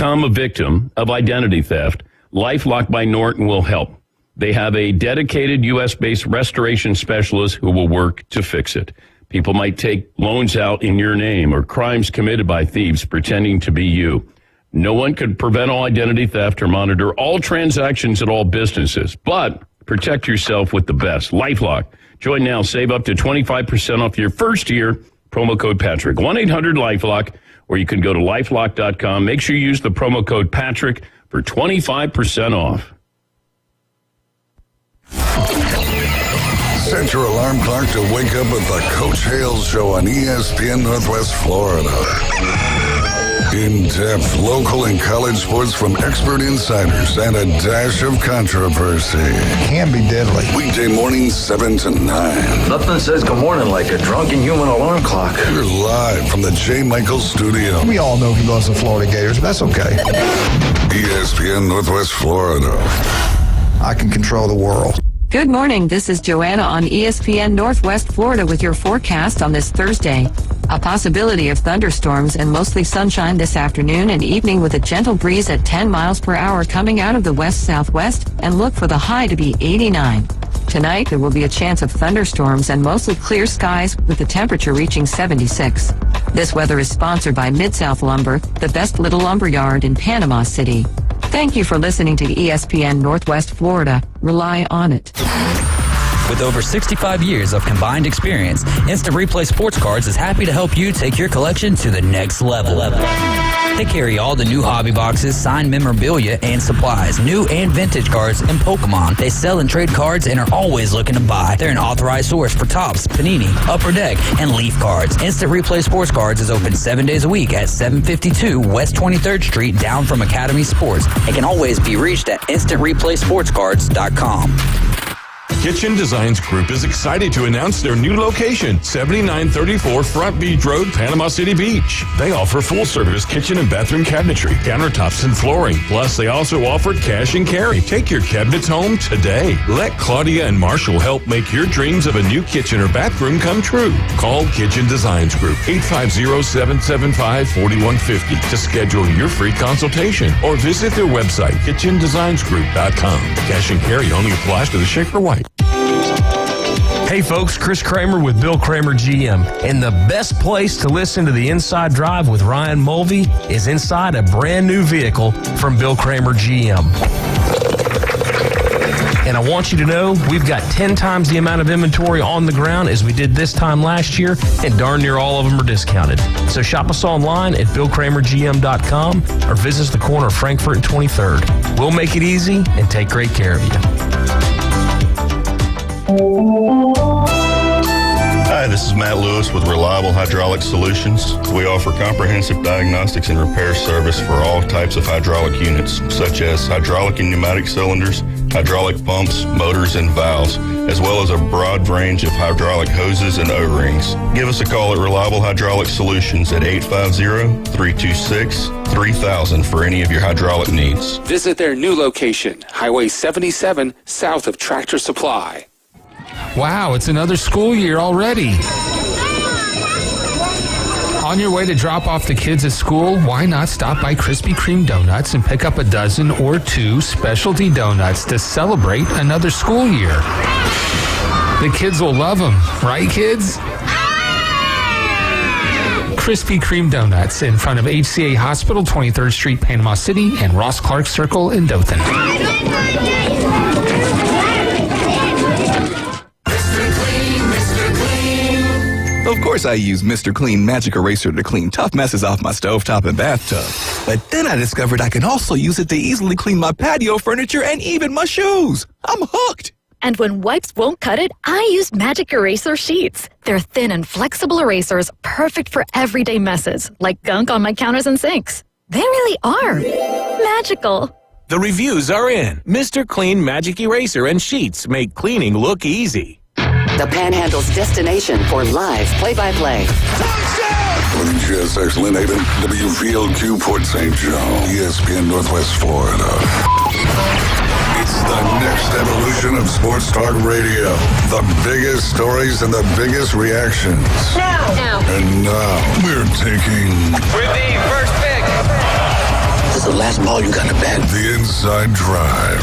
become a victim of identity theft, LifeLock by Norton will help. They have a dedicated U.S.-based restoration specialist who will work to fix it. People might take loans out in your name or crimes committed by thieves pretending to be you. No one could prevent all identity theft or monitor all transactions at all businesses, but protect yourself with the best. LifeLock. Join now. Save up to 25% off your first year. Promo code Patrick. 1-800-LifeLock, or you can go to LifeLock.com. Make sure you use the promo code Patrick for 25% off. Set your alarm clock to wake up with the Coach Hales Show on ESPN Northwest Florida. In-depth local and college sports from expert insiders and a dash of controversy. Can be deadly. Weekday mornings 7 to 9. Nothing says good morning like a drunken human alarm clock. We're live from the J. Michaels studio. We all know he loves the Florida Gators, but that's okay. ESPN Northwest Florida. I can control the world. Good morning. This is Joanna on ESPN Northwest Florida with your forecast on this Thursday. A possibility of thunderstorms and mostly sunshine this afternoon and evening with a gentle breeze at 10 miles per hour coming out of the west-southwest, and look for the high to be 89. Tonight, there will be a chance of thunderstorms and mostly clear skies with the temperature reaching 76. This weather is sponsored by Mid-South Lumber, the best little lumber yard in Panama City. Thank you for listening to ESPN Northwest Florida. Rely on it. With over 65 years of combined experience, Instant Replay Sports Cards is happy to help you take your collection to the next level. They carry all the new hobby boxes, signed memorabilia, and supplies, new and vintage cards, and Pokemon. They sell and trade cards and are always looking to buy. They're an authorized source for Topps, Panini, Upper Deck, and Leaf cards. Instant Replay Sports Cards is open 7 days a week at 752 West 23rd Street, down from Academy Sports, and can always be reached at instantReplaySportsCards.com. Kitchen Designs Group is excited to announce their new location, 7934 Front Beach Road, Panama City Beach. They offer full-service kitchen and bathroom cabinetry, countertops, and flooring. Plus, they also offer cash and carry. Take your cabinets home today. Let Claudia and Marshall help make your dreams of a new kitchen or bathroom come true. Call Kitchen Designs Group, 850-775-4150 to schedule your free consultation, or visit their website, kitchendesignsgroup.com. Cash and carry only applies to the Shaker White. Hey folks, Chris Kramer with Bill Kramer GM. And the best place to listen to the Inside Drive with Ryan Mulvey is inside a brand new vehicle from Bill Kramer GM. And I want you to know we've got 10 times the amount of inventory on the ground as we did this time last year, and darn near all of them are discounted. So shop us online at BillKramerGM.com or visit us the corner of Frankfurt and 23rd. We'll make it easy and take great care of you. Hi, this is Matt Lewis with Reliable Hydraulic Solutions. We offer comprehensive diagnostics and repair service for all types of hydraulic units, such as hydraulic and pneumatic cylinders, hydraulic pumps, motors, and valves, as well as a broad range of hydraulic hoses and O-rings. Give us a call at Reliable Hydraulic Solutions at 850-326-3000 for any of your hydraulic needs. Visit their new location, Highway 77, south of Tractor Supply. Wow, it's another school year already. On your way to drop off the kids at school, why not stop by Krispy Kreme Donuts and pick up a dozen or two specialty donuts to celebrate another school year? The kids will love them, right, kids? Krispy Kreme Donuts in front of HCA Hospital, 23rd Street, Panama City, and Ross Clark Circle in Dothan. Of course I use Mr. Clean Magic Eraser to clean tough messes off my stovetop and bathtub. But then I discovered I can also use it to easily clean my patio furniture and even my shoes. I'm hooked. And when wipes won't cut it, I use Magic Eraser Sheets. They're thin and flexible erasers, perfect for everyday messes, like gunk on my counters and sinks. They really are magical. The reviews are in. Mr. Clean Magic Eraser and Sheets make cleaning look easy. The Panhandle's destination for live play-by-play. WGSX Lynn Haven, WVLQ Port St. Joe, ESPN Northwest Florida. It's the next evolution of sports talk radio. The biggest stories and the biggest reactions. Now. And now we're taking... With the first pick. The What's the last ball you gonna bet? The Inside Drive.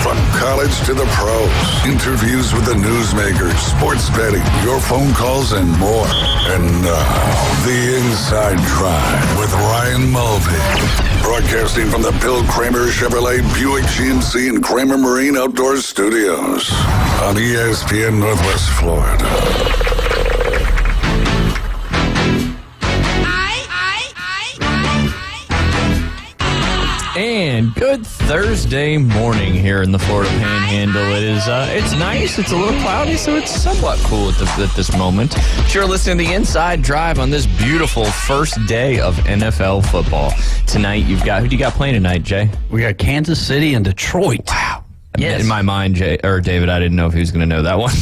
From college to the pros. Interviews with the newsmakers, sports betting, your phone calls, and more. And now, The Inside Drive with Ryan Mulvey. Broadcasting from the Bill Kramer Chevrolet Buick GMC and Kramer Marine Outdoor Studios on ESPN Northwest Florida. And good Thursday morning here in the Florida Panhandle. It's nice. It's a little cloudy, so it's somewhat cool at this moment. You're listening to the Inside Drive on this beautiful first day of NFL football. Tonight, who do you got playing tonight, Jay? We got Kansas City and Detroit. Wow. Yes. In my mind, David, I didn't know if he was going to know that one.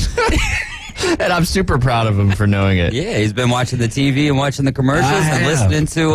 And I'm super proud of him for knowing it. Yeah, he's been watching the TV and watching the commercials and listening to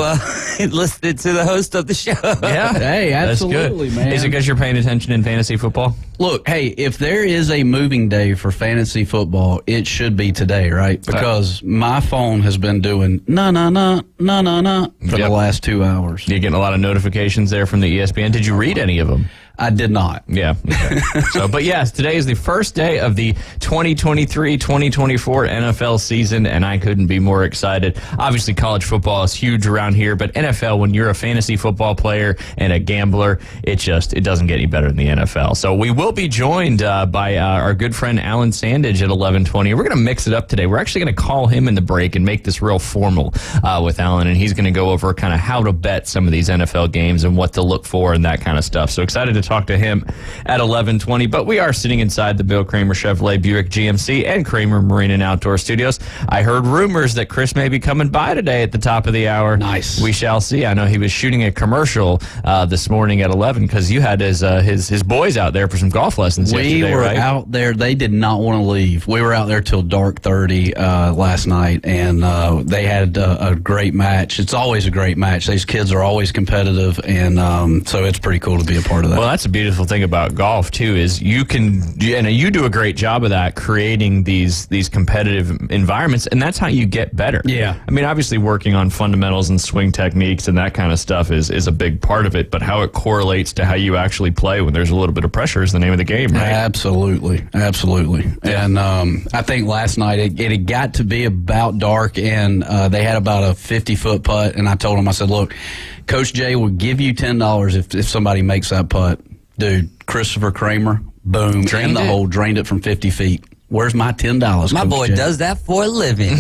the host of the show. Yeah, hey, absolutely, that's good. man. Is it because you're paying attention in fantasy football? Look, hey, if there is a moving day for fantasy football, it should be today, right? Because my phone has been doing for the last 2 hours. You're getting a lot of notifications there from the ESPN. Did you read any of them? I did not. Yeah. Okay. But yes, today is the first day of the 2023-2024 NFL season, and I couldn't be more excited. Obviously, college football is huge around here, but NFL, when you're a fantasy football player and a gambler, it doesn't get any better than the NFL. So we will be joined by our good friend Alan Sandage at 11:20. We're going to mix it up today. We're actually going to call him in the break and make this real formal with Alan, and he's going to go over kind of how to bet some of these NFL games and what to look for and that kind of stuff. So excited to talk to him at 11:20. But we are sitting inside the Bill Kramer Chevrolet Buick GMC and Kramer Marine and Outdoor Studios. I heard rumors that Chris may be coming by today at the top of the hour. Nice. We shall see. I know he was shooting a commercial this morning at 11 because you had his boys out there for some golf lessons yesterday, We were right? out there. They did not want to leave. We were out there till dark 30 last night, and they had a great match. It's always a great match. These kids are always competitive, and so it's pretty cool to be a part of that. Well, that's a beautiful thing about golf too, is you do a great job of that, creating these competitive environments, and that's how you get better. Yeah. I mean, obviously working on fundamentals and swing techniques and that kind of stuff is a big part of it, but how it correlates to how you actually play when there's a little bit of pressure is the name of the game, right? Absolutely. Yeah. And I think last night it had got to be about dark, and they had about a 50-foot putt, and I told them, I said, look, Coach Jay will give you $10 if somebody makes that putt. Dude, Christopher Kramer, boom, Drained in the it? hole, drained it from 50 feet. Where's my $10? My Coach boy Jay? does that for a living.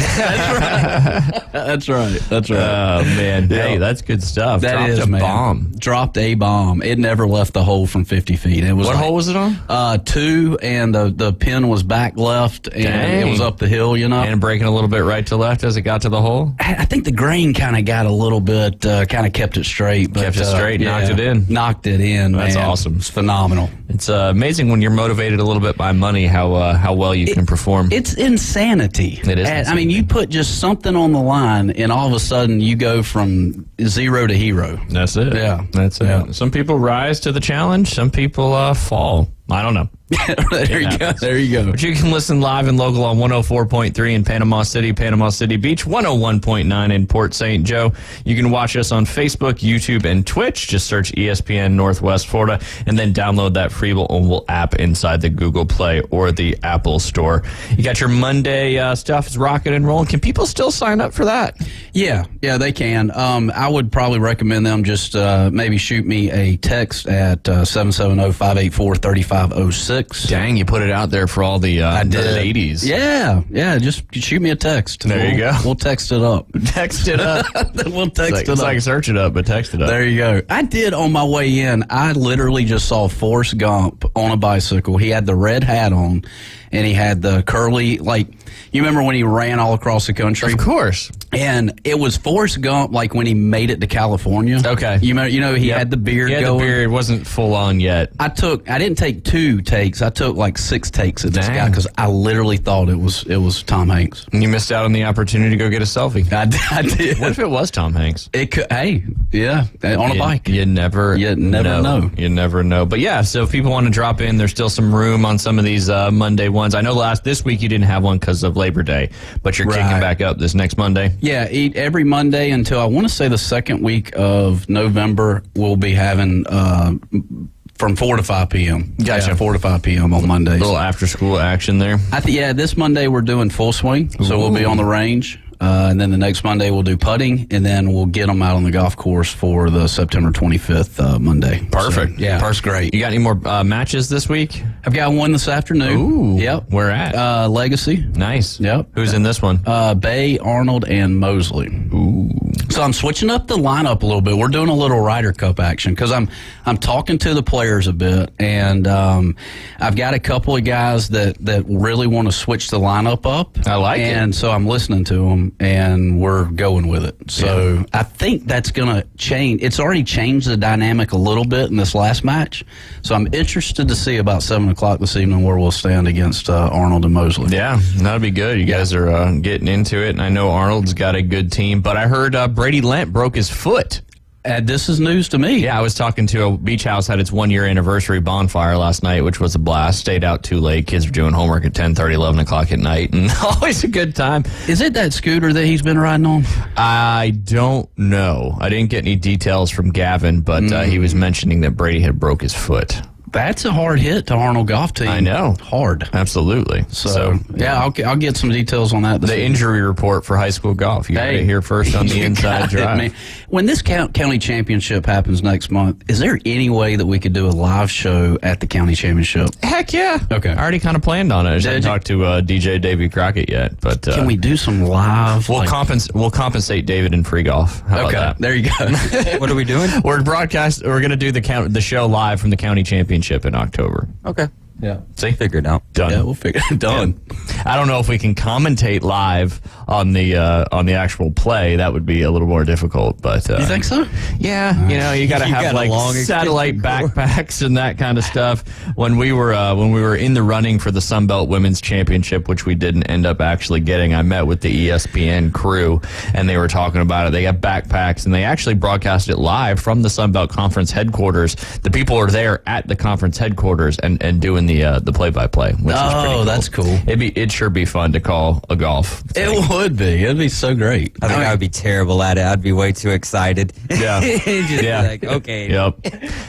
That's right. Oh, man. Yeah. Hey, that's good stuff. That Dropped is, a man. bomb. Dropped a bomb. It never left the hole from 50 feet. It was What hole was it on? 2, and the pin was back left, and Dang. it was up the hill, you know. And breaking a little bit right to left as it got to the hole? I think the grain kind of got a little bit, kind of kept it straight. But, Kept it straight, yeah, knocked it in. Knocked it in, That's man. awesome. It's phenomenal. It's amazing when you're motivated a little bit by money how well you can perform. It's insanity. It is I mean, you put just something on the line, and all of a sudden you go from zero to hero. That's it. Yeah. That's it. Yeah. Some people rise to the challenge. Some people fall. I don't know. There you go. There you go. But you can listen live and local on 104.3 in Panama City Beach, 101.9 in Port St. Joe. You can watch us on Facebook, YouTube, and Twitch. Just search ESPN Northwest Florida and then download that free app inside the Google Play or the Apple Store. You got your Monday stuff. It's rocking and rolling. Can people still sign up for that? Yeah, they can. I would probably recommend them just maybe shoot me a text at 770-584-3506. Dang, you put it out there for all the ladies. Yeah, just shoot me a text. There you go. We'll text it up. Text it up. We'll text it up. It's like search it up, but text it up. There you go. I did on my way in. I literally just saw Forrest Gump on a bicycle. He had the red hat on, and he had the curly, you remember when he ran all across the country? Of course. And it was Forrest Gump, like when he made it to California. Okay. You know, he had the beard He had going. the beard. It wasn't full on yet. I didn't take 2 takes. I took like 6 takes at this Dang. guy because I literally thought it was Tom Hanks. And you missed out on the opportunity to go get a selfie. I did. What if it was Tom Hanks? It could. Hey, yeah, on a bike. You never know. You never know. But yeah, so if people want to drop in, there's still some room on some of these Monday ones. I know this week you didn't have one because because of Labor Day, but you're kicking Right. back up this next Monday. Yeah, eat every Monday until I want to say the second week of November. We'll be having from 4 to 5 p.m. Gotcha. Yeah, 4 to 5 p.m. on Mondays. A little after school action there. Yeah, this Monday we're doing full swing, so we'll be on the range. And then the next Monday we'll do putting, and then we'll get them out on the golf course for the September 25th Monday. Perfect. So, yeah, Perfect. great. You got any more matches this week? I've got one this afternoon. Ooh. Yep. Where at? Legacy. Nice. Yep. Who's in this one? Bay, Arnold, and Mosley. Ooh. So I'm switching up the lineup a little bit. We're doing a little Ryder Cup action because I'm talking to the players a bit, and I've got a couple of guys that really want to switch the lineup up. I like it. And so I'm listening to them, and we're going with it. So I think that's going to change. It's already changed the dynamic a little bit in this last match. So I'm interested to see about 7 o'clock this evening where we'll stand against Arnold and Mosley. Yeah, that'll be good. You guys are getting into it, and I know Arnold's got a good team, but I heard Brady Lent broke his foot. This is news to me. Yeah, I was talking to a beach house, had its 1-year anniversary bonfire last night, which was a blast. Stayed out too late. Kids were doing homework at 10:30, 11 o'clock at night, and always a good time. Is it that scooter that he's been riding on? I don't know. I didn't get any details from Gavin, but he was mentioning that Brady had broke his foot. That's a hard hit to Arnold golf team. I know. Hard. Absolutely. So yeah, I'll get some details on that. The injury report for high school golf. You heard it here first on the Inside Drive. When this county championship happens next month, is there any way that we could do a live show at the county championship? Heck yeah. Okay. I already kind of planned on it. I just haven't talked to DJ Davey Crockett yet. But can we do some live? We'll compensate David in free golf. How about that? There you go. What are we doing? We're going to do the show live from the county championship in October. Okay. Yeah. See? Figure it out. Done. Yeah, we'll figure it out. Done. Yeah. I don't know if we can commentate live on the actual play. That would be a little more difficult, but you think so? Yeah, you got to have like satellite backpacks and that kind of stuff. When we were in the running for the Sunbelt Women's Championship, which we didn't end up actually getting, I met with the ESPN crew and they were talking about it. They got backpacks and they actually broadcast it live from the Sunbelt Conference headquarters. The people are there at the conference headquarters and doing the play-by-play. Which is pretty cool. That's cool. It'd sure be fun to call a golf thing. It would be. It'd be so great. I think I would be terrible at it. I'd be way too excited. Yeah. Just Yeah. be like, okay. Yep.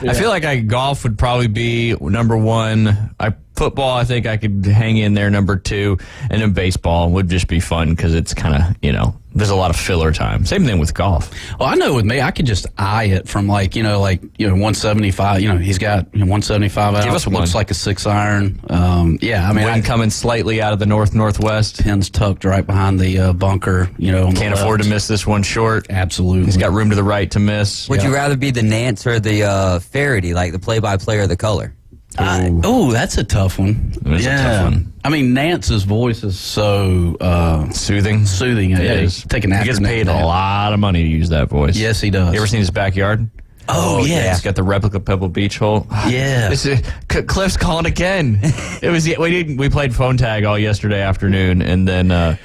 I feel like golf would probably be number one. Football, I think I could hang in there number 2, and then baseball would just be fun because it's kind of, there's a lot of filler time. Same thing with golf. Well, I know with me, I could just eye it from 175. He's got 175 out. Give us looks one. like a 6-iron. Wind coming slightly out of the northwest. Pins tucked right behind the bunker. Can't afford to miss this one short. Absolutely. He's got room to the right to miss. Would you rather be the Nance or the Faraday, like the play-by-play or the color? That's a tough one. That's a tough one. I mean, Nance's voice is so soothing. Soothing. It Yeah, is. Take an He gets paid a lot of money to use that voice. Yes, he does. You ever seen his backyard? Oh, yeah. He's got the replica Pebble Beach hole. Yeah. Cliff's calling again. We played phone tag all yesterday afternoon, and then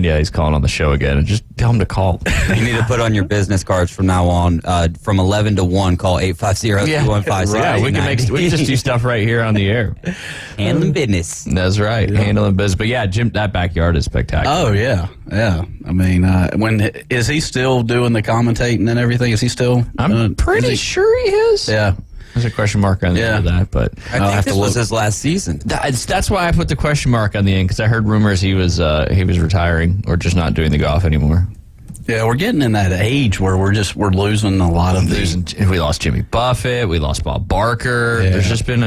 he's calling on the show again. And just tell him to call. You need to put on your business cards from now on. From 11 to 1, call 850-2156. Yeah, we can just do stuff right here on the air. Handling business. That's right, handling business. But yeah, Jim, that backyard is spectacular. Oh yeah. I mean, is he still doing the commentating and everything? Is he still? I'm pretty sure he is. Yeah. There's a question mark on the end of that, but I think this was his last season. That's why I put the question mark on the end, because I heard rumors he was retiring or just not doing the golf anymore. Yeah, we're getting in that age where we're losing a lot of these. We lost Jimmy Buffett. We lost Bob Barker. Yeah. There's just been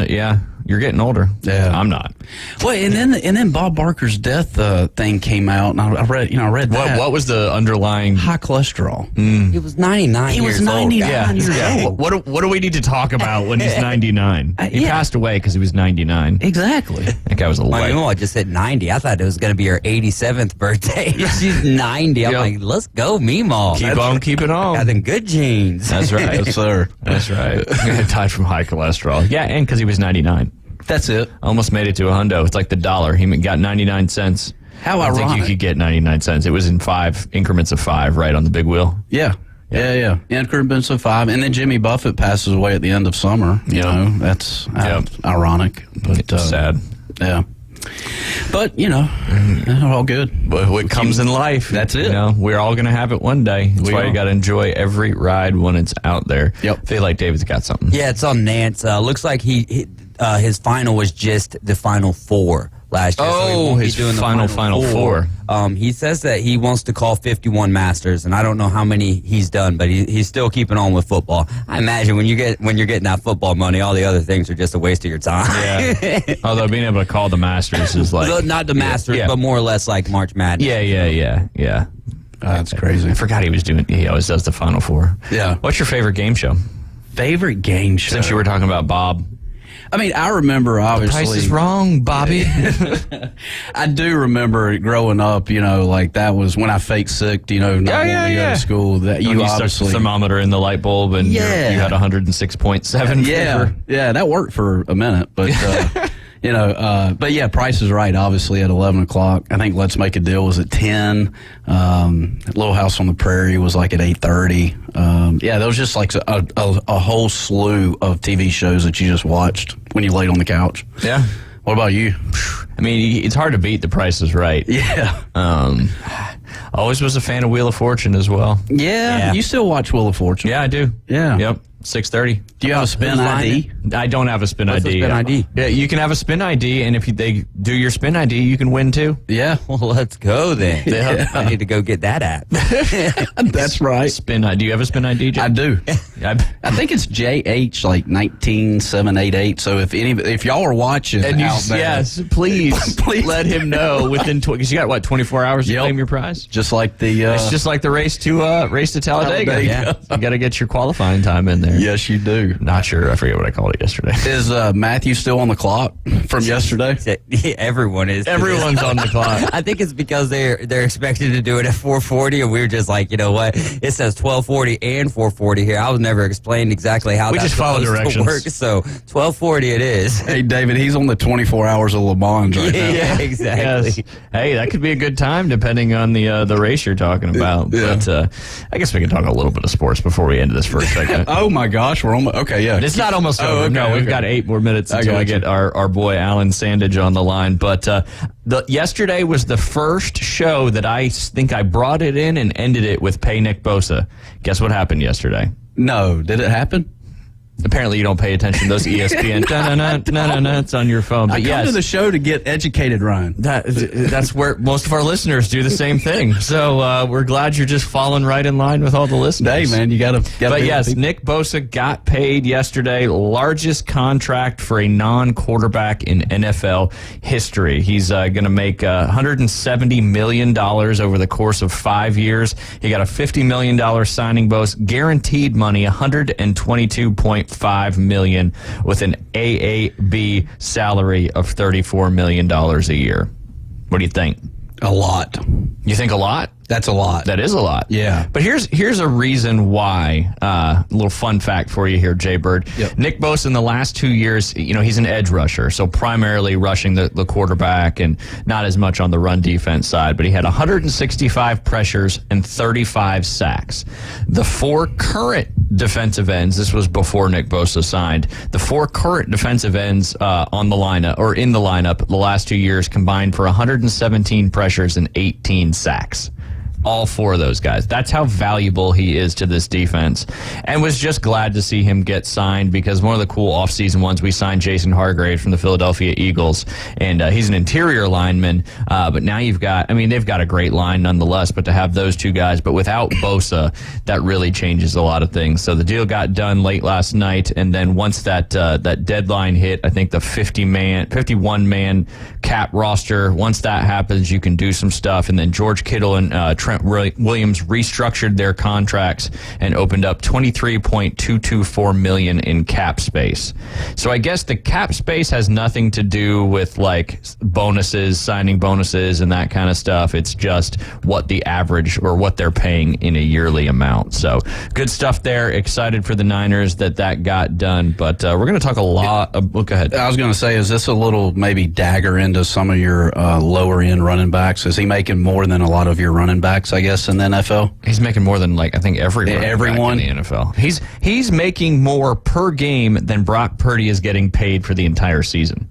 you're getting older. Yeah, I'm not. Well, and then Bob Barker's death thing came out, and I read that. What was the underlying high cholesterol? He was 99 He was years old. 99 years old. What do we need to talk about when he's 99? He passed away because he was 99. Exactly. That guy was a My light. mom just hit 90. I thought it was going to be her 87th birthday. She's 90. I'm like, let's go, Meemaw. Keep on keeping on. Got them good genes. That's right. Yes, sir. That's right. He died from high cholesterol. Yeah, and because he was 99. That's it. Almost made it to a hundo. It's like the dollar. He got 99 cents. How I ironic. think you could get 99 cents. It was in 5 increments of 5 right on the big wheel. Yeah. Increments of 5, and then Jimmy Buffett passes away at the end of summer. That's ironic, but sad. Yeah. But, all good. But what comes in life. That's it. We're all going to have it one day. That's why you got to enjoy every ride when it's out there. Yep. I feel like David's got something. Yeah, it's on Nance. Looks like his final was just the Final Four last year. Oh, so he won't be his doing the Final Four. He says that he wants to call 51 Masters, and I don't know how many he's done, but he's still keeping on with football. I imagine when you're getting that football money, all the other things are just a waste of your time. Yeah. Although being able to call the Masters is like not the Masters, but more or less like March Madness. Yeah. That's crazy. I forgot he always does the Final Four. Yeah. What's your favorite game show? Favorite game show? Since you were talking about Bob. I mean, I remember, obviously. The Price is Wrong, Bobby. I do remember growing up, like that was when I faked sick, not wanting to go to school. That you stuck the thermometer in the light bulb and you had 106.7 fever. Yeah, that worked for a minute. But, but yeah, Price is Right, obviously, at 11 o'clock. I think Let's Make a Deal was at 10. Little House on the Prairie was like at 8:30. There was just like a whole slew of TV shows that you just watched when you laid on the couch. Yeah. What about you? I mean, it's hard to beat The Price is Right. Yeah. Always was a fan of Wheel of Fortune as well. Yeah. You still watch Wheel of Fortune? Yeah, I do. Yeah. Yep. 6:30. Do you have a spin ID? I don't have a spin What's ID. a spin ID? Yeah, you can have a spin ID, and if they do your spin ID, you can win too. Yeah. Well, let's go then. Yeah. I need to go get that app. That's right. Spin ID. Do you have a spin ID, Jay? I do. I think it's JH like 19788. So if y'all are watching and out there, yes, please let him know within because you got 24 hours to claim your prize. Just like the it's just like the race to Talladega. Yeah. You got to get your qualifying time in there. Yes, you do. Not sure. I forget what I called it yesterday. Is Matthew still on the clock from yesterday? Everyone is. Everyone's on the clock. I think it's because they're expected to do it at 4:40, and we were just like, you know what? It says 12:40 and 4:40 here. I was never explained exactly how we that's just follow supposed to work. So 12:40 it is. Hey, David, he's on the 24 hours of Le Mans right now. Yeah, exactly. Yes. Hey, that could be a good time depending on the race you're talking about. Yeah. But I guess we can talk a little bit of sports before we end this for a second. Oh my gosh, we're almost okay. Yeah, it's not almost over. Okay, no, we've got 8 more minutes until we get our boy Alan Sandage on the line. But yesterday was the first show that I think I brought it in and ended it with Pay Nick Bosa. Guess what happened yesterday? No, did it happen? Apparently you don't pay attention to those ESPN it's on your phone. But I come to the show to get educated, Ryan. That's where most of our listeners do the same thing. So we're glad you're just falling right in line with all the listeners. Hey, man, you got to. But yes, Nick Bosa got paid yesterday. Largest contract for a non-quarterback in NFL history. He's going to make $170 million over the course of 5 years. He got a $50 million signing bonus, guaranteed money, $122.5 million, with an AAB salary of $34 million a year. What do you think? A lot. You think a lot? That's a lot. That is a lot. Yeah. But here's a reason why. A little fun fact for you here, Jay Bird. Yep. Nick Bosa in the last 2 years, he's an edge rusher, so primarily rushing the quarterback and not as much on the run defense side. But he had 165 pressures and 35 sacks. The 4 current defensive ends, this was before Nick Bosa signed, the 4 current defensive ends on the lineup or in the lineup the last 2 years combined for 117 pressures and 18 sacks. All 4 of those guys. That's how valuable he is to this defense. And was just glad to see him get signed because one of the cool offseason ones, we signed Jason Hargrave from the Philadelphia Eagles. And he's an interior lineman. But now they've got a great line nonetheless. But to have those 2 guys, but without Bosa, that really changes a lot of things. So the deal got done late last night. And then once that deadline hit, I think the 51-man cap roster, once that happens, you can do some stuff. And then George Kittle and Trent Williams restructured their contracts and opened up $23.224 million in cap space. So I guess the cap space has nothing to do with like bonuses, signing bonuses, and that kind of stuff. It's just what the average or what they're paying in a yearly amount. So good stuff there. Excited for the Niners that got done. But we're going to talk a lot. Go ahead. I was going to say, is this a little maybe dagger into some of your lower end running backs? Is he making more than a lot of your running backs, I guess, in the NFL? He's making more than I think everyone in the NFL. He's making more per game than Brock Purdy is getting paid for the entire season.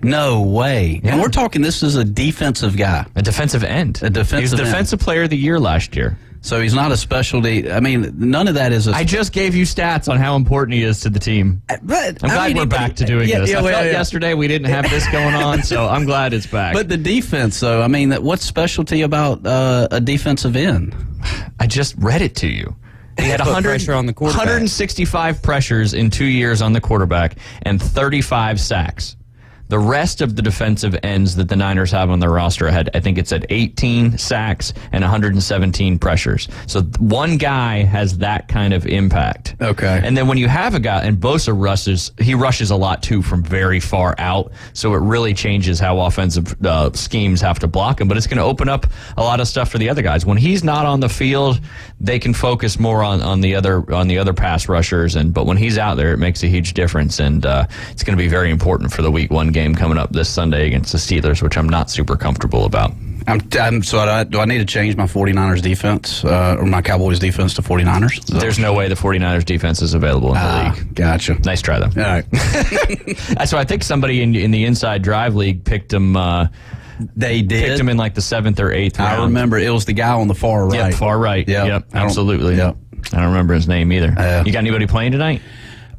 No way. Yeah. And we're talking, this is a defensive guy. A defensive end. A defensive He was Defensive Player of the Year last year. So he's not a specialty. I mean, none of that is I just gave you stats on how important he is to the team. But I'm glad we're back to doing this. I felt yesterday we didn't have this going on, so I'm glad it's back. But the defense, though, I mean, what's specialty about a defensive end? I just read it to you. He had 165 pressures in 2 years on the quarterback and 35 sacks. The rest of the defensive ends that the Niners have on their roster had, I think it's at 18 sacks and 117 pressures. So one guy has that kind of impact. Okay. And then when you have a guy, and Bosa rushes a lot too from very far out. So it really changes how offensive schemes have to block him. But it's going to open up a lot of stuff for the other guys. When he's not on the field, they can focus more on the other pass rushers. But when he's out there, it makes a huge difference. And it's going to be very important for the Week 1 game coming up this Sunday against the Steelers, which I'm not super comfortable about. So do I need to change my 49ers defense or my Cowboys defense to 49ers? There's no way the 49ers defense is available in the league. Gotcha. Nice try, though. All right. That's why I think somebody in the Inside Drive League picked him. They did. Picked him in like the 7th or 8th round. I remember it was the guy on the far right. Yeah, far right. Yep, absolutely. Yep. I don't remember his name either. You got anybody playing tonight?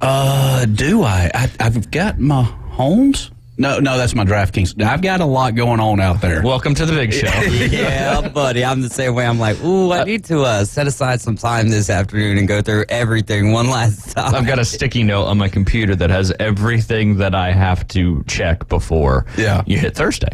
Do I? I've got my Holmes. No, that's my DraftKings. I've got a lot going on out there. Welcome to the big show. Yeah, buddy. I'm the same way. I'm like, I need to set aside some time this afternoon and go through everything one last time. I've got a sticky note on my computer that has everything that I have to check before you hit Thursday.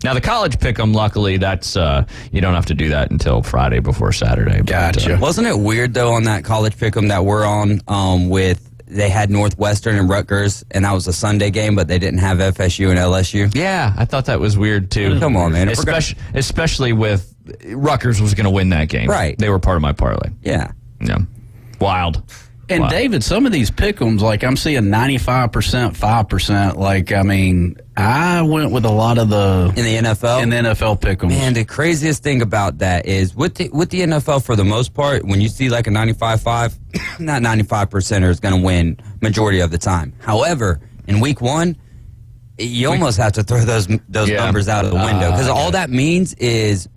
Now, the college pick'em, luckily, that's you don't have to do that until Friday before Saturday. Gotcha. Wasn't it weird, though, on that college pick'em that we're on with they had Northwestern and Rutgers, and that was a Sunday game, but they didn't have FSU and LSU? Yeah, I thought that was weird, too. Come on, man. Especially with Rutgers was going to win that game. Right. They were part of my parlay. Yeah. Yeah. Wild. And David, some of these pick'ems, like I'm seeing 95%, 5%. Like, I mean, I went with a lot of the in the NFL pick'ems. Man, the craziest thing about that is with the NFL, for the most part, when you see like a 95-5, not 95%er is going to win majority of the time. However, in Week 1, you almost have to throw those numbers out of the window, because all that means is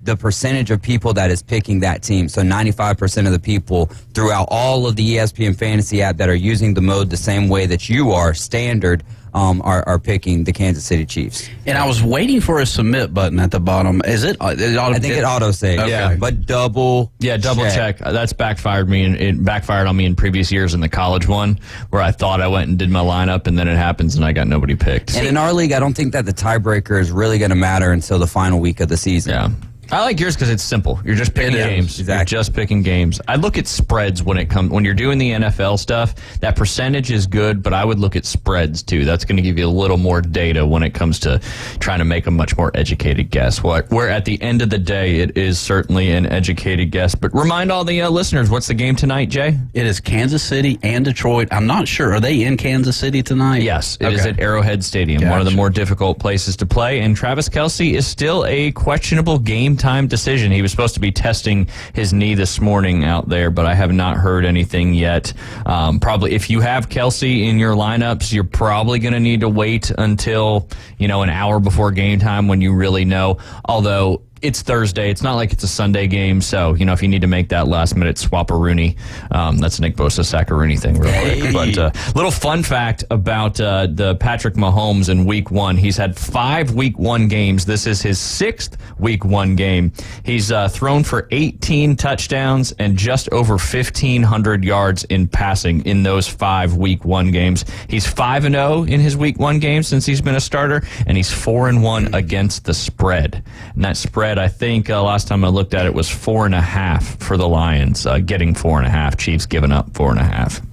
the percentage of people that is picking that team. So 95% of the people throughout all of the ESPN Fantasy app that are using the mode the same way that you are, standard, are picking the Kansas City Chiefs. And I was waiting for a submit button at the bottom. Is it? I think it auto saves. Okay. Yeah, but double check. That's backfired me. It backfired on me in previous years in the college one, where I thought I went and did my lineup, and then it happens and I got nobody picked. And in our league, I don't think that the tiebreaker is really going to matter until the final week of the season. Yeah. I like yours because it's simple. You're just picking games. Exactly. You're just picking games. I look at spreads when you're doing the NFL stuff. That percentage is good, but I would look at spreads too. That's going to give you a little more data when it comes to trying to make a much more educated guess. Where at the end of the day, it is certainly an educated guess. But remind all the listeners, what's the game tonight, Jay? It is Kansas City and Detroit. I'm not sure. Are they in Kansas City tonight? Yes, it is at Arrowhead Stadium, one of the more difficult places to play. And Travis Kelce is still a questionable game time decision. He was supposed to be testing his knee this morning out there, but I have not heard anything yet. Probably if you have Kelce in your lineups, you're probably going to need to wait until, an hour before game time when you really know. Although it's Thursday. It's not like it's a Sunday game. So, if you need to make that last-minute swap-a-Rooney, that's a Nick Bosa sack-a-Rooney thing real quick. But little fun fact about the Patrick Mahomes in Week 1. He's had 5 Week 1 games. This is his 6th Week 1 game. He's thrown for 18 touchdowns and just over 1,500 yards in passing in those 5 Week 1 games. He's 5-0 in his Week 1 games since he's been a starter, and he's 4-1 against the spread. And that spread, I think last time I looked at it, was 4.5 for the Lions, getting 4.5. Chiefs giving up 4.5.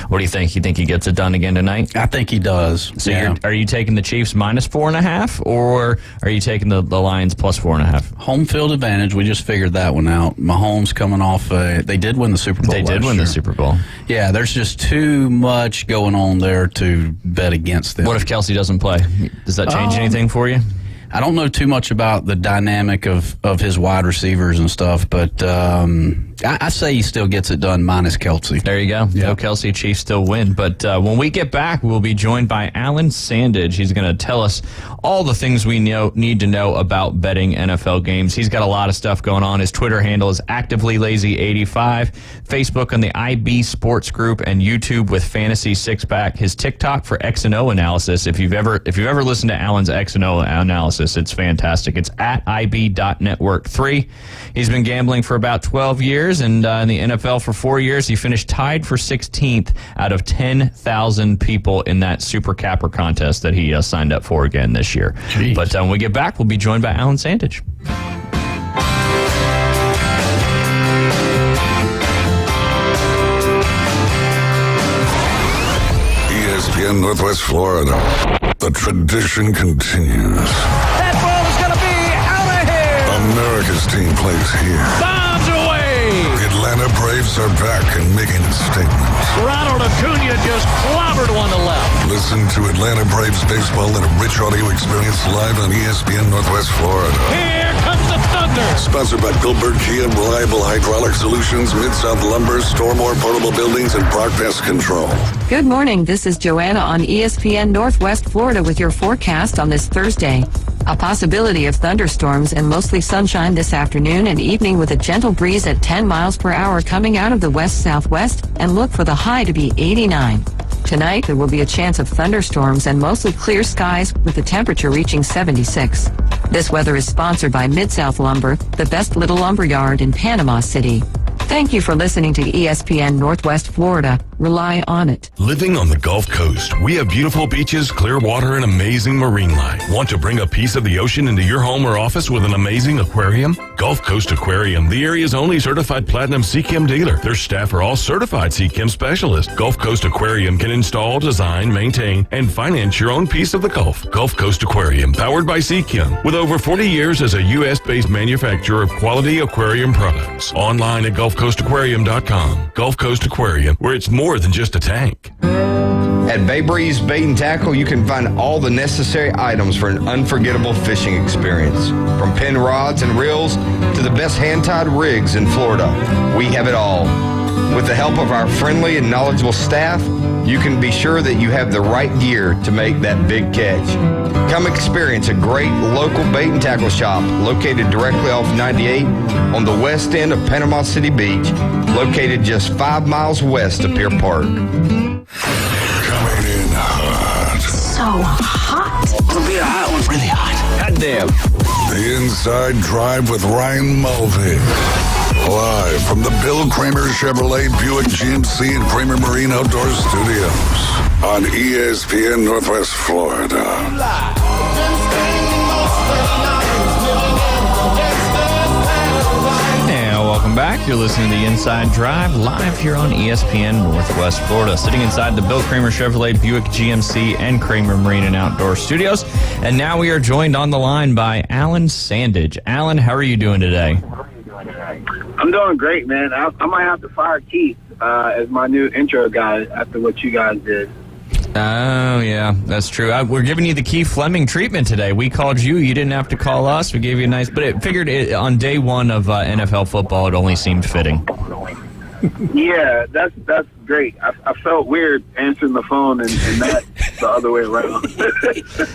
What do you think? You think he gets it done again tonight? I think he does. So are you taking the Chiefs minus 4.5, or are you taking the Lions plus 4.5? Home field advantage. We just figured that one out. Mahomes coming off. They did win the Super Bowl. They did win the Super Bowl. Yeah, there's just too much going on there to bet against them. What if Kelce doesn't play? Does that change anything for you? I don't know too much about the dynamic of his wide receivers and stuff, but I say he still gets it done minus Kelsey. There you go. No Kelsey, Chiefs still win. But when we get back, we'll be joined by Alan Sandage. He's going to tell us all the things we need to know about betting NFL games. He's got a lot of stuff going on. His Twitter handle is ActivelyLazy85, Facebook on the IB Sports Group, and YouTube with Fantasy Six-Pack. His TikTok for X&O analysis. If you've ever listened to Alan's X&O analysis, it's fantastic. It's at IB.network3. He's been gambling for about 12 years. And in the NFL for 4 years, he finished tied for 16th out of 10,000 people in that Super Capper contest that he signed up for again this year. Jeez. But when we get back, we'll be joined by Alan Sandage. ESPN Northwest Florida. The tradition continues. That ball is going to be out of here. America's team plays here. Bombs away. The Atlanta Braves are back and making a statement. Ronald Acuna just clobbered one to left. Listen to Atlanta Braves baseball in a rich audio experience live on ESPN Northwest Florida. Here comes the thunder. Sponsored by Goldberg Kia, Reliable Hydraulic Solutions, Mid-South Lumber, Stormore Portable Buildings, and Brock Pest Control. Good morning. This is Joanna on ESPN Northwest Florida with your forecast on this Thursday. A possibility of thunderstorms and mostly sunshine this afternoon and evening with a gentle breeze at 10 miles per hour coming out of the west-southwest, and look for the high to be 89. Tonight, there will be a chance of thunderstorms and mostly clear skies with the temperature reaching 76. This weather is sponsored by Mid-South Lumber, the best little lumber yard in Panama City. Thank you for listening to ESPN Northwest Florida. Rely on it. Living on the Gulf Coast, we have beautiful beaches, clear water, and amazing marine life. Want to bring a piece of the ocean into your home or office with an amazing aquarium? Gulf Coast Aquarium, the area's only certified platinum CCHEM dealer. Their staff are all certified CCHEM specialists. Gulf Coast Aquarium can install, design, maintain, and finance your own piece of the Gulf. Gulf Coast Aquarium, powered by CCHEM, with over 40 years as a U.S.-based manufacturer of quality aquarium products. Online at GulfCoastAquarium.com. Gulf Coast Aquarium, where it's more than just a tank. At Bay Breeze Bait and Tackle, you can find all the necessary items for an unforgettable fishing experience. From pin rods and reels to the best hand-tied rigs in Florida, we have it all. With the help of our friendly and knowledgeable staff, you can be sure that you have the right gear to make that big catch. Come experience a great local bait and tackle shop located directly off 98 on the west end of Panama City Beach, located just 5 miles west of Pier Park. Coming in hot. So hot. It'll be a hot one. Really hot. Hot damn. The Inside Drive with Ryan Mulvey. Live from the Bill Kramer Chevrolet Buick GMC and Kramer Marine Outdoor Studios on ESPN Northwest Florida. And welcome back. You're listening to the Inside Drive live here on ESPN Northwest Florida. Sitting inside the Bill Kramer Chevrolet Buick GMC and Kramer Marine and Outdoor Studios. And now we are joined on the line by Alan Sandage. Alan, how are you doing today? I'm doing great, man. I might have to fire Keith as my new intro guy after what you guys did. Oh, yeah, that's true. We're giving you the Keith Fleming treatment today. We called you. You didn't have to call us. We gave you a nice... But it figured on day one of NFL football, it only seemed fitting. Yeah, that's great. I felt weird answering the phone and not the other way around.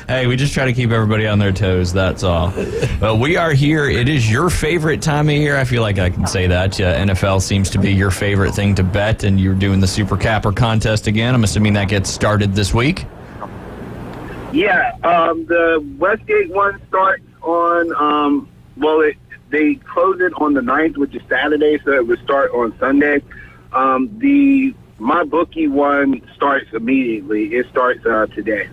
Hey, we just try to keep everybody on their toes, that's all. But we are here. It is your favorite time of year. I feel like I can say that. NFL seems to be your favorite thing to bet, and you're doing the Super Capper contest again. I'm assuming that gets started this week? Yeah, the Westgate one starts on, they close it on the 9th, which is Saturday, so it would start on Sunday. The MyBookie one starts immediately. It starts today.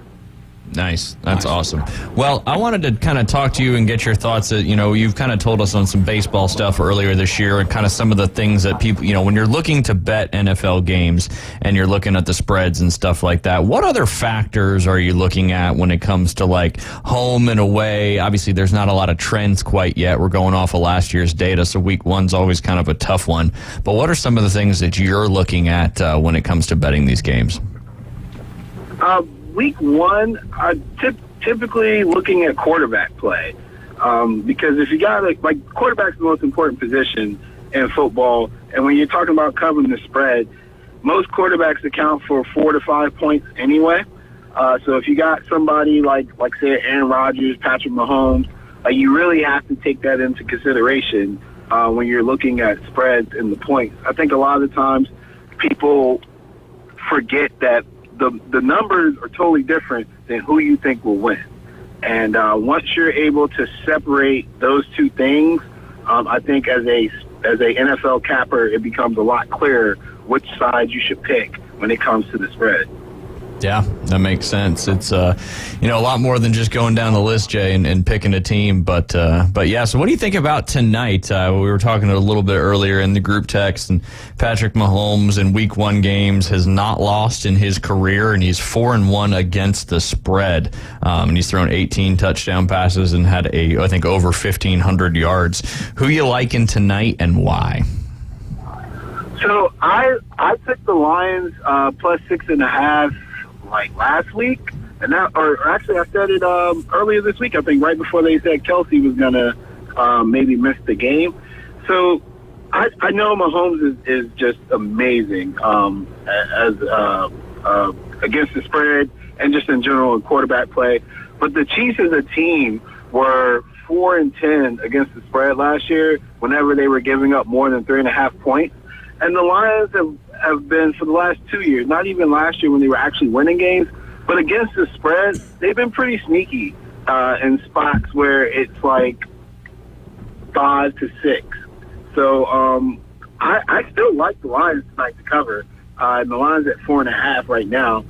Nice. That's awesome. Well, I wanted to kind of talk to you and get your thoughts. You've kind of told us on some baseball stuff earlier this year and kind of some of the things that people, when you're looking to bet NFL games and you're looking at the spreads and stuff like that, what other factors are you looking at when it comes to like home and away? Obviously, there's not a lot of trends quite yet. We're going off of last year's data, so week one's always kind of a tough one. But what are some of the things that you're looking at when it comes to betting these games? Week one, typically looking at quarterback play because if you got quarterback's the most important position in football, And when you're talking about covering the spread, most quarterbacks account for 4 to 5 points anyway. So if you got somebody like say Aaron Rodgers, Patrick Mahomes, you really have to take that into consideration when you're looking at spreads and the points. I think a lot of the times people forget that the numbers are totally different than who you think will win. And once you're able to separate those two things, I think as a NFL capper, it becomes a lot clearer which side you should pick when it comes to the spread. Yeah, that makes sense. It's a lot more than just going down the list, Jay, and picking a team. But yeah. So what do you think about tonight? We were talking a little bit earlier in the group text, and Patrick Mahomes in Week 1 games has not lost in his career, and he's 4-1 against the spread. And he's thrown 18 touchdown passes and had I think over 1,500 yards. Who you liking tonight and why? So I took the Lions plus 6.5. Like last week, and actually I said it earlier this week. I think right before they said Kelsey was gonna maybe miss the game. So I know Mahomes is just amazing as against the spread and just in general in quarterback play. But the Chiefs as a team were 4-10 against the spread last year whenever they were giving up more than 3.5 points, and the Lions have been for the last 2 years, not even last year when they were actually winning games, but against the spread, they've been pretty sneaky in spots where it's like 5 to 6. So I still like the Lions tonight to cover. And the Lions at 4.5 right now.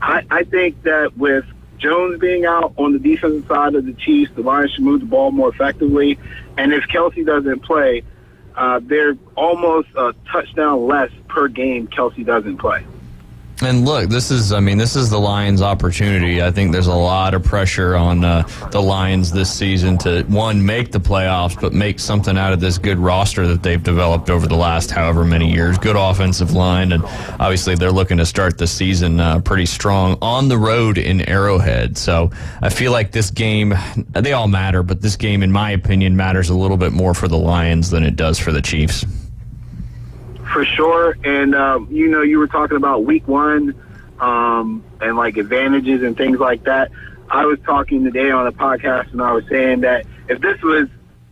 I think that with Jones being out on the defensive side of the Chiefs, the Lions should move the ball more effectively. And if Kelsey doesn't play, they're almost a touchdown less per game Kelsey doesn't play. And look, this is the Lions' opportunity. I think there's a lot of pressure on the Lions this season to, one, make the playoffs, but make something out of this good roster that they've developed over the last however many years. Good offensive line, and obviously they're looking to start the season pretty strong on the road in Arrowhead. So I feel like this game, they all matter, but this game, in my opinion, matters a little bit more for the Lions than it does for the Chiefs. For sure, and you were talking about Week 1 and like advantages and things like that. I was talking today on a podcast, and I was saying that if this was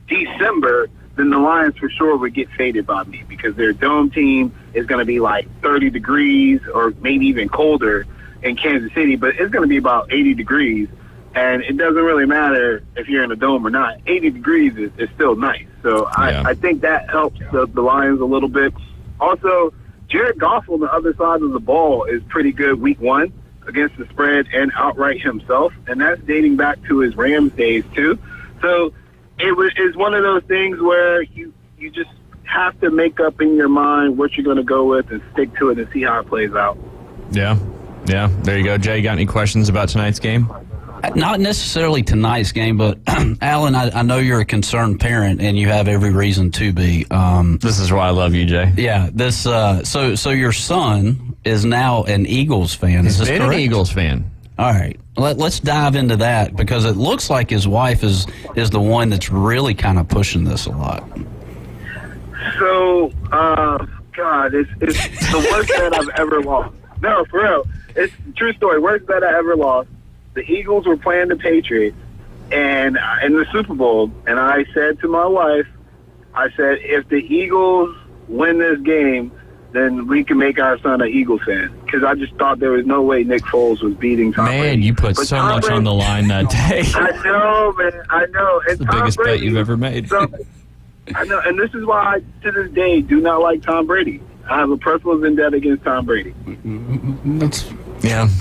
December, then the Lions for sure would get faded by me because their dome team is going to be like 30 degrees or maybe even colder in Kansas City, but it's going to be about 80 degrees, and it doesn't really matter if you're in a dome or not. 80 degrees is still nice, so I think that helps the Lions a little bit. Also, Jared Goff on the other side of the ball is pretty good Week 1 against the spread and outright himself, and that's dating back to his Rams days too. So it's one of those things where you just have to make up in your mind what you're going to go with and stick to it and see how it plays out. Yeah. There you go. Jay, you got any questions about tonight's game? Not necessarily tonight's game, but Alan, I know you're a concerned parent, and you have every reason to be. This is why I love you, Jay. Yeah. This. So your son is now an Eagles fan. Is this correct? He's been an Eagles fan. All right. Let's dive into that because it looks like his wife is the one that's really kind of pushing this a lot. So, God, it's the worst bet I've ever lost. No, for real. It's a true story. Worst bet I ever lost. The Eagles were playing the Patriots and in the Super Bowl, and I said to my wife, if the Eagles win this game, then we can make our son an Eagles fan. Because I just thought there was no way Nick Foles was beating Tom Brady. Man, you put so much on the line that day. I know, man. I know. It's the biggest bet you've ever made. So, I know, and this is why I, to this day, do not like Tom Brady. I have a personal vendetta against Tom Brady. That's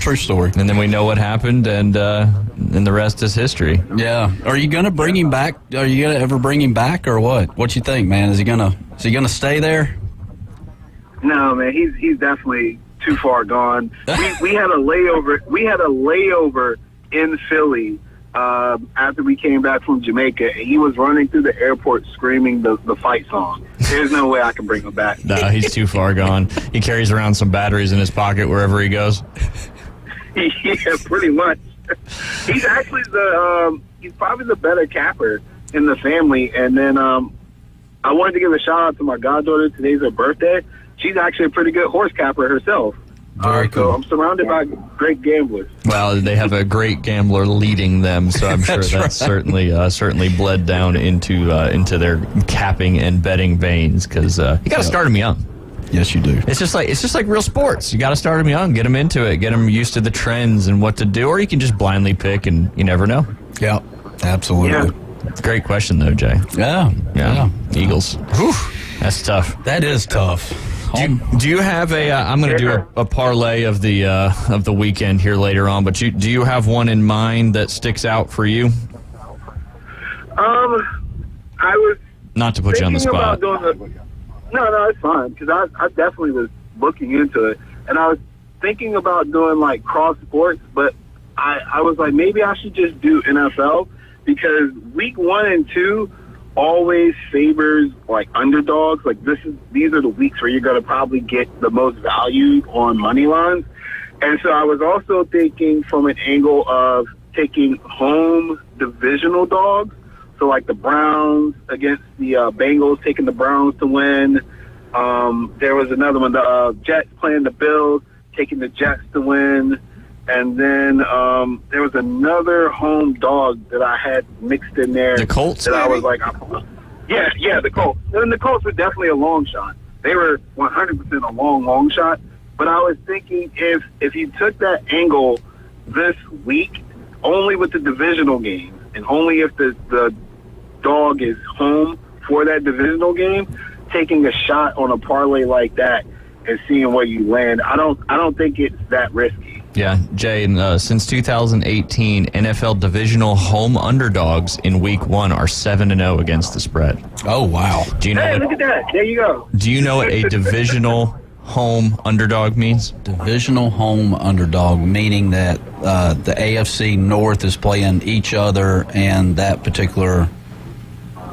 true story. And then we know what happened, and the rest is history. Yeah. Are you gonna bring him back? Are you gonna ever bring him back, or what? What you think, man? Is he gonna stay there? No, man. He's definitely too far gone. We had a layover. We had a layover in Philly after we came back from Jamaica, and he was running through the airport screaming the fight song. There's no way I can bring him back. No, he's too far gone. He carries around some batteries in his pocket wherever he goes. Yeah, pretty much. He's actually he's probably the better capper in the family. And then I wanted to give a shout out to my goddaughter. Today's her birthday. She's actually a pretty good horse capper herself. Very cool. So I'm surrounded by great gamblers. Well, they have a great gambler leading them, so I'm sure that's certainly bled down into their capping and betting veins. Because you got to start them young. Yes, you do. It's just like real sports. You got to start them young, get them into it, get them used to the trends and what to do, or you can just blindly pick, and you never know. Yeah, absolutely. Yeah. It's a great question, though, Jay. Yeah. Eagles. Whew. That's tough. That is tough. Do you have a? I'm going to do a parlay of the weekend here later on. But do you have one in mind that sticks out for you? I was not to put you on the spot. No, it's fine because I definitely was looking into it, and I was thinking about doing like cross sports, but I was like maybe I should just do NFL because week 1 and 2 always favors like underdogs. Like these are the weeks where you're going to probably get the most value on money lines. And so I was also thinking from an angle of taking home divisional dogs. So like the Browns against the Bengals, taking the Browns to win. There was another one, the Jets playing the Bills, taking the Jets to win. And then there was another home dog that I had mixed in there. The Colts? That I was like, yeah, the Colts. And the Colts were definitely a long shot. They were 100% a long shot. But I was thinking if you took that angle this week, only with the divisional game, and only if the dog is home for that divisional game, taking a shot on a parlay like that and seeing where you land, I don't think it's that risky. Yeah, Jay, since 2018, NFL divisional home underdogs in week 1 are 7-0 against the spread. Oh, wow. Do you know Hey, look at that. There you go. Do you know what a divisional home underdog means? Divisional home underdog, meaning that the AFC North is playing each other and that particular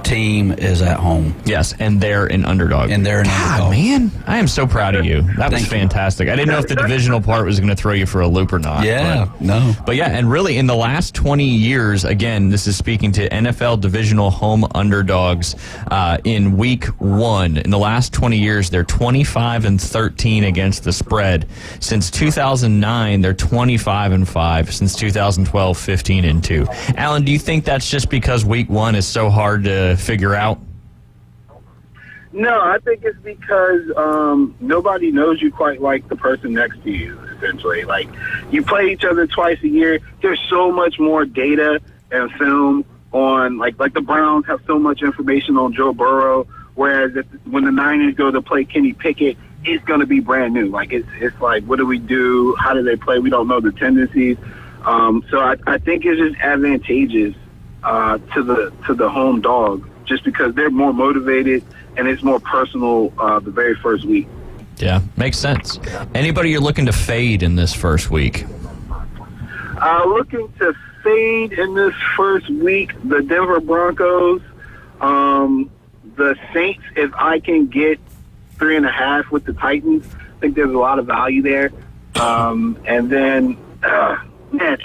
team is at home. Yes, and they're an underdog. God, man, I am so proud of you. That was fantastic. I didn't know if the divisional part was going to throw you for a loop or not. But yeah, and really in the last 20 years, again, this is speaking to NFL divisional home underdogs in week 1. In the last 20 years, they're 25-13 against the spread. Since 2009, they're 25-5. Since 2012, 15-2. Alan, do you think that's just because week 1 is so hard to figure out? No, I think it's because nobody knows you quite like the person next to you, essentially. Like, you play each other twice a year. There's so much more data and film on, like the Browns have so much information on Joe Burrow, whereas when the Niners go to play Kenny Pickett, it's going to be brand new. Like, it's like, what do we do? How do they play? We don't know the tendencies. So I think it's just advantageous to the home dog, just because they're more motivated and it's more personal the very first week. Yeah, makes sense. Anybody you're looking to fade in this first week? Looking to fade in this first week, the Denver Broncos, the Saints, if I can get 3.5 with the Titans, I think there's a lot of value there. And then, man,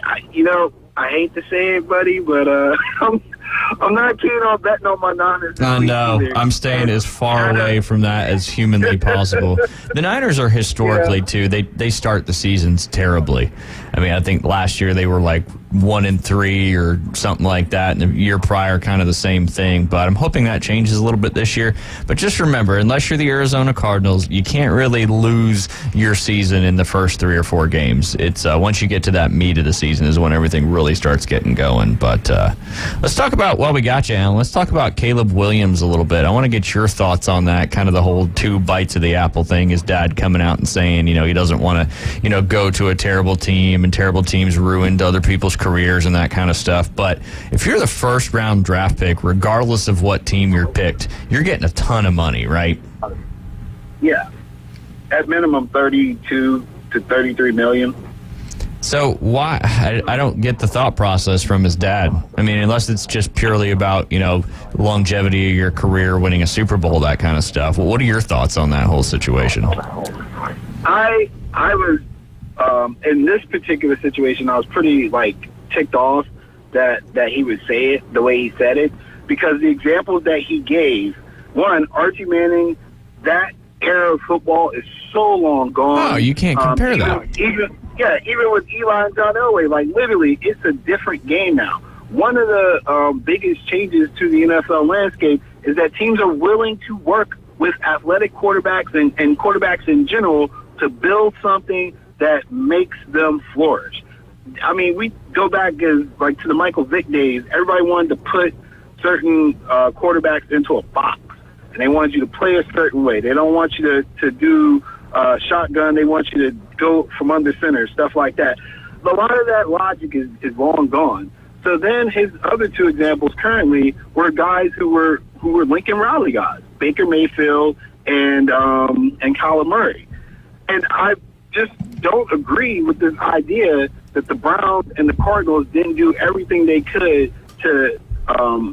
I hate to say it, buddy, but I'm not keen on betting on my Niners. No, I'm staying as far away from that as humanly possible. The Niners are historically, too, they start the seasons terribly. I mean, I think last year they were like 1-3 or something like that, and the year prior kind of the same thing. But I'm hoping that changes a little bit this year. But just remember, unless you're the Arizona Cardinals, you can't really lose your season in the first 3 or 4 games. It's once you get to that meat of the season is when everything really starts getting going. But let's talk about, while we got you, Alan, let's talk about Caleb Williams a little bit. I want to get your thoughts on that, kind of the whole 2 bites of the apple thing. His dad coming out and saying, he doesn't want to, go to a terrible team, and terrible teams ruined other people's careers and that kind of stuff. But if you're the first round draft pick, regardless of what team you're picked, you're getting a ton of money, right? Yeah. At minimum 32 to 33 million. So why? I don't get the thought process from his dad. I mean, unless it's just purely about, longevity of your career, winning a Super Bowl, that kind of stuff. Well, what are your thoughts on that whole situation? I was, in this particular situation, I was pretty, ticked off that he would say it the way he said it, because the examples that he gave one, Archie Manning, that era of football is so long gone. Oh, you can't compare that. Even with Eli and John Elway, like literally, it's a different game now. One of the biggest changes to the NFL landscape is that teams are willing to work with athletic quarterbacks and quarterbacks in general to build something that makes them flourish. I mean, we go back to the Michael Vick days. Everybody wanted to put certain quarterbacks into a box, and they wanted you to play a certain way. They don't want you to do shotgun. They want you to go from under center, stuff like that. A lot of that logic is long gone. So then his other two examples currently were guys who were Lincoln Riley guys, Baker Mayfield and Kyler Murray. And I just don't agree with this idea that the Browns and the Cardinals didn't do everything they could to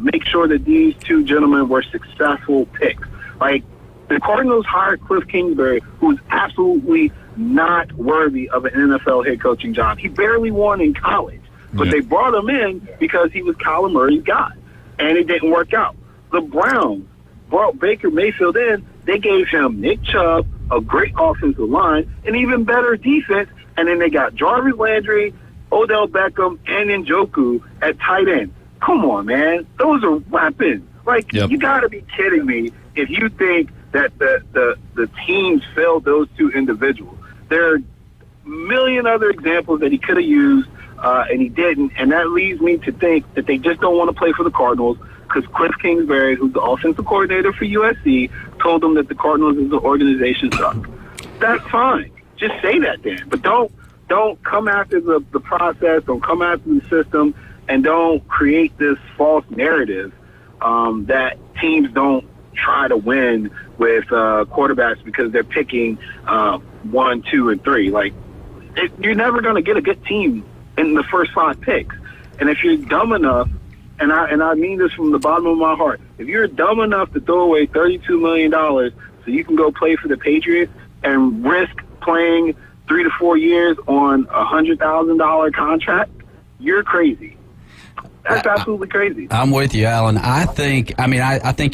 make sure that these two gentlemen were successful picks. Like, the Cardinals hired Cliff Kingsbury, who's absolutely not worthy of an NFL head coaching job. He barely won in college, but they brought him in because he was Kyler Murray's guy, and it didn't work out. The Browns brought Baker Mayfield in. They gave him Nick Chubb, a great offensive line, an even better defense, and then they got Jarvis Landry, Odell Beckham, and Njoku at tight end. Come on, man. Those are weapons. Like, you got to be kidding me if you think that the teams failed those two individuals. There are a million other examples that he could have used, and he didn't, and that leads me to think that they just don't want to play for the Cardinals because Cliff Kingsbury, who's the offensive coordinator for USC, told them that the Cardinals as an organization suck. That's fine. Just say that then. But don't come after the process, don't come after the system, and don't create this false narrative that teams don't try to win with quarterbacks because they're picking 1, 2, and 3. Like, you're never going to get a good team in the first 5 picks. And if you're dumb enough, and I mean this from the bottom of my heart, if you're dumb enough to throw away $32 million so you can go play for the Patriots and risk playing 3 to 4 years on a $100,000 contract, you're crazy. That's absolutely crazy. I'm with you, Alan. I think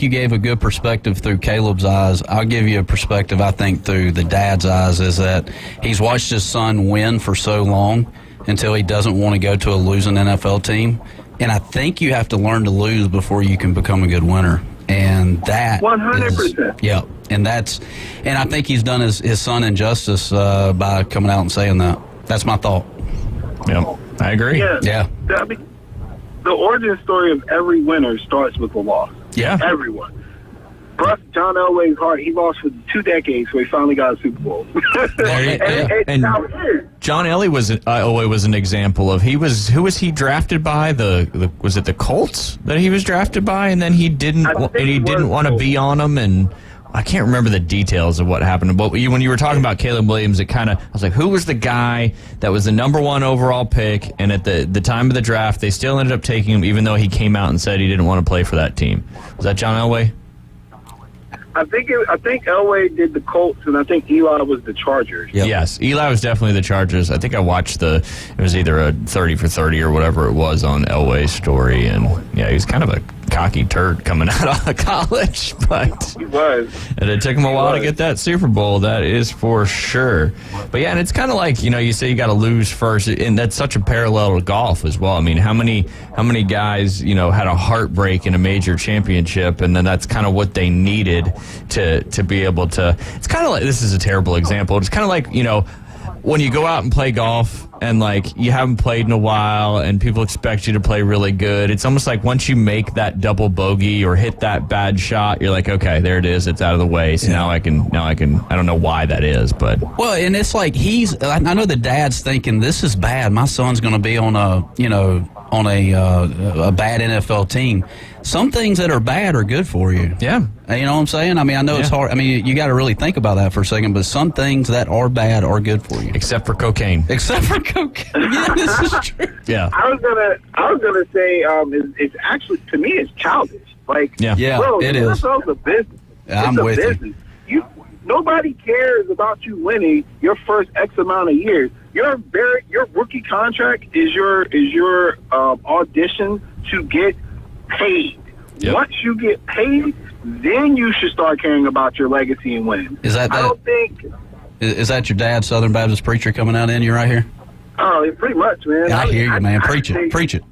you gave a good perspective through Caleb's eyes. I'll give you a perspective, I think, through the dad's eyes, is that he's watched his son win for so long until he doesn't want to go to a losing NFL team. And I think you have to learn to lose before you can become a good winner. And that 100%. Yeah. And I think he's done his son injustice by coming out and saying that. That's my thought. Yep. I agree. Yeah. I mean, the origin story of every winner starts with a loss. Yeah. Everyone. Bruce John Elway's heart, he lost for 2 decades, so he finally got a Super Bowl. And John Elway was an example of who was he drafted by? Was it the Colts that he was drafted by, and then he didn't want to be on them, and I can't remember the details of what happened. But when you were talking about Caleb Williams, I was like, who was the guy that was the number 1 overall pick, and at the time of the draft, they still ended up taking him, even though he came out and said he didn't want to play for that team? Was that John Elway? I think Elway did the Colts, and I think Eli was the Chargers. Yep. Yes, Eli was definitely the Chargers. I think I watched it was either a 30 for 30 or whatever it was on Elway's story, and yeah, he was kind of a cocky turd coming out of college, but he was. And it took him a while to get that Super Bowl, that is for sure. But yeah, and it's kind of like, you say you got to lose first, and that's such a parallel to golf as well. I mean, how many guys, had a heartbreak in a major championship, and then that's kind of what they needed to be able to. It's kind of like, this is a terrible example. It's kind of like, when you go out and play golf and you haven't played in a while and people expect you to play really good, it's almost like once you make that double bogey or hit that bad shot, you're like, okay, there it is, it's out of the way. So now I can I don't know why that is, but well, and it's like I know the dad's thinking, this is bad, my son's going to be on a bad NFL team. Some things that are bad are good for you. Yeah. You know what I'm saying? I mean, I know it's hard. I mean, you got to really think about that for a second, but some things that are bad are good for you. Except for cocaine. Except for cocaine. Yeah, this is true. Yeah. I was gonna say, it's actually, to me, it's childish. Bro, it is. It's a business. I'm with you. Nobody cares about you winning your first X amount of years. Your rookie contract is your audition to get paid. Yep. Once you get paid, then you should start caring about your legacy and win. Is that I don't think. Is that your dad, Southern Baptist preacher, coming out in you right here? Oh, pretty much, man. I hear you, man. Preach it. Preach it.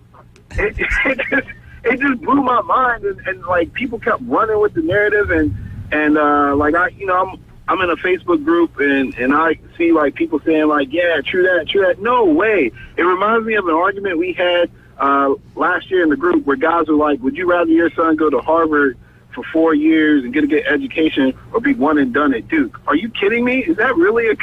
It just blew my mind, and like people kept running with the narrative, and like I'm in a Facebook group, and I see like people saying like, yeah, true that. No way. It reminds me of an argument we had last year in the group where guys were like, would you rather your son go to Harvard for 4 years and get a good education or be one and done at Duke? Are you kidding me? Is that really a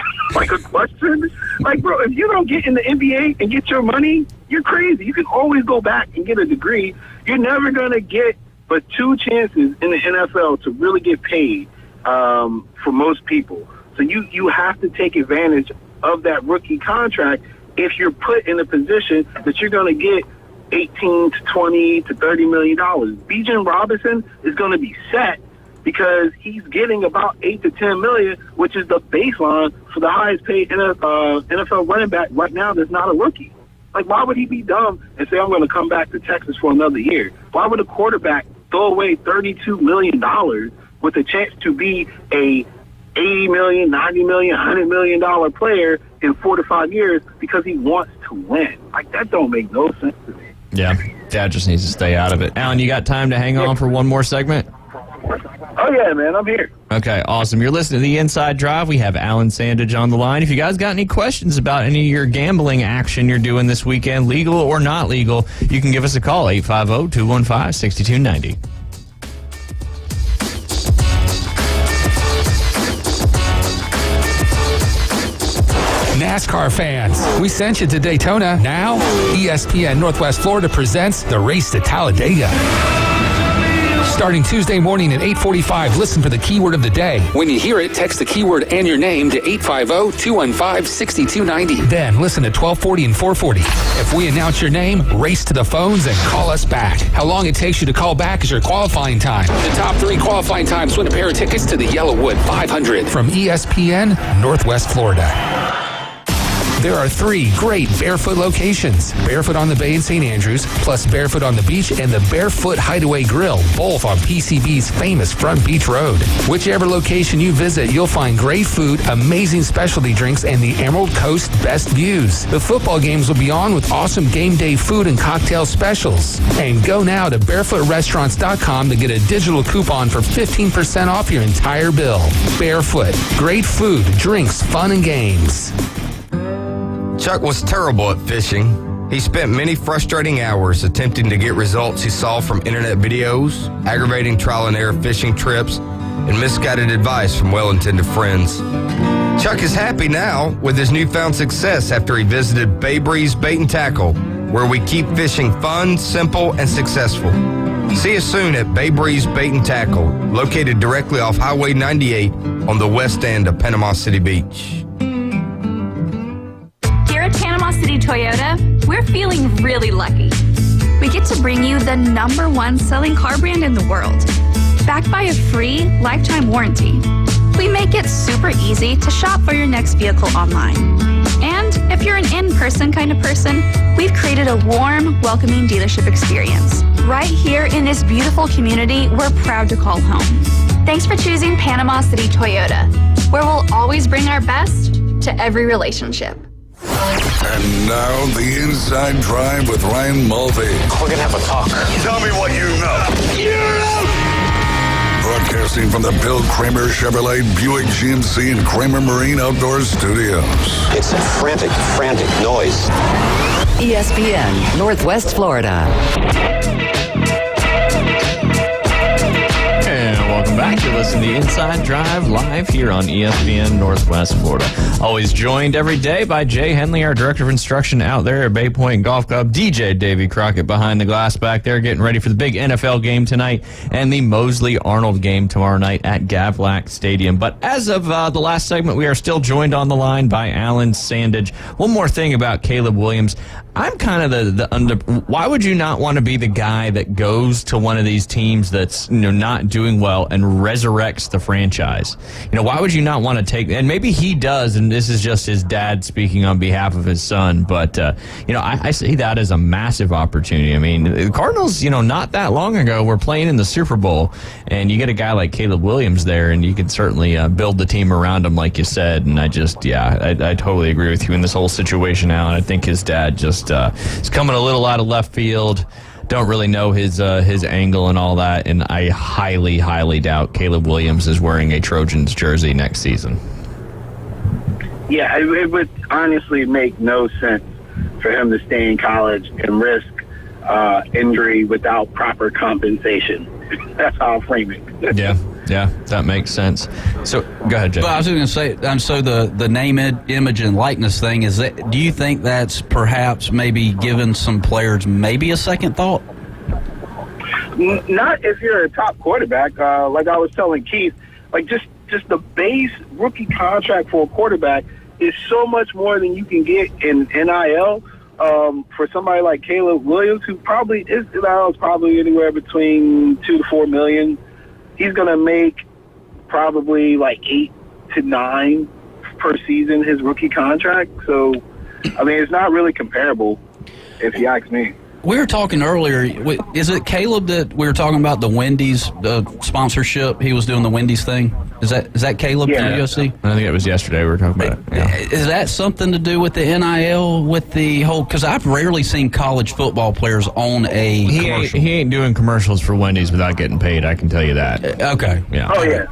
question? Like, bro, if you don't get in the NBA and get your money, you're crazy. You can always go back and get a degree. You're never going to get but 2 chances in the NFL to really get paid for most people. So you have to take advantage of that rookie contract if you're put in a position that you're going to get $18 to $20 to $30 million. Bijan Robinson is going to be set because he's getting about $8 to $10 million, which is the baseline for the highest paid NFL running back right now that's not a rookie. Like, why would he be dumb and say, I'm going to come back to Texas for another year? Why would a quarterback throw away $32 million with a chance to be a $80 million, $90 million, $100 million player in 4 to 5 years because he wants to win? Like, that don't make no sense to me. Yeah, Dad just needs to stay out of it. Alan, you got time to hang on for one more segment? Oh, yeah, man, I'm here. Okay, awesome. You're listening to The Inside Drive. We have Alan Sandage on the line. If you guys got any questions about any of your gambling action you're doing this weekend, legal or not legal, you can give us a call, 850-215-6290. NASCAR fans, we sent you to Daytona. Now, ESPN Northwest Florida presents the race to Talladega. Starting Tuesday morning at 8:45, listen for the keyword of the day. When you hear it, text the keyword and your name to 850-215-6290. Then listen at 12:40 and 4:40. If we announce your name, race to the phones and call us back. How long it takes you to call back is your qualifying time. The top 3 qualifying times win a pair of tickets to the Yellowwood 500. From ESPN Northwest Florida. There are 3 great Barefoot locations. Barefoot on the Bay in St. Andrews, plus Barefoot on the Beach and the Barefoot Hideaway Grill, both on PCB's famous Front Beach Road. Whichever location you visit, you'll find great food, amazing specialty drinks, and the Emerald Coast best views. The football games will be on with awesome game day food and cocktail specials. And go now to barefootrestaurants.com to get a digital coupon for 15% off your entire bill. Barefoot, great food, drinks, fun, and games. Chuck was terrible at fishing. He spent many frustrating hours attempting to get results he saw from internet videos, aggravating trial and error fishing trips, and misguided advice from well-intended friends. Chuck is happy now with his newfound success after he visited Bay Breeze Bait and Tackle, where we keep fishing fun, simple, and successful. See us soon at Bay Breeze Bait and Tackle, located directly off Highway 98 on the west end of Panama City Beach. Here at Panama City Toyota, we're feeling really lucky. We get to bring you the #1 selling car brand in the world, backed by a free lifetime warranty. We make it super easy to shop for your next vehicle online. And if you're an in-person kind of person, we've created a warm, welcoming dealership experience. Right here in this beautiful community, we're proud to call home. Thanks for choosing Panama City Toyota, where we'll always bring our best to every relationship. And now, the Inside Drive with Ryan Mulvey. We're going to have a talk. Tell me what you know. Broadcasting from the Bill Kramer Chevrolet Buick GMC and Kramer Marine Outdoor Studios. It's a frantic noise. ESPN Northwest Florida. Welcome back. You're listening to the Inside Drive live here on ESPN Northwest Florida. Always joined every day by Jay Henley, our Director of Instruction out there at Bay Point Golf Club. DJ Davey Crockett behind the glass back there, getting ready for the big NFL game tonight and the Mosley-Arnold game tomorrow night at Gavlack Stadium. But as of the last segment, we are still joined on the line by Alan Sandage. One more thing about Caleb Williams. I'm kind of why would you not want to be the guy that goes to one of these teams that's not doing well and resurrects resurrects the franchise. Why would you not want to take, and maybe he does, and this is just his dad speaking on behalf of his son, but, I see that as a massive opportunity. I mean, the Cardinals, not that long ago were playing in the Super Bowl, and you get a guy like Caleb Williams there, and you can certainly build the team around him, like you said, and I totally agree with you in this whole situation now, and I think his dad just is coming a little out of left field. Don't really know his angle and all that, and I highly, highly doubt Caleb Williams is wearing a Trojans jersey next season. Yeah, it would honestly make no sense for him to stay in college and risk injury without proper compensation. That's how I'll frame it. Yeah, that makes sense. So, go ahead, Jay. Well, I was going to say, so the name, image, and likeness thing, do you think that's perhaps maybe given some players maybe a second thought? Not if you're a top quarterback. Like I was telling Keith, like just the base rookie contract for a quarterback is so much more than you can get in NIL. For somebody like Caleb Williams, who probably is probably anywhere between $2 to $4 million. He's going to make probably like 8 to 9 per season, his rookie contract. So, I mean, it's not really comparable, if you ask me. We were talking earlier, is it Caleb that we were talking about the Wendy's sponsorship? He was doing the Wendy's thing. Is that Caleb from USC? I think it was yesterday we were talking about it. Yeah. Is that something to do with the NIL, with the whole? Because I've rarely seen college football players own a commercial. He ain't doing commercials for Wendy's without getting paid. I can tell you that. Okay. Yeah. Oh yeah.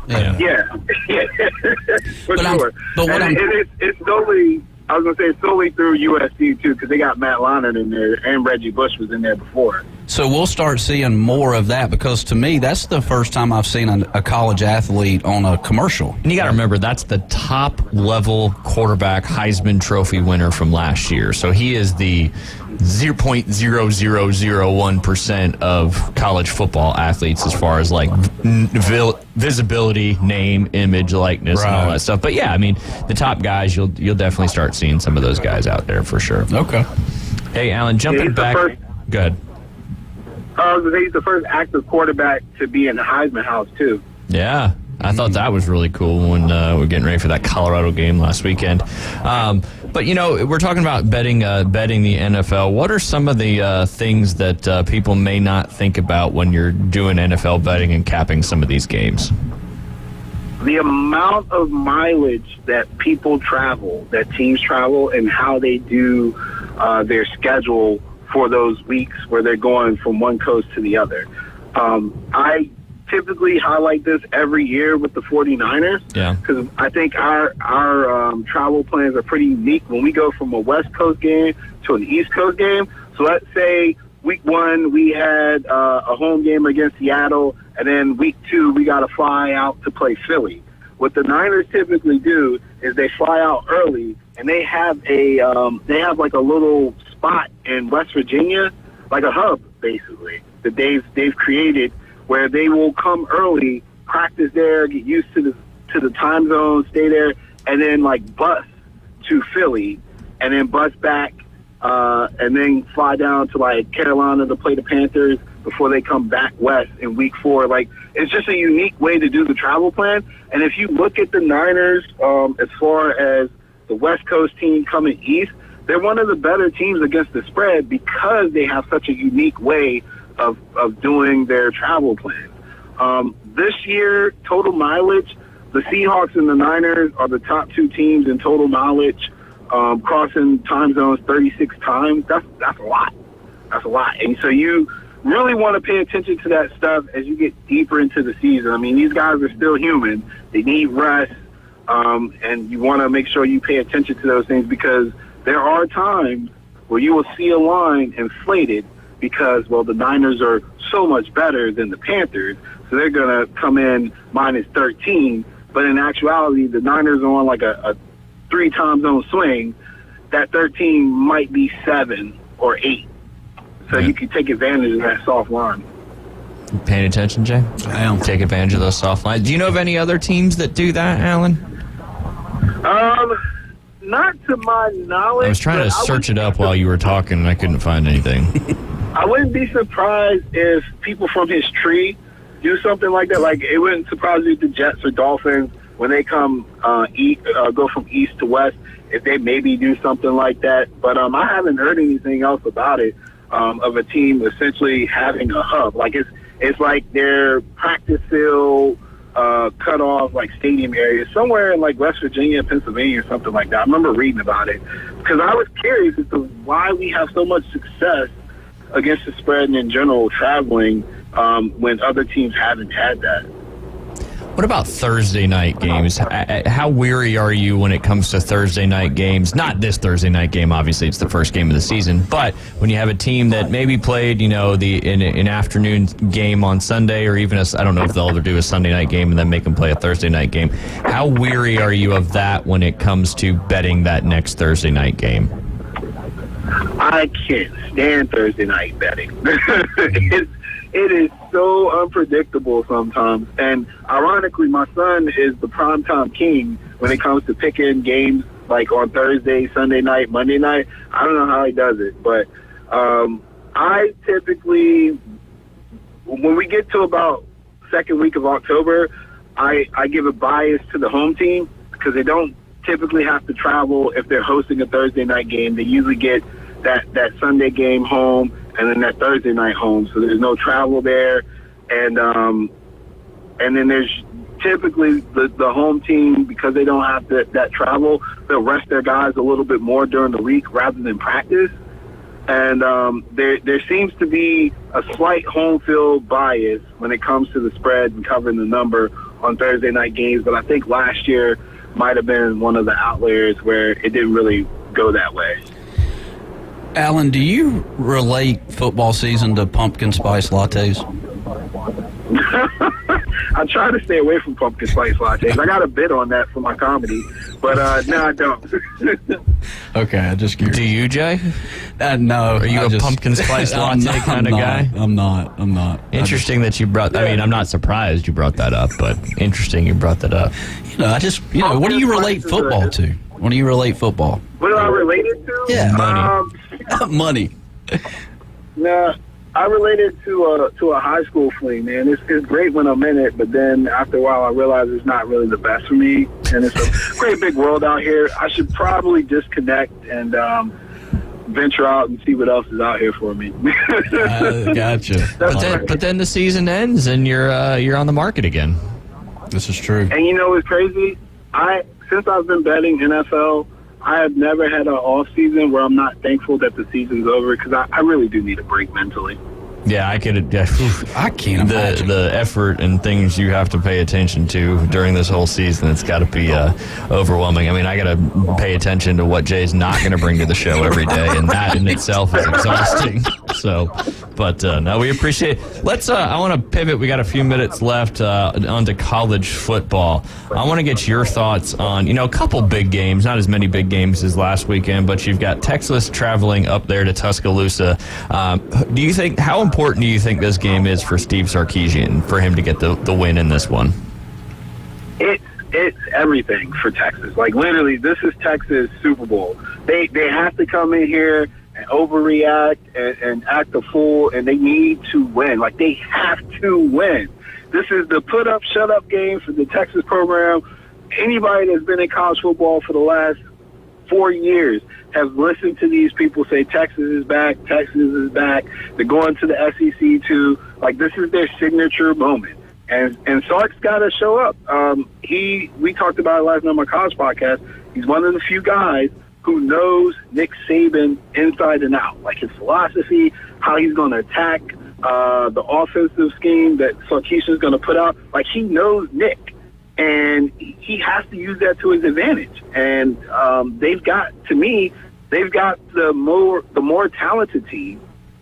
For sure. It's solely. I was going to say it's solely through USC, too, because they got Matt Leinart in there, and Reggie Bush was in there before. So we'll start seeing more of that, because to me, that's the first time I've seen a college athlete on a commercial. And you got to remember, that's the top-level quarterback Heisman Trophy winner from last year. So he is the 0.0001% of college football athletes as far as, like, visibility, name, image, likeness, and all that stuff. But, yeah, I mean, the top guys, you'll definitely start seeing some of those guys out there for sure. Okay. Hey, Alan, jumping back. Go ahead. He's the first active quarterback to be in the Heisman House, too. Yeah, I thought that was really cool when we're getting ready for that Colorado game last weekend. But, we're talking about betting the NFL. What are some of the things that people may not think about when you're doing NFL betting and capping some of these games? The amount of mileage that people travel, that teams travel, and how they do their schedule for those weeks where they're going from one coast to the other. I typically highlight this every year with the 49ers. Yeah. Because I think our travel plans are pretty unique when we go from a West Coast game to an East Coast game. So let's say week 1 we had a home game against Seattle, and then week 2 we got to fly out to play Philly. What the Niners typically do is they fly out early, and they have like a little spot in West Virginia, like a hub basically, that they've created, where they will come early, practice there, get used to the time zone, stay there, and then like bus to Philly, and then bus back, and then fly down to like Carolina to play the Panthers before they come back west in week 4. Like, it's just a unique way to do the travel plan. And if you look at the Niners, as far as the West Coast team coming east, they're one of the better teams against the spread because they have such a unique way of doing their travel plans. This year, total mileage, the Seahawks and the Niners are the top 2 teams in total mileage, crossing time zones 36 times. That's a lot. That's a lot. And so you really want to pay attention to that stuff as you get deeper into the season. I mean, these guys are still human. They need rest, and you want to make sure you pay attention to those things, because there are times where you will see a line inflated because, well, the Niners are so much better than the Panthers, so they're going to come in minus 13. But in actuality, the Niners are on like a 3 time zone swing. That 13 might be 7 or 8. So you can take advantage of that soft line. Paying attention, Jay? I am. Take advantage of those soft lines. Do you know of any other teams that do that, Alan? Not to my knowledge. I was trying to search it up while you were talking, and I couldn't find anything. I wouldn't be surprised if people from his tree do something like that. Like, it wouldn't surprise me if the Jets or Dolphins, when they come go from east to west, if they maybe do something like that. But I haven't heard anything else about it, of a team essentially having a hub. Like, it's like their practice field cut off, like, stadium area somewhere in, like, West Virginia, Pennsylvania, or something like that. I remember reading about it because I was curious as to why we have so much success against the spread and in general traveling when other teams haven't had that. What about Thursday night games? How weary are you when it comes to Thursday night games? Not this Thursday night game, obviously it's the first game of the season, but when you have a team that maybe played, an afternoon game on Sunday, or even I don't know if they'll ever do a Sunday night game and then make them play a Thursday night game. How weary are you of that when it comes to betting that next Thursday night game? I can't stand Thursday night betting. It is so unpredictable sometimes. And ironically, my son is the primetime king when it comes to picking games like on Thursday, Sunday night, Monday night. I don't know how he does it, but I typically, when we get to about second week of October, I give a bias to the home team because they don't typically have to travel if they're hosting a Thursday night game. They usually get that Sunday game home and then that Thursday night home, so there's no travel there, and then there's typically the home team, because they don't have that travel, they'll rest their guys a little bit more during the week rather than practice, and there seems to be a slight home field bias when it comes to the spread and covering the number on Thursday night games, but I think last year might have been one of the outliers where it didn't really go that way. Alan, do you relate football season to pumpkin spice lattes? I try to stay away from pumpkin spice lattes. I got a bit on that for my comedy, but no, I don't. Okay, I just curious. Do you, Jay? No. Are you a pumpkin spice latte kind of guy? I'm not. Interesting that you brought. I mean, I'm not surprised you brought that up, but interesting you brought that up. What do you relate football to? What do you relate football? What do I relate it to? Yeah, money. Money. No, I relate it to a high school fling, man. It's great when I'm in it, but then after a while I realize it's not really the best for me, and it's a great big world out here. I should probably disconnect and venture out and see what else is out here for me. Gotcha. But then the season ends and you're on the market again. This is true. And you know what's crazy? Since I've been betting NFL, I have never had an off season where I'm not thankful that the season's over, because I really do need a break mentally. Yeah, I could. I can't imagine the effort and things you have to pay attention to during this whole season. It's got to be overwhelming. I mean, I got to pay attention to what Jay's not going to bring to the show every day, and that in itself is exhausting. So, but no, we appreciate it. Let's. I want to pivot. We got a few minutes left onto college football. I want to get your thoughts on a couple big games. Not as many big games as last weekend, but you've got Texas traveling up there to Tuscaloosa. Do you think how important do you think this game is for Steve Sarkisian for him to get the win in this one? It's everything for Texas. Like, literally, this is Texas Super Bowl. They have to come in here and overreact and act a fool, and they need to win. Like, they have to win. This is the put up, shut up game for the Texas program. Anybody that's been in college football for the last 4 years have listened to these people say Texas is back, Texas is back. They're going to the SEC too. Like, this is their signature moment. And Sark's got to show up. We talked about it last night on my college podcast. He's one of the few guys who knows Nick Saban inside and out. Like, his philosophy, how he's going to attack the offensive scheme that Sarkisian's going to put out. Like, he knows Nick. And he has to use that to his advantage. And they've got the more talented team,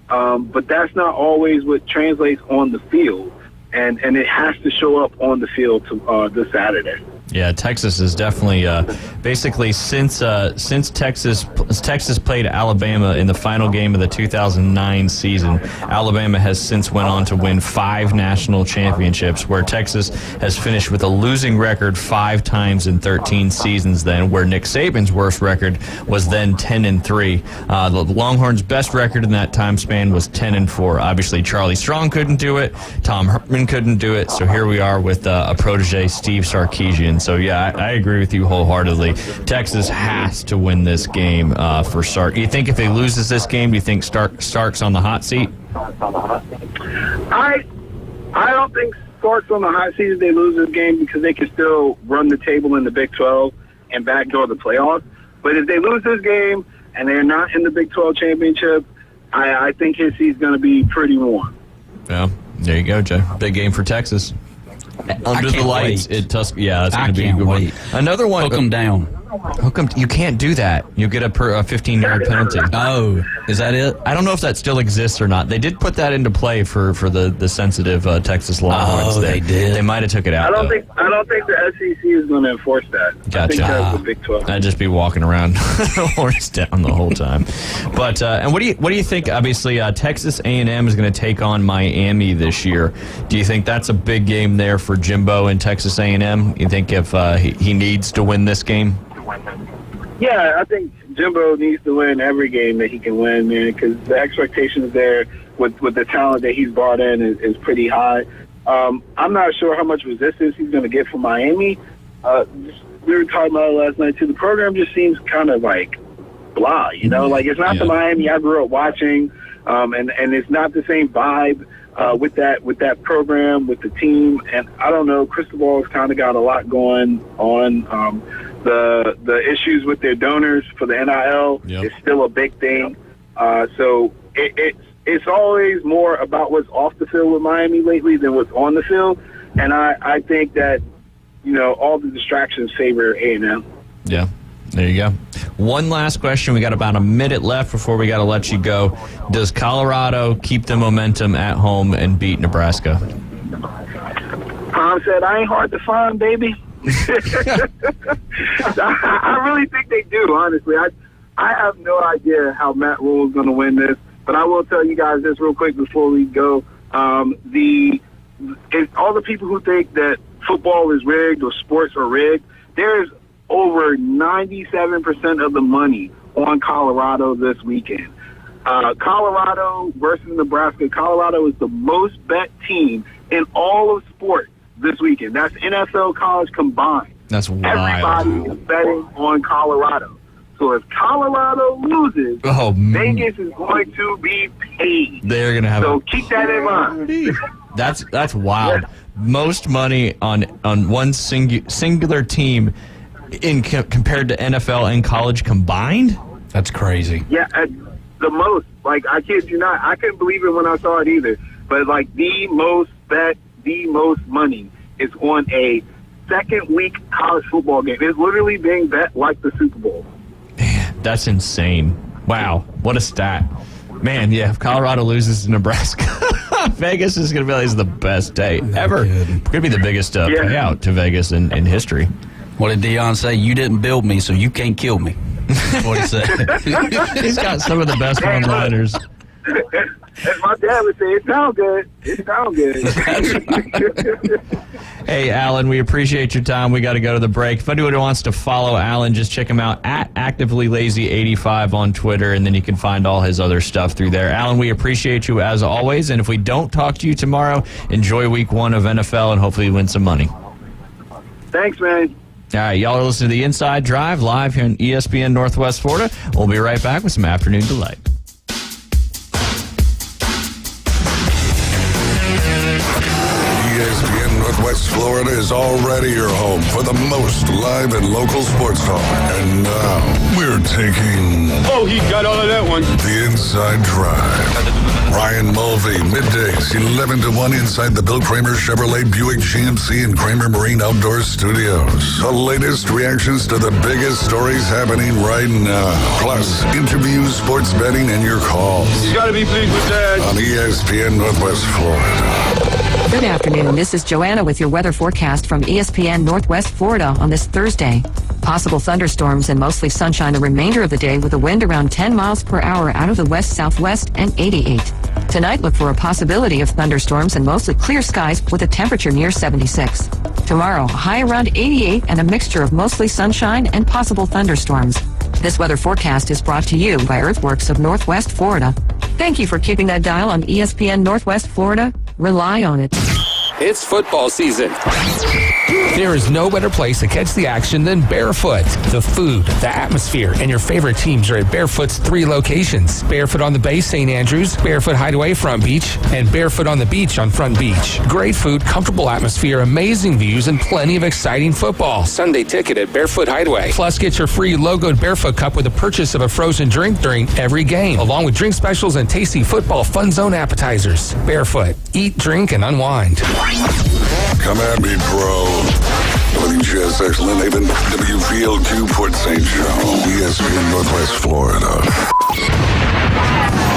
but that's not always what translates on the field. And it has to show up on the field this Saturday. Yeah, Texas is definitely basically since Texas played Alabama in the final game of the 2009 season, Alabama has since went on to win 5 national championships, where Texas has finished with a losing record 5 times in 13 seasons then, where Nick Saban's worst record was then 10-3. The Longhorns' best record in that time span was 10-4. Obviously, Charlie Strong couldn't do it. Tom Herman couldn't do it. So here we are with a protege, Steve Sarkisian. So, yeah, I agree with you wholeheartedly. Texas has to win this game for Sark. You think if they loses this game, do you think Sark's on the hot seat? I don't think Sark's on the hot seat if they lose this game, because they can still run the table in the Big 12 and backdoor the playoffs. But if they lose this game and they're not in the Big 12 championship, I think his seat's going to be pretty warm. Yeah, there you go, Joe. Big game for Texas. Under the lights at Tuskegee. Yeah, that's going to be a good one. Another one. Hook them down. You can't do that. You get a 15-yard penalty. Oh, is that it? I don't know if that still exists or not. They did put that into play for the sensitive Texas Longhorns. Oh, they did. They might have took it out. I don't think the SEC is going to enforce that. Gotcha. I think that's the Big 12. I'd just be walking around horns down the whole time. But and what do you think? Obviously, Texas A&M is going to take on Miami this year. Do you think that's a big game there for Jimbo and Texas A&M? You think if he needs to win this game? Yeah, I think Jimbo needs to win every game that he can win, man, because the expectations there with the talent that he's brought in is pretty high. I'm not sure how much resistance he's going to get from Miami. We were talking about it last night, too. The program just seems kind of like blah, you know? Like, it's not the Miami I grew up watching, and it's not the same vibe with that program, with the team. And I don't know, Cristobal's kind of got a lot going on. The issues with their donors for the NIL is still a big thing. So it's always more about what's off the field with Miami lately than what's on the field. And I think that, you know, all the distractions favor A&M. Yeah. There you go. One last question. We got about a minute left before we got to let you go. Does Colorado keep the momentum at home and beat Nebraska? Tom said, I ain't hard to find, baby. I really think they do, honestly. I have no idea how Matt Rhule is going to win this, but I will tell you guys this real quick before we go. All the people who think that football is rigged or sports are rigged, there's over 97% of the money on Colorado this weekend. Colorado versus Nebraska. Colorado is the most bet team in all of sports this weekend. That's NFL, college combined. That's wild. Everybody is betting on Colorado. So if Colorado loses, Vegas is going to be paid. They're going to have. So keep that in mind. That's wild. Yeah. Most money on one singular team compared to NFL and college combined. That's crazy. Yeah, the most. Like, I kid you not. I couldn't believe it when I saw it either. But like the most money is on a second week college football game. It's literally being bet like the Super Bowl. Man, that's insane. Wow, what a stat. Man, yeah, if Colorado loses to Nebraska, Vegas is going to be like, this is the best day ever. It's going to be the biggest payout to Vegas in history. What did Deion say? You didn't build me, so you can't kill me. That's what he said. He's got some of the best one-liners. As my dad would say, it sounds good. It sounds good. Hey, Alan, we appreciate your time. We got to go to the break. If anyone wants to follow Alan, just check him out at ActivelyLazy85 on Twitter, and then you can find all his other stuff through there. Alan, we appreciate you as always, and if we don't talk to you tomorrow, enjoy week 1 of NFL, and hopefully you win some money. Thanks, man. All right, y'all are listening to The Inside Drive live here on ESPN Northwest Florida. We'll be right back with some Afternoon Delight. ESPN Northwest Florida is already your home for the most live and local sports talk. And now we're taking... Oh, he got all of that one. The Inside Drive. Ryan Mulvey, middays, 11 to 1 inside the Bill Kramer Chevrolet Buick GMC and Kramer Marine Outdoor Studios. The latest reactions to the biggest stories happening right now. Plus, interviews, sports betting, and your calls. You gotta be pleased with that. On ESPN Northwest Florida. Good afternoon. This is Joanna with your weather forecast from ESPN Northwest Florida on this Thursday. Possible thunderstorms and mostly sunshine the remainder of the day with a wind around 10 miles per hour out of the west-southwest and 88. Tonight, look for a possibility of thunderstorms and mostly clear skies with a temperature near 76. Tomorrow, a high around 88 and a mixture of mostly sunshine and possible thunderstorms. This weather forecast is brought to you by Earthworks of Northwest Florida. Thank you for keeping that dial on ESPN Northwest Florida. Rely on it. It's football season. There is no better place to catch the action than Barefoot. The food, the atmosphere, and your favorite teams are at Barefoot's 3 locations. Barefoot on the Bay, St. Andrews, Barefoot Hideaway, Front Beach, and Barefoot on the Beach on Front Beach. Great food, comfortable atmosphere, amazing views, and plenty of exciting football. Sunday ticket at Barefoot Hideaway. Plus, get your free logoed Barefoot cup with the purchase of a frozen drink during every game, along with drink specials and tasty football fun zone appetizers. Barefoot. Eat, drink, and unwind. Come at me, bro. WGSX Lynn Haven, WVLQ Port St. Joe, ESPN Northwest Florida.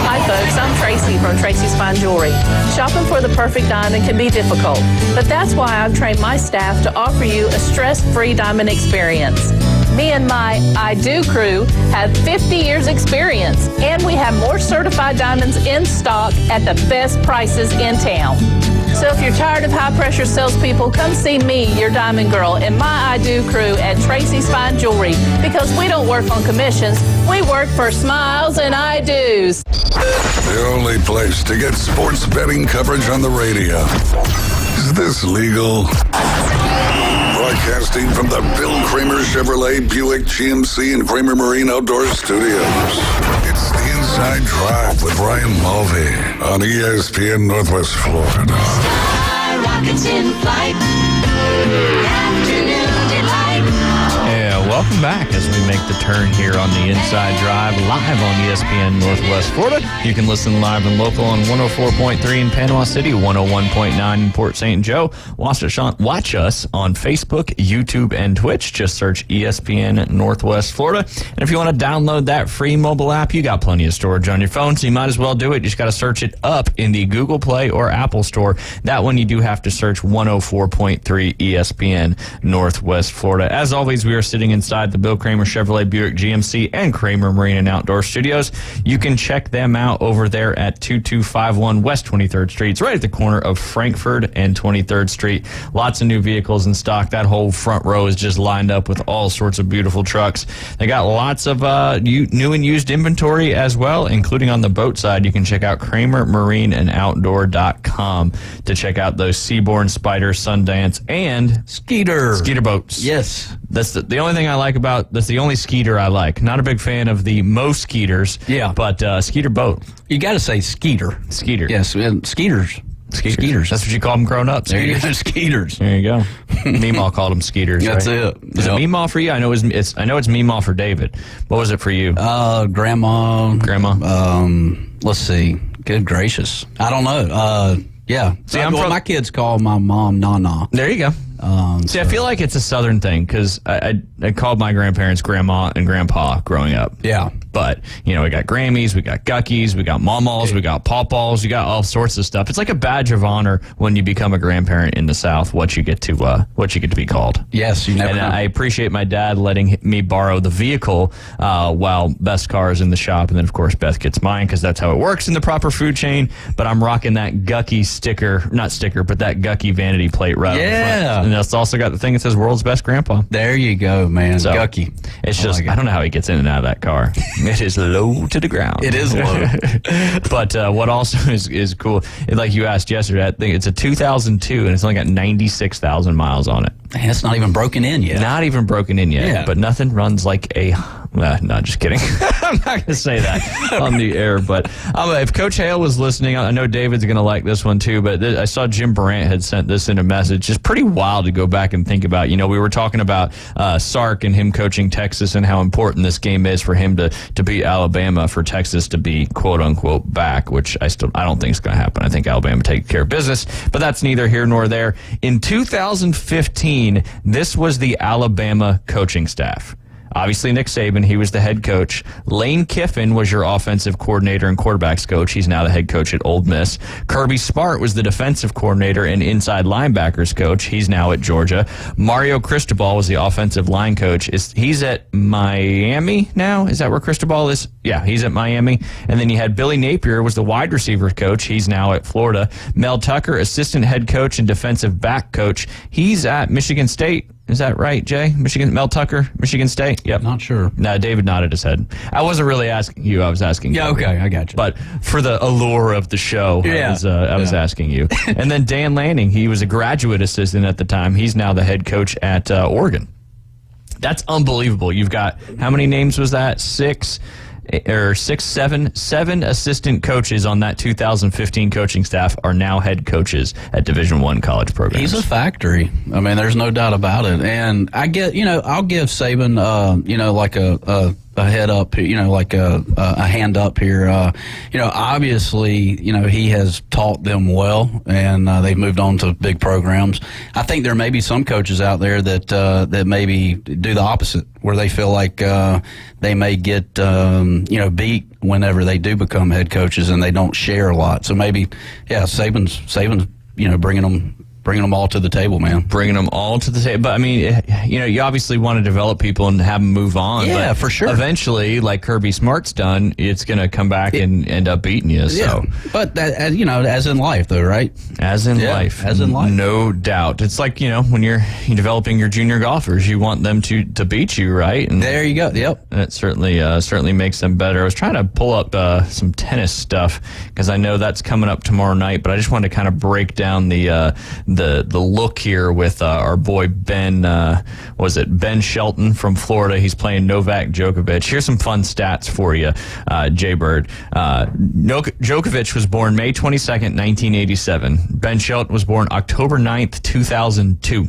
Hi folks, I'm Tracy from Tracy's Fine Jewelry. Shopping for the perfect diamond can be difficult, but that's why I've trained my staff to offer you a stress-free diamond experience. Me and my I Do crew have 50 years experience, and we have more certified diamonds in stock at the best prices in town. So if you're tired of high-pressure salespeople, come see me, your diamond girl, and my I Do crew at Tracy's Fine Jewelry, because we don't work on commissions. We work for smiles and I Do's. The only place to get sports betting coverage on the radio. Is this legal? Broadcasting from the Bill Kramer Chevrolet Buick GMC and Kramer Marine Outdoor Studios. It's the Inside Drive with Ryan Mulvey on ESPN Northwest Florida. Rockets in flight. Afternoon delight. Yeah, welcome back as we make the turn here on the Inside Drive live on ESPN Northwest Florida. You can listen live and local on 104.3 in Panama City, 101.9 in Port St. Joe. Watch us on Facebook, YouTube, and Twitch. Just search ESPN Northwest Florida. And if you want to download that free mobile app, you got plenty of storage on your phone, so you might as well do it. You just got to search it up in the Google Play or Apple Store. That one you do have to search 104.3 ESPN Northwest Florida. As always, we are sitting inside the Bill Kramer Chevrolet Buick GMC and Kramer Marine and Outdoor Studios. You can check them out over there at 2251 West 23rd Street. It's right at the corner of Frankford and 23rd Street. Lots of new vehicles in stock. That whole front row is just lined up with all sorts of beautiful trucks. They got lots of new and used inventory as well, including on the boat side. You can check out KramerMarineandOutdoor.com to check out those Seabourn, Spider, Sundance, and Skeeter boats. Yes. That's the only thing I like about, that's the only Skeeter I like. Not a big fan of the most Skeeters. Yeah. But Skeeter boat. You got to say Skeeter. Skeeter. Yes, and Skeeters. Skeeters. That's what you call them growing up. There you go, Skeeters. There you go. Meemaw called them Skeeters. That's right? it. Is it Meemaw for you? I know it's Meemaw for David. What was it for you? Grandma. Let's see. Good gracious. I don't know. Yeah. See, my kids call my mom Nana. There you go. See, I feel like it's a Southern thing because I called my grandparents Grandma and Grandpa growing up. Yeah. But, we got Grammys, we got Guckies, we got Mamaws, we got Pawpaws, we got all sorts of stuff. It's like a badge of honor when you become a grandparent in the South, what you get to be called. Yes, you never know. I appreciate my dad letting me borrow the vehicle while Beth's car is in the shop. And then, of course, Beth gets mine because that's how it works in the proper food chain. But I'm rocking that Gucky that Gucky vanity plate right on the front. And that's also got the thing that says World's Best Grandpa. There you go, man. So, Gucky. It's just, I don't know how he gets in and out of that car. It is low to the ground. It is low. But what also is cool, like you asked yesterday, I think it's a 2002 and it's only got 96,000 miles on it. Man, it's not even broken in yet. Not even broken in yet. Yeah. But nothing runs like a... no, just kidding. I'm not going to say that on the air. But if Coach Hale was listening, I know David's going to like this one too. But I saw Jim Brandt had sent this in a message. It's pretty wild to go back and think about. We were talking about Sark and him coaching Texas and how important this game is for him to beat Alabama, for Texas to be quote unquote back, which I don't think is going to happen. I think Alabama take care of business, but that's neither here nor there. In 2015, this was the Alabama coaching staff. Obviously, Nick Saban, he was the head coach. Lane Kiffin was your offensive coordinator and quarterbacks coach. He's now the head coach at Ole Miss. Kirby Smart was the defensive coordinator and inside linebackers coach. He's now at Georgia. Mario Cristobal was the offensive line coach. He's at Miami now? Is that where Cristobal is? Yeah, he's at Miami. And then you had Billy Napier was the wide receiver coach. He's now at Florida. Mel Tucker, assistant head coach and defensive back coach. He's at Michigan State. Is that right, Jay? Mel Tucker, Michigan State? Yep. Not sure. No, David nodded his head. I wasn't really asking you. I was asking you. Yeah, okay, I got you. But for the allure of the show, I was asking you. And then Dan Lanning, he was a graduate assistant at the time. He's now the head coach at Oregon. That's unbelievable. You've got, how many names was that? Seven assistant coaches on that 2015 coaching staff are now head coaches at Division I college programs. He's a factory. I mean, there's no doubt about it. And I get, I'll give Saban, like a head up, like a hand up here. Obviously, he has taught them well, and they've moved on to big programs. I think there may be some coaches out there that maybe do the opposite, where they feel like they may get beat whenever they do become head coaches, and they don't share a lot. So maybe, Saban's bringing them all to the table, man. Bringing them all to the table. But, I mean, you obviously want to develop people and have them move on. Yeah, but for sure. Eventually, like Kirby Smart's done, it's going to come back and end up beating you. So. Yeah, but, as in life, though, right? As in life. As in life. No doubt. It's like, when you're developing your junior golfers, you want them to beat you, right? And there you go. Yep. And it certainly makes them better. I was trying to pull up some tennis stuff because I know that's coming up tomorrow night, but I just wanted to kind of break down the look here with our boy Ben Shelton from Florida. He's playing Novak Djokovic. Here's some fun stats for you, Jay Bird. Djokovic was born May 22nd, 1987. Ben Shelton was born October 9th, 2002.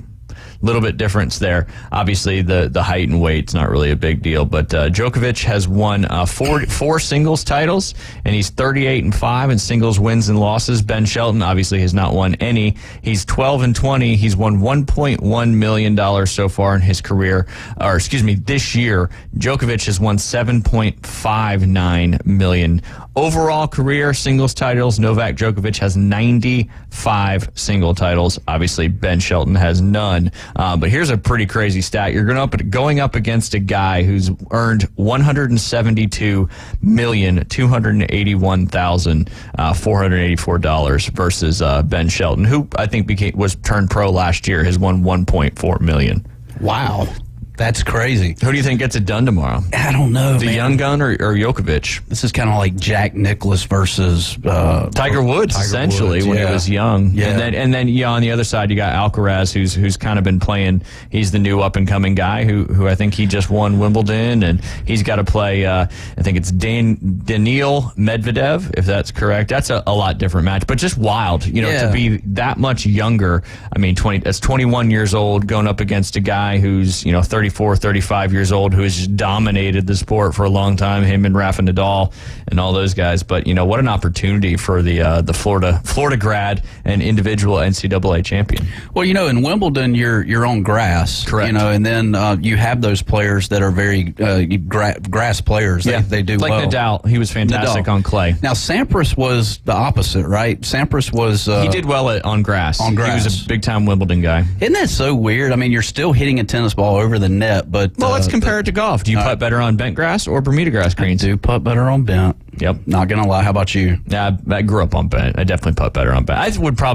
Little bit difference there. Obviously, the height and weight's not really a big deal, but Djokovic has won four singles titles, and he's 38-5 in singles wins and losses. Ben Shelton obviously has not won any. He's 12-20. He's won $1.1 million so far in his career, this year. Djokovic has won $7.59 million. Overall career singles titles, Novak Djokovic has 95 single titles. Obviously, Ben Shelton has none. But here's a pretty crazy stat. You're going up against a guy who's earned $172,281,484 versus Ben Shelton, who I think was turned pro last year, has won $1.4 million. Wow. That's crazy. Who do you think gets it done tomorrow? I don't know, The young gun or Djokovic? This is kind of like Jack Nicklaus versus Tiger Woods, essentially, when he was young. Yeah. And then on the other side, you got Alcaraz, who's kind of been playing. He's the new up-and-coming guy who I think he just won Wimbledon, and he's got to play, I think it's Daniil Medvedev, if that's correct. That's a lot different match, but just wild, to be that much younger. I mean, that's 21 years old going up against a guy who's, 34, 35 years old, who has dominated the sport for a long time, him and Rafa Nadal and all those guys. But, what an opportunity for the Florida grad and individual NCAA champion. Well, in Wimbledon, you're on grass. Correct. And then you have those players that are very grass players. They do like well. Nadal. He was fantastic on clay. Now, Sampras was the opposite, right? Sampras was... he did well on grass. On grass. He was a big-time Wimbledon guy. Isn't that so weird? I mean, you're still hitting a tennis ball over the net, but... Well, let's compare it to golf. Do you putt better on bent grass or Bermuda grass greens? I do putt better on bent. Yep. Not going to lie. How about you? Yeah, I grew up on bent. I definitely putt better on bent.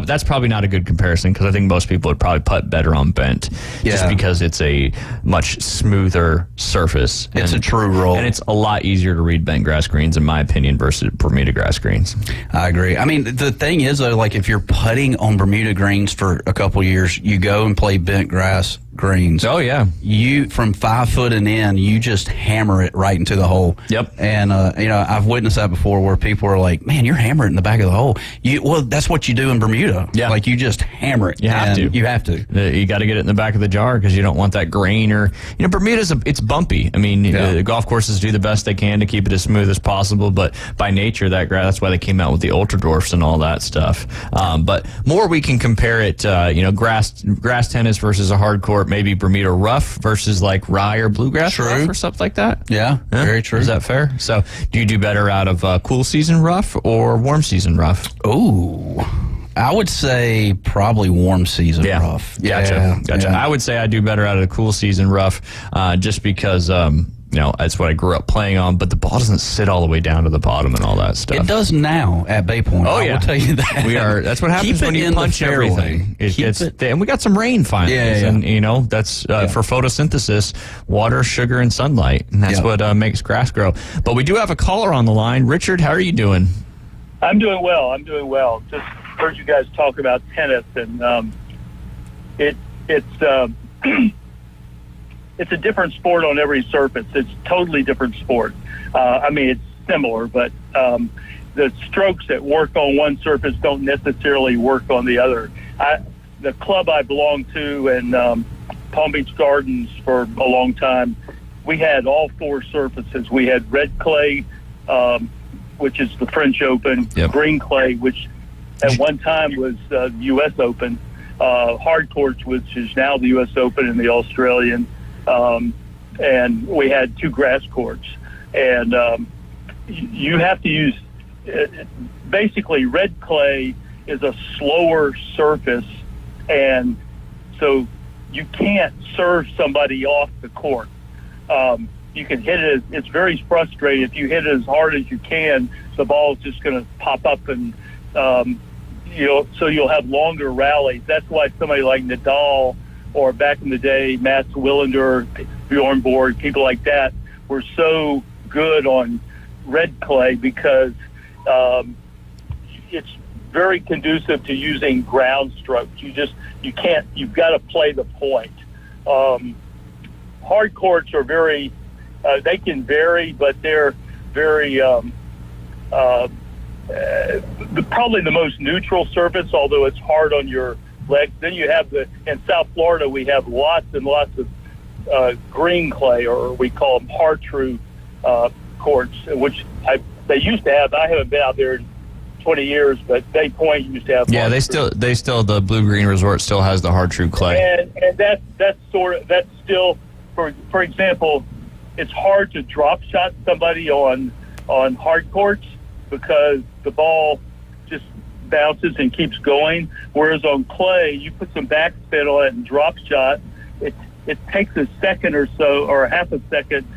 That's probably not a good comparison because I think most people would probably putt better on bent just because it's a much smoother surface. It's a true roll. And it's a lot easier to read bent grass greens, in my opinion, versus Bermuda grass greens. I agree. I mean, the thing is, though, like if you're putting on Bermuda greens for a couple years, you go and play bent grass greens. Oh, yeah. You, from 5 foot and in, you just hammer it right into the hole. Yep. And, I've witnessed that before where people are like, man, you're hammering in the back of the hole. Well, that's what you do in Bermuda. Yeah. Like, you just hammer it. You have to. You have to. You got to get it in the back of the jar because you don't want that grain or, Bermuda's, it's bumpy. I mean, the golf courses do the best they can to keep it as smooth as possible, but by nature, that's why they came out with the Ultra Dwarfs and all that stuff. But more we can compare it, grass tennis versus a hard court. maybe Bermuda rough versus like rye or bluegrass rough or something like that. Yeah, very true. Is that fair? So do you do better out of cool season rough or warm season rough? Ooh, I would say probably warm season rough. Gotcha. I would say I do better out of the cool season rough, just because that's what I grew up playing on. But the ball doesn't sit all the way down to the bottom and all that stuff. It does now at Bay Point. I will tell you that. That's what happens when you punch everything. And we got some rain finally. And that's for photosynthesis, water, sugar, and sunlight, and that's what makes grass grow. But we do have a caller on the line. Richard, how are you doing? I'm doing well. Just heard you guys talk about tennis, and it's a different sport on every surface. It's a totally different sport. It's similar, but the strokes that work on one surface don't necessarily work on the other. The club I belong to in Palm Beach Gardens for a long time, we had all four surfaces. We had red clay, which is the French Open, green clay, which at one time was the U.S. Open, hard courts, which is now the U.S. Open and the Australian, and we had two grass courts. And you have to use, basically red clay is a slower surface, and so you can't serve somebody off the court. You can hit it. It's very frustrating. If you hit it as hard as you can, the ball is just going to pop up, and so you'll have longer rallies. That's why somebody like Nadal, or back in the day, Mats Wilander, Bjorn Borg, people like that were so good on red clay because it's very conducive to using ground strokes. You've got to play the point. Hard courts are very, they can vary, but they're very, probably the most neutral surface, although it's hard on your legs. Then you have in South Florida, we have lots and lots of green clay, or we call them Hartrue courts, which they used to have. I haven't been out there in 20 years, but Bay Point used to have. Yeah, they still the Blue Green Resort still has the Hartrue clay. And that's still, for example, it's hard to drop shot somebody on hard courts because the ball just bounces and keeps going. Whereas on clay, you put some backspin on it and drop shot. It takes a second or so, or a half a second,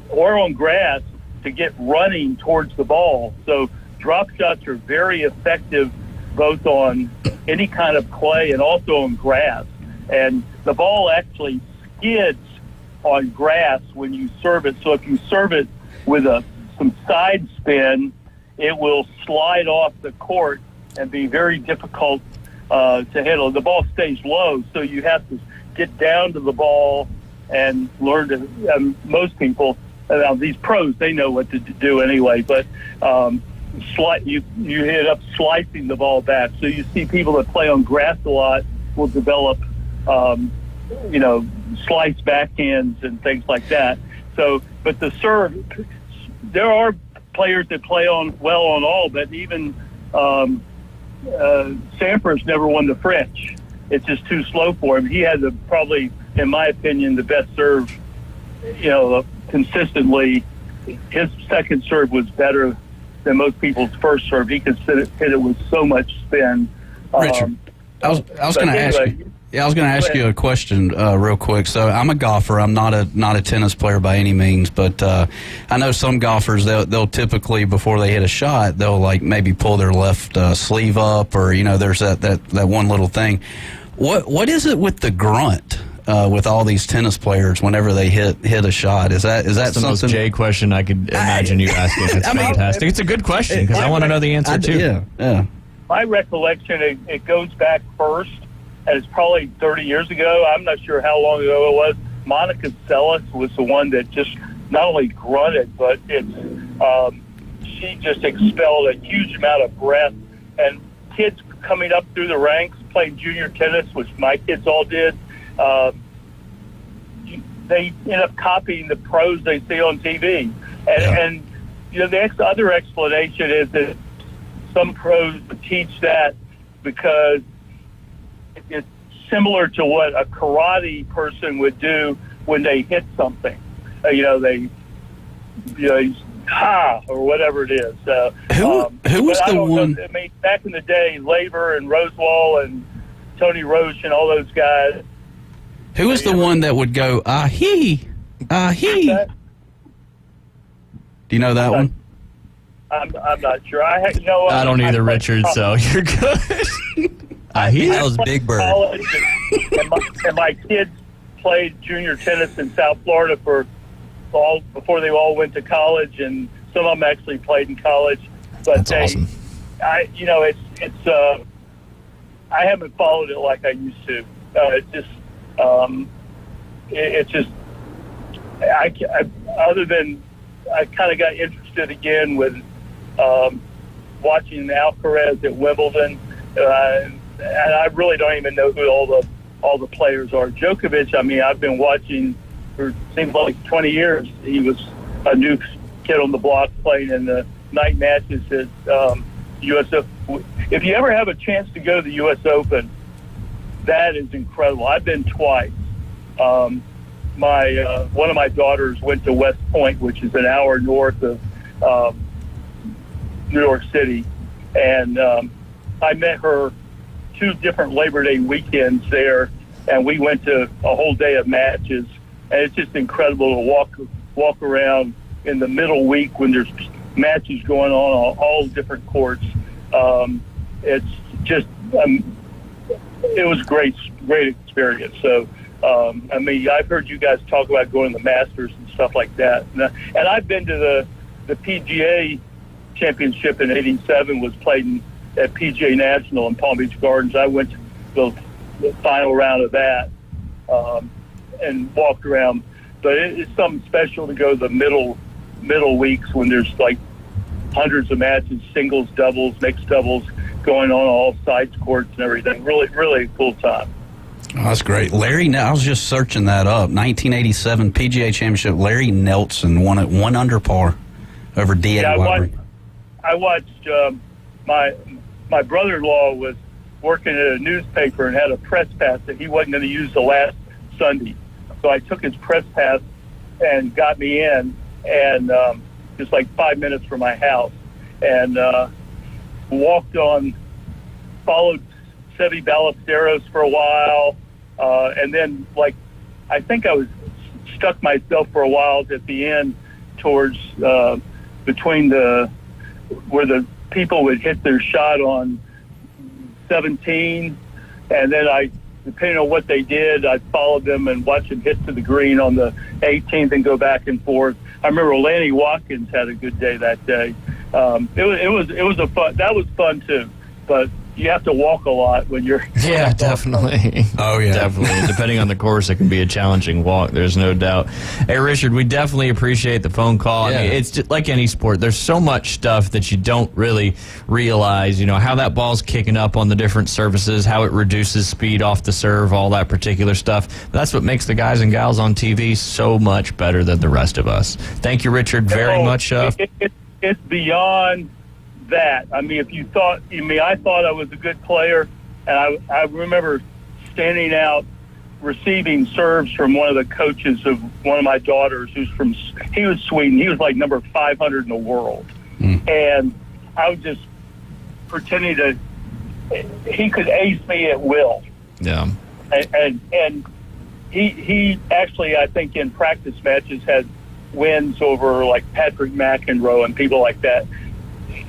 or on grass, to get running towards the ball. So drop shots are very effective both on any kind of clay and also on grass. And the ball actually skids on grass when you serve it. So if you serve it with some side spin, it will slide off the court and be very difficult to handle. The ball stays low, so you have to get down to the ball and learn to. Most people, these pros, they know what to do anyway. But you end up slicing the ball back. So you see people that play on grass a lot will develop, slice backhands and things like that. So, but the serve, there are players that play well on all, but even Sampras never won the French. It's just too slow for him. He had probably, in my opinion, the best serve, consistently. His second serve was better than most people's first serve. He could hit it with so much spin. Richard, I was going to ask you. Yeah, I was going to ask you a question real quick. So I'm a golfer. I'm not a tennis player by any means, but I know some golfers, they'll typically, before they hit a shot, they'll like maybe pull their left sleeve up, or there's that one little thing. What is it with the grunt with all these tennis players whenever they hit a shot? Is that That's the something? most Jay question I could imagine you asking. It's fantastic. It's a good question because I want to know the answer too. Yeah. My recollection, it goes back first. And it's probably 30 years ago. I'm not sure how long ago it was. Monica Seles was the one that just not only grunted, but she just expelled a huge amount of breath. And kids coming up through the ranks, playing junior tennis, which my kids all did, they end up copying the pros they see on TV. And the other explanation is that some pros teach that because it similar to what a karate person would do when they hit something. Ha, or whatever it is. Who was the one? I mean, back in the day, Laver and Rosewall and Tony Roche and all those guys. Who was the one that would go, he? Do you know that one? I'm not sure. I don't either, Richard, so you're good. That was Big Bird. And my kids played junior tennis in South Florida before they all went to college, and some of them actually played in college. But That's awesome. I haven't followed it like I used to. Other than I kind of got interested again with watching Alcaraz at Wimbledon, and I really don't even know who all the players are. Djokovic, I mean, I've been watching for seems like 20 years. He was a new kid on the block playing in the night matches at U.S. Open. If you ever have a chance to go to the U.S. Open, that is incredible. I've been twice. One of my daughters went to West Point, which is an hour north of New York City, and I met her 2 different Labor Day weekends there, and we went to a whole day of matches. And it's just incredible to walk around in the middle week when there's matches going on all different courts. It's just it was great experience. So I mean, I've heard you guys talk about going to the Masters and stuff like that, and I've been to the PGA Championship in '87 was played at PGA National in Palm Beach Gardens. I went to the final round of that. And walked around, but it's something special to go to the middle weeks when there's like hundreds of matches, singles, doubles, mixed doubles going on all sides courts and everything. Really, really cool time. Oh, that's great. Larry, I was just searching that up. 1987 PGA Championship. Larry Nelson won at 1 under par over D.A. Weber. I watched. My brother-in-law was working at a newspaper and had a press pass that he wasn't going to use the last Sunday. So I took his press pass and got me in, and just like 5 minutes from my house, and walked on, followed Seve Ballesteros for a while, and then I think I was stuck myself for a while at the end towards between where the people would hit their shot on 17, and then depending on what they did, I'd follow them and watch them hit to the green on the 18th and go back and forth. I remember Lanny Watkins had a good day that day. That was fun too, but you have to walk a lot when you're. Yeah, definitely. Oh, yeah. Definitely. Depending on the course, it can be a challenging walk. There's no doubt. Hey, Richard, we definitely appreciate the phone call. Yeah. I mean, it's just like any sport. There's so much stuff that you don't really realize, how that ball's kicking up on the different surfaces, how it reduces speed off the serve, all that particular stuff. That's what makes the guys and gals on TV so much better than the rest of us. Thank you, Richard, very much. It's beyond that. I mean, I thought I was a good player, and I remember standing out receiving serves from one of the coaches of one of my daughters he was Sweden. He was like number 500 in the world. And I was just pretending he could ace me at will. Yeah. And he actually, I think in practice matches had wins over like Patrick McEnroe and people like that.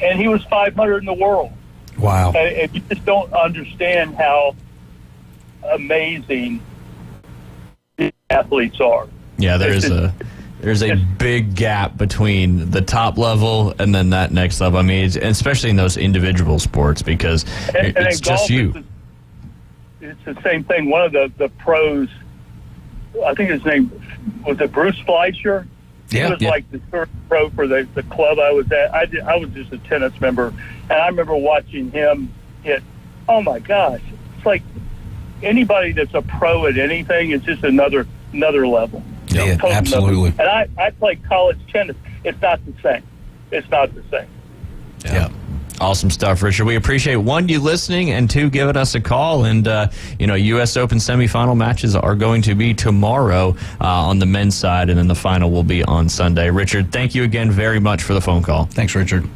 And he was 500 in the world. Wow. And you just don't understand how amazing these athletes are. Yeah, there's a big gap between the top level and then that next level. I mean, especially in those individual sports because it's just you. It's the same thing. One of the pros, I think his name, was it Bruce Fleischer? Yeah, he was like the third pro for the club I was at. I was just a tennis member, and I remember watching him hit. Oh my gosh! It's like anybody that's a pro at anything is just another level. Yeah, totally absolutely. And I played college tennis. It's not the same. It's not the same. Yeah. Awesome stuff, Richard. We appreciate, one, you listening, and two, giving us a call. And, U.S. Open semifinal matches are going to be tomorrow on the men's side, and then the final will be on Sunday. Richard, thank you again very much for the phone call. Thanks, Richard.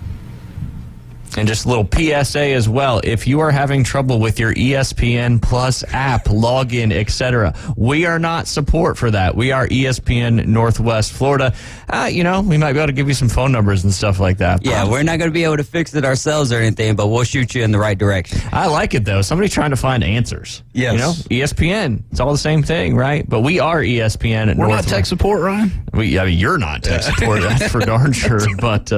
And just a little PSA as well. If you are having trouble with your ESPN Plus app, login, etc., we are not support for that. We are ESPN Northwest Florida. We might be able to give you some phone numbers and stuff like that. Yeah, we're not going to be able to fix it ourselves or anything, but we'll shoot you in the right direction. I like it, though. Somebody trying to find answers. Yes. ESPN. It's all the same thing, right? But we are ESPN. We're not tech support, Ryan? You're not tech support. That's for darn sure. But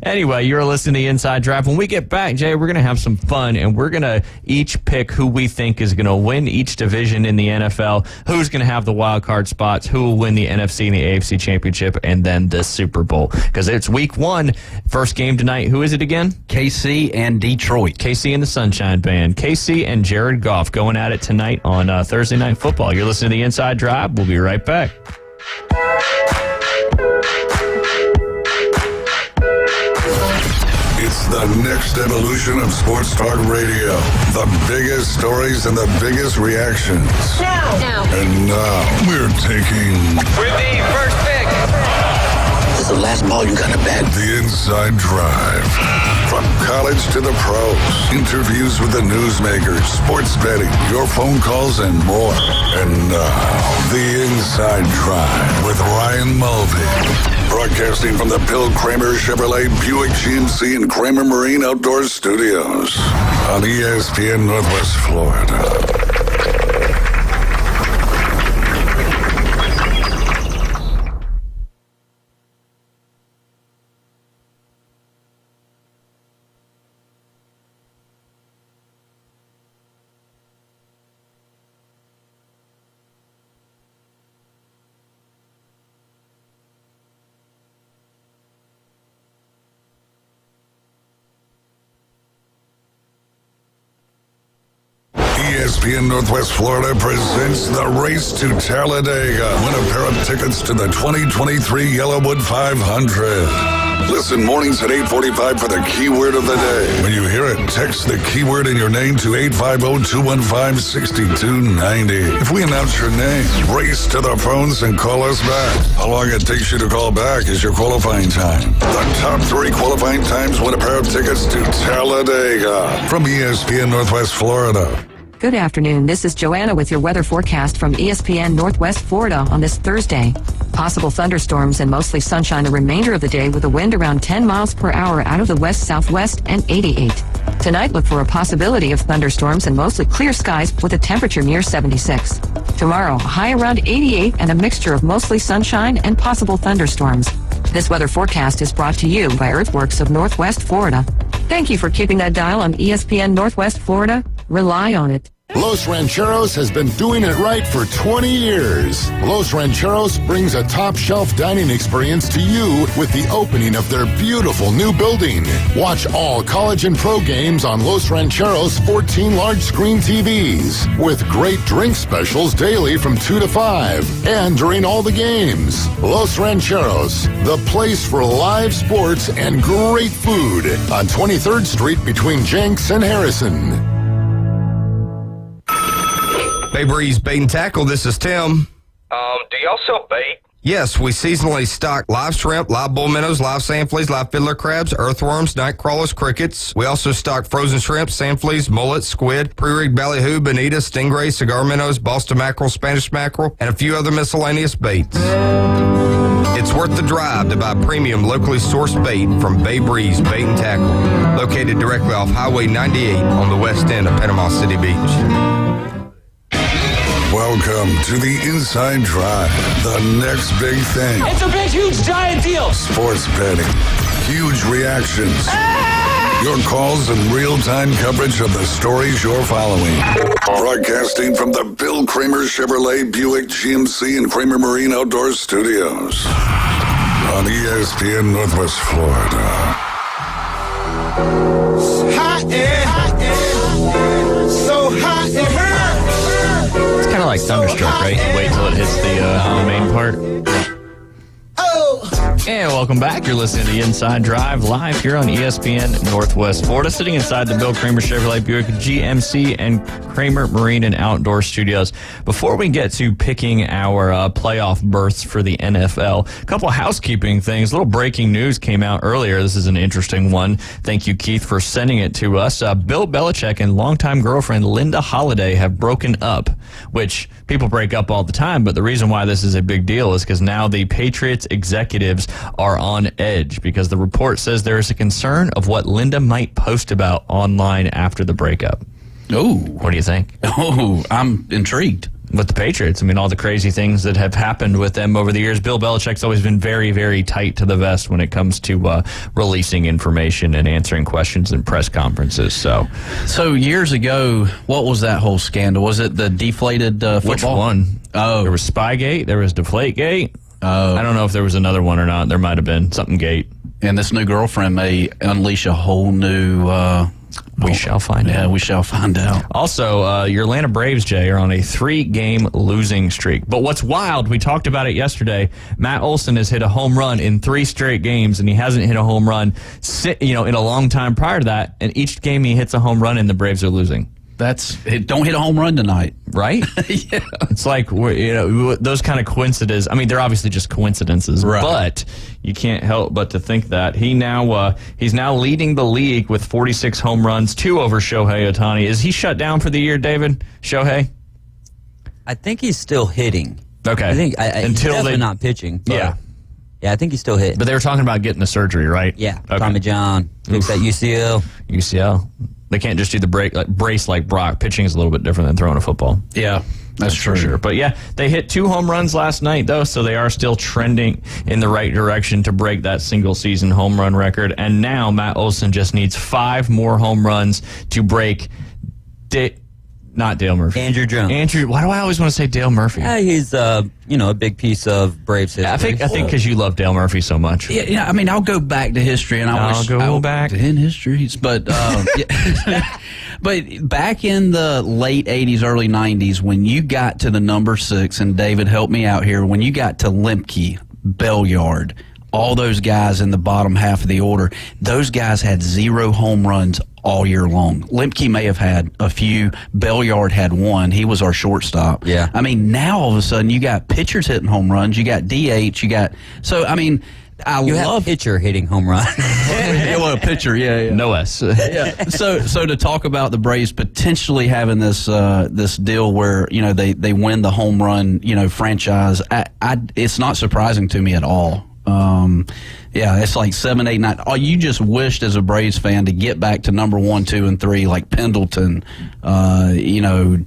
anyway, you're listening to Inside Drive. When we get back, Jay, we're going to have some fun, and we're going to each pick who we think is going to win each division in the NFL, who's going to have the wild card spots, who will win the NFC and the AFC championship, and then the Super Bowl. Because it's week 1. First game tonight. Who is it again? KC and Detroit. KC and the Sunshine Band. KC and Jared Goff going at it tonight on Thursday Night Football. You're listening to the Inside Drive. We'll be right back. It's the next evolution of Sports Talk Radio. The biggest stories and the biggest reactions. Now. And now we're taking... With the first pick. This is the last ball you got to bet. The Inside Drive. From college to the pros. Interviews with the newsmakers, sports betting, your phone calls, and more. And now, the Inside Drive with Ryan Mulvey. Broadcasting from the Bill Kramer Chevrolet Buick GMC and Kramer Marine Outdoor Studios on ESPN Northwest Florida. ESPN Northwest Florida presents the Race to Talladega. Win a pair of tickets to the 2023 Yellowwood 500. Listen mornings at 8:45 for the keyword of the day. When you hear it, text the keyword in your name to 850-215-6290. If we announce your name, race to the phones and call us back. How long it takes you to call back is your qualifying time. The top 3 qualifying times win a pair of tickets to Talladega from ESPN Northwest Florida. Good afternoon. This is Joanna with your weather forecast from ESPN Northwest Florida on this Thursday. Possible thunderstorms and mostly sunshine the remainder of the day with a wind around 10 miles per hour out of the west-southwest and 88. Tonight, look for a possibility of thunderstorms and mostly clear skies with a temperature near 76. Tomorrow, a high around 88 and a mixture of mostly sunshine and possible thunderstorms. This weather forecast is brought to you by Earthworks of Northwest Florida. Thank you for keeping that dial on ESPN Northwest Florida. Rely on it. Los Rancheros has been doing it right for 20 years. Los Rancheros brings a top-shelf dining experience to you with the opening of their beautiful new building. Watch all college and pro games on Los Rancheros' 14 large-screen TVs with great drink specials daily from 2 to 5 and during all the games. Los Rancheros, the place for live sports and great food on 23rd Street between Jenks and Harrison. Bay Breeze Bait and Tackle, this is Tim. Do y'all sell bait? Yes, we seasonally stock live shrimp, live bull minnows, live sand fleas, live fiddler crabs, earthworms, night crawlers, crickets. We also stock frozen shrimp, sand fleas, mullets, squid, pre-rigged ballyhoo, bonita, stingray, cigar minnows, Boston mackerel, Spanish mackerel, and a few other miscellaneous baits. It's worth the drive to buy premium locally sourced bait from Bay Breeze Bait and Tackle, located directly off Highway 98 on the west end of Panama City Beach. Welcome to the Inside Drive, the next big thing. It's a big, huge, giant deal. Sports betting, huge reactions, your calls and real-time coverage of the stories you're following. Broadcasting from the Bill Kramer Chevrolet Buick GMC and Kramer Marine Outdoor Studios on ESPN Northwest Florida. Hot air, so hot it hurts. It's kind of like Thunderstruck, right? Wait till it hits the main part. Oh, And welcome back. You're listening to the Inside Drive live here on ESPN Northwest Florida, sitting inside the Bill Kramer Chevrolet Buick GMC and Kramer Marine and Outdoor Studios. Before we get to picking our playoff berths for the NFL, a couple of housekeeping things. A little breaking news came out earlier. This is an interesting one. Thank you, Keith, for sending it to us. Bill Belichick and longtime girlfriend Linda Holiday have broken up, which people break up all the time, but the reason why this is a big deal is because now the Patriots executives are on edge because the report says there is a concern of what Linda might post about online after the breakup. Oh. What do you think? Oh, I'm intrigued. With the Patriots, I mean, all the crazy things that have happened with them over the years. Bill Belichick's always been very, very tight to the vest when it comes to releasing information and answering questions in press conferences. So years ago, what was that whole scandal? Was it the deflated football? Which one? Oh. There was Spygate. There was Deflategate. Oh. I don't know if there was another one or not. There might have been something gate. And this new girlfriend may unleash a whole new... we shall find out. Yeah, we shall find out. Also, your Atlanta Braves, Jay, are on a 3-game losing streak. But what's wild, we talked about it yesterday, Matt Olson has hit a home run in 3 straight games, and he hasn't hit a home run in a long time prior to that. And each game he hits a home run, and the Braves are losing. Don't hit a home run tonight, right? Yeah, it's like those kind of coincidences. I mean, they're obviously just coincidences, right? But you can't help but to think that he's now leading the league with 46 home runs, 2 over Shohei Ohtani. Is he shut down for the year, David? Shohei? I think he's still hitting. Okay, I think until they're not pitching. Yeah, I think he's still hitting. But they were talking about getting the surgery, right? Yeah, okay. Tommy John, fix that UCL. They can't just do the brace like Brock. Pitching is a little bit different than throwing a football. Yeah, that's true. For sure. But yeah, they hit 2 home runs last night, though, so they are still trending in the right direction to break that single-season home run record. And now Matt Olson just needs 5 more home runs to break not Dale Murphy. Andrew Jones. Why do I always want to say Dale Murphy? Yeah, he's a big piece of Braves history. I think because you love Dale Murphy so much. Yeah. I mean, I'll go back to history, and I go back in histories, but but back in the late '80s, early '90s, when you got to the number 6, and David, help me out here, when you got to Lemke, Belliard, all those guys in the bottom half of the order, those guys had 0 home runs all year long. Lemke may have had a few. Belliard had 1. He was our shortstop. Yeah. I mean, now all of a sudden you got pitchers hitting home runs. You got DH. You got I mean, you love pitcher hitting home runs. A pitcher. Yeah. No S. Yeah. So to talk about the Braves potentially having this deal where they win the home run franchise, it's not surprising to me at all. It's like 7, 8, 9. Oh, you just wished as a Braves fan to get back to number 1, 2, and 3, like Pendleton,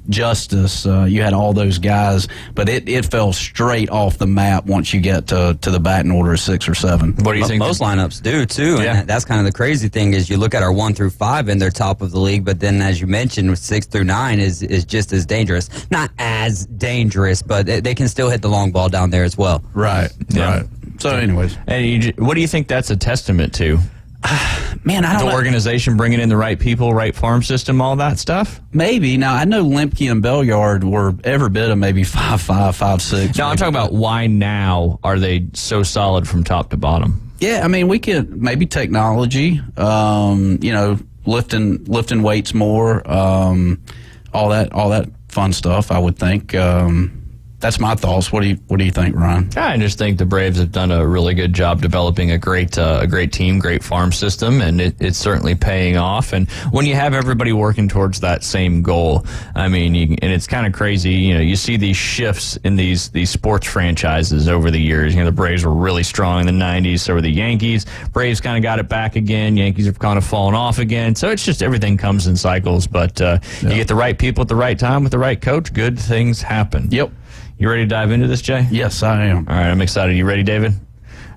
Justice. You had all those guys, but it fell straight off the map once you get to the batting order of 6 or 7. What do you think? Most lineups do too. Yeah. And that's kind of the crazy thing is you look at our 1 through 5 and they're top of the league, but then as you mentioned, 6 through 9 is just as dangerous. Not as dangerous, but they can still hit the long ball down there as well. Right. Yeah. Right. So, anyways, and what do you think that's a testament to? Man, I don't know. The organization bringing in the right people, right farm system, all that stuff? Maybe. Now, I know Lemke and Belliard were every bit of maybe 5'5", 5'6". No, I'm talking about why now are they so solid from top to bottom? Yeah, I mean, we could maybe technology, lifting weights more, all that fun stuff, I would think. That's my thoughts. What do you think, Ryan? I just think the Braves have done a really good job developing a great team, great farm system, and it's certainly paying off. And when you have everybody working towards that same goal, I mean, and it's kind of crazy. You see these shifts in these sports franchises over the years. The Braves were really strong in the '90s, so were the Yankees. Braves kind of got it back again. Yankees have kind of fallen off again. So it's just everything comes in cycles. But you get the right people at the right time with the right coach, good things happen. Yep. You ready to dive into this, Jay? Yes, I am. All right, I'm excited. You ready, David?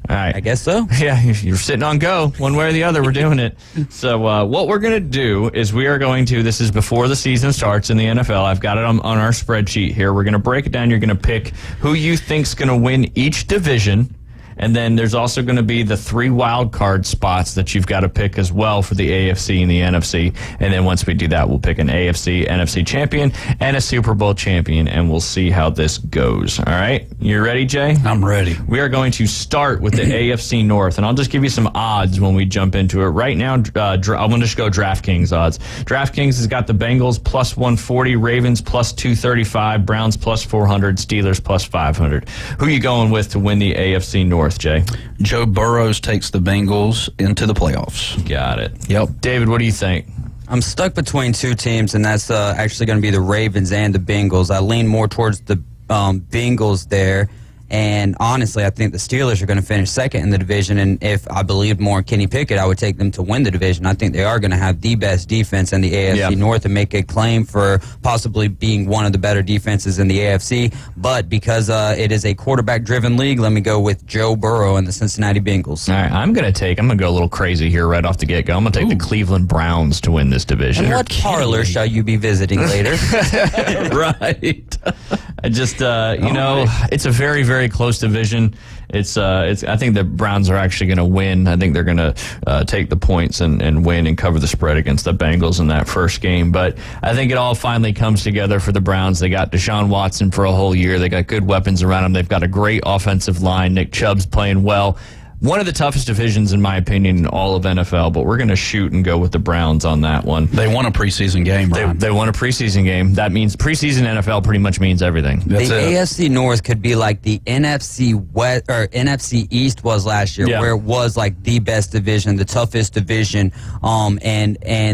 All right. I guess so. Yeah, you're sitting on go. One way or the other, we're doing it. So what we're going to do is we are going to, this is before the season starts in the NFL. I've got it on our spreadsheet here. We're going to break it down. You're going to pick who you think's going to win each division, And then there's also going to be the 3 wild card spots that you've got to pick as well for the AFC and the NFC. And then once we do that, we'll pick an AFC, NFC champion and a Super Bowl champion, and we'll see how this goes. All right? You ready, Jay? I'm ready. We are going to start with the AFC North, and I'll just give you some odds when we jump into it. Right now, I'm going to just go DraftKings odds. DraftKings has got the Bengals plus 140, Ravens plus 235, Browns plus 400, Steelers plus 500. Who are you going with to win the AFC North, Jay? Joe Burrows takes the Bengals into the playoffs. Got it. Yep. David, what do you think? I'm stuck between two teams, and that's actually going to be the Ravens and the Bengals. I lean more towards the Bengals there. And honestly, I think the Steelers are going to finish second in the division. And if I believed more in Kenny Pickett, I would take them to win the division. I think they are going to have the best defense in the AFC North and make a claim for possibly being one of the better defenses in the AFC. But because it is a quarterback-driven league, let me go with Joe Burrow and the Cincinnati Bengals. All right, I'm going to go a little crazy here right off the get-go. I'm going to take the Cleveland Browns to win this division. And what parlor shall you be visiting later? Right. I just, it's a very, very close division. I think the Browns are actually going to win. I think they're going to take the points and win and cover the spread against the Bengals in that first game. But I think it all finally comes together for the Browns. They got Deshaun Watson for a whole year. They got good weapons around them. They've got a great offensive line. Nick Chubb's playing well. One of the toughest divisions, in my opinion, in all of NFL, but we're going to shoot and go with the Browns on that one. They won a preseason game, Brian. They won a preseason game. That means preseason NFL pretty much means everything. The AFC North could be like the NFC West or NFC East was last year, where it was like the best division, the toughest division, and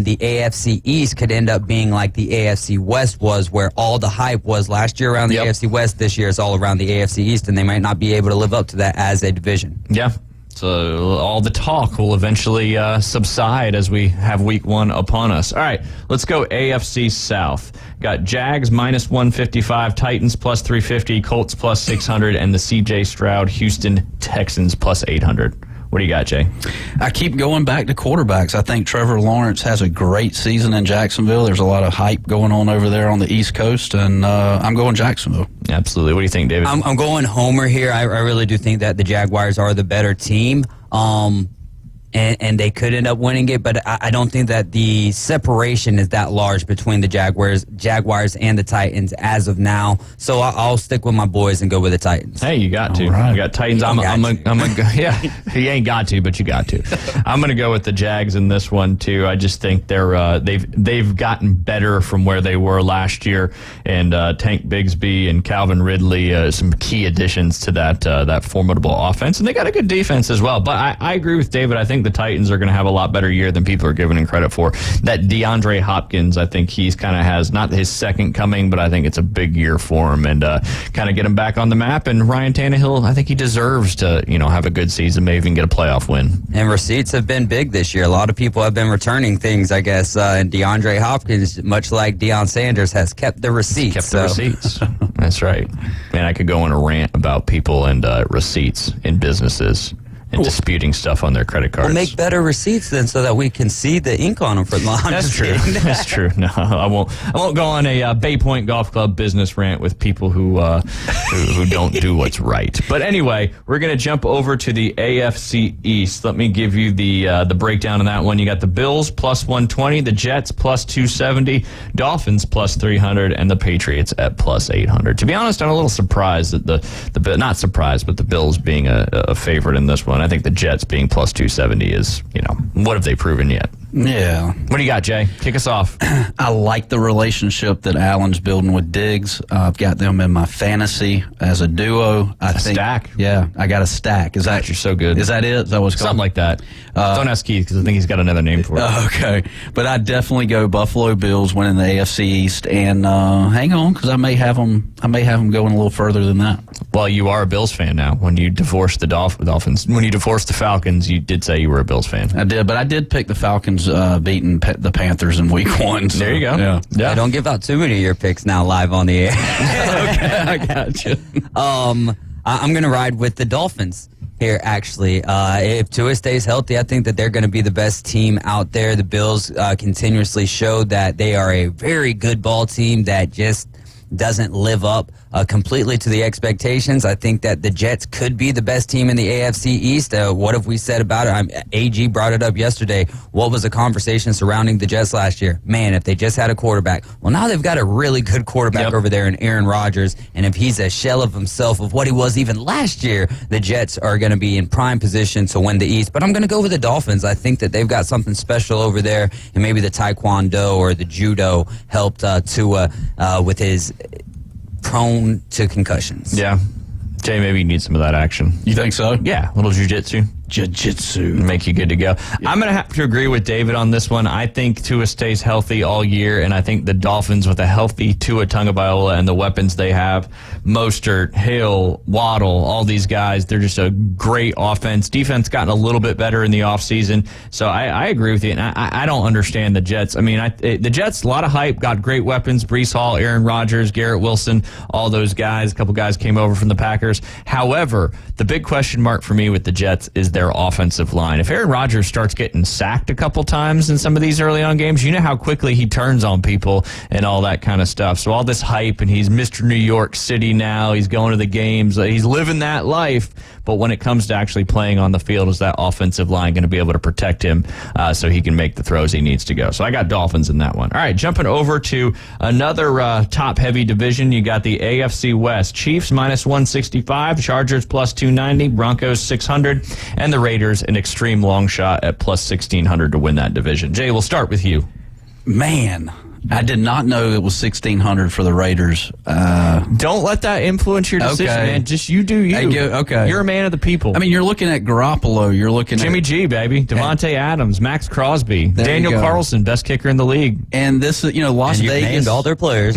the AFC East could end up being like the AFC West was, where all the hype was last year around the AFC West. This year it's all around the AFC East, and they might not be able to live up to that as a division. Yeah. So all the talk will eventually subside as we have week 1 upon us. All right, let's go AFC South. Got Jags minus 155, Titans plus 350, Colts plus 600, and the C.J. Stroud Houston Texans plus 800. What do you got, Jay? I keep going back to quarterbacks. I think Trevor Lawrence has a great season in Jacksonville. There's a lot of hype going on over there on the East Coast, and I'm going Jacksonville. Absolutely. What do you think, David? I'm going Homer here. I really do think that the Jaguars are the better team. And they could end up winning it, but I don't think that the separation is that large between the Jaguars and the Titans as of now. So I'll stick with my boys and go with the Titans. Hey, you got to. Right. You got Titans. You ain't got to, but you got to. I'm going to go with the Jags in this one too. I just think they've gotten better from where they were last year, and Tank Bigsby and Calvin Ridley, some key additions to that formidable offense, and they got a good defense as well. But I agree with David. I think the Titans are going to have a lot better year than people are giving him credit for. That DeAndre Hopkins, I think he's kind of has not his second coming, but I think it's a big year for him and kind of get him back on the map. And Ryan Tannehill, I think he deserves to have a good season, maybe even get a playoff win. And receipts have been big this year. A lot of people have been returning things, I guess. And DeAndre Hopkins, much like Deion Sanders, has kept the receipts. Receipts. That's right. Man, I could go on a rant about people and receipts in businesses and disputing stuff on their credit cards. We'll make better receipts then, so that we can see the ink on them for long. That's true. That's true. No, I won't go on a Bay Point Golf Club business rant with people who don't do what's right. But anyway, we're going to jump over to the AFC East. Let me give you the breakdown on that one. You got the Bills plus 120, the Jets plus 270, Dolphins plus 300, and the Patriots at plus 800. To be honest, I'm a little surprised that not surprised, but the Bills being a favorite in this one. I think the Jets being plus 270 is, what have they proven yet? Yeah. What do you got, Jay? Kick us off. I like the relationship that Allen's building with Diggs. I've got them in my fantasy as a duo. I think stack? Yeah, I got a stack. Is that you're so good? Is that it? Is that what's called? Something like that. Don't ask Keith because I think he's got another name for it. Okay, but I definitely go Buffalo Bills winning the AFC East, and hang on because I may have them going a little further than that. Well, you are a Bills fan now. When you divorced the Dolphins, when you divorced the Falcons, you did say you were a Bills fan. I did, but I did pick the Falcons beating the Panthers in Week 1. So, there you go. Yeah. Don't give out too many of your picks now live on the air. Okay, I got you. I'm going to ride with the Dolphins here, actually. If Tua stays healthy, I think that they're going to be the best team out there. The Bills continuously show that they are a very good ball team that just doesn't live up completely to the expectations. I think that the Jets could be the best team in the AFC East. What have we said about it? AG brought it up yesterday. What was the conversation surrounding the Jets last year? Man, if they just had a quarterback. Well, now they've got a really good quarterback over there in Aaron Rodgers, and if he's a shell of himself of what he was even last year, the Jets are going to be in prime position to win the East. But I'm going to go with the Dolphins. I think that they've got something special over there, and maybe the Taekwondo or the Judo helped Tua with his prone to concussions. Yeah. Jay, maybe you need some of that action. You think so? Yeah, a little jiu-jitsu. Make you good to go. Yeah. I'm going to have to agree with David on this one. I think Tua stays healthy all year, and I think the Dolphins, with a healthy Tua Tagovailoa and the weapons they have, Mostert, Hill, Waddle, all these guys, they're just a great offense. Defense gotten a little bit better in the offseason, so I agree with you. And I don't understand the Jets. I mean, the Jets, a lot of hype, got great weapons, Breece Hall, Aaron Rodgers, Garrett Wilson, all those guys. A couple guys came over from the Packers. However, the big question mark for me with the Jets is their offensive line. If Aaron Rodgers starts getting sacked a couple times in some of these early on games, you know how quickly he turns on people and all that kind of stuff. So all this hype, and he's Mr. New York City now, he's going to the games, he's living that life. But when it comes to actually playing on the field, is that offensive line going to be able to protect him so he can make the throws he needs to go? So I got Dolphins in that one. All right, jumping over to another top-heavy division, you got the AFC West. Chiefs minus 165, Chargers plus 290, Broncos 600, and the Raiders an extreme long shot at plus 1,600 to win that division. Jay, we'll start with you. Man, I did not know it was 1,600 for the Raiders. Don't let that influence your decision, man. Just you do you. Okay. You're a man of the people. I mean, you're looking at Garoppolo. You're looking Jimmy at G, baby. Devontae Adams, Max Crosby, Daniel Carlson, best kicker in the league. And this, Las Vegas. Named all their players.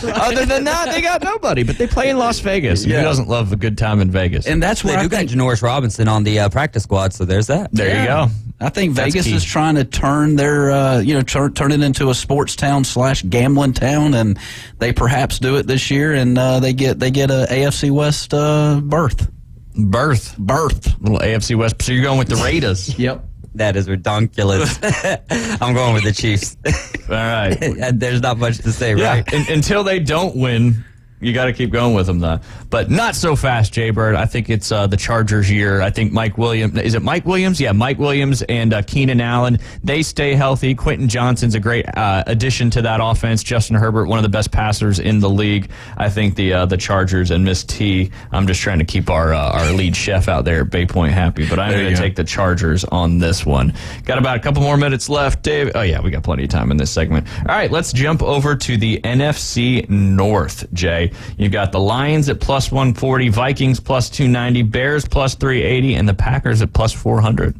Other than that, they got nobody. But they play in Las Vegas. Who doesn't love a good time in Vegas? And that's where they got Janoris Robinson on the practice squad. So there's that. There you go. I think Vegas is trying to turn their, turn it into a sports town / gambling town, and they perhaps do it this year, and they get a AFC West berth. Little AFC West. So you're going with the Raiders. Yep. That is ridiculous. I'm going with the Chiefs. All right. There's not much to say, right? Until they don't win, you got to keep going with them, though. But not so fast, Jay Bird. I think it's the Chargers' year. I think Mike Williams. Is it Mike Williams? Yeah, Mike Williams and Keenan Allen. They stay healthy. Quentin Johnson's a great addition to that offense. Justin Herbert, one of the best passers in the league. I think the Chargers and Miss T. I'm just trying to keep our lead chef out there at Bay Point happy. But I'm going to take the Chargers on this one. Got about a couple more minutes left, Dave. Oh, yeah, we got plenty of time in this segment. All right, let's jump over to the NFC North, Jay. You got the Lions at plus 140, Vikings plus 290, Bears plus 380, and the Packers at plus 400.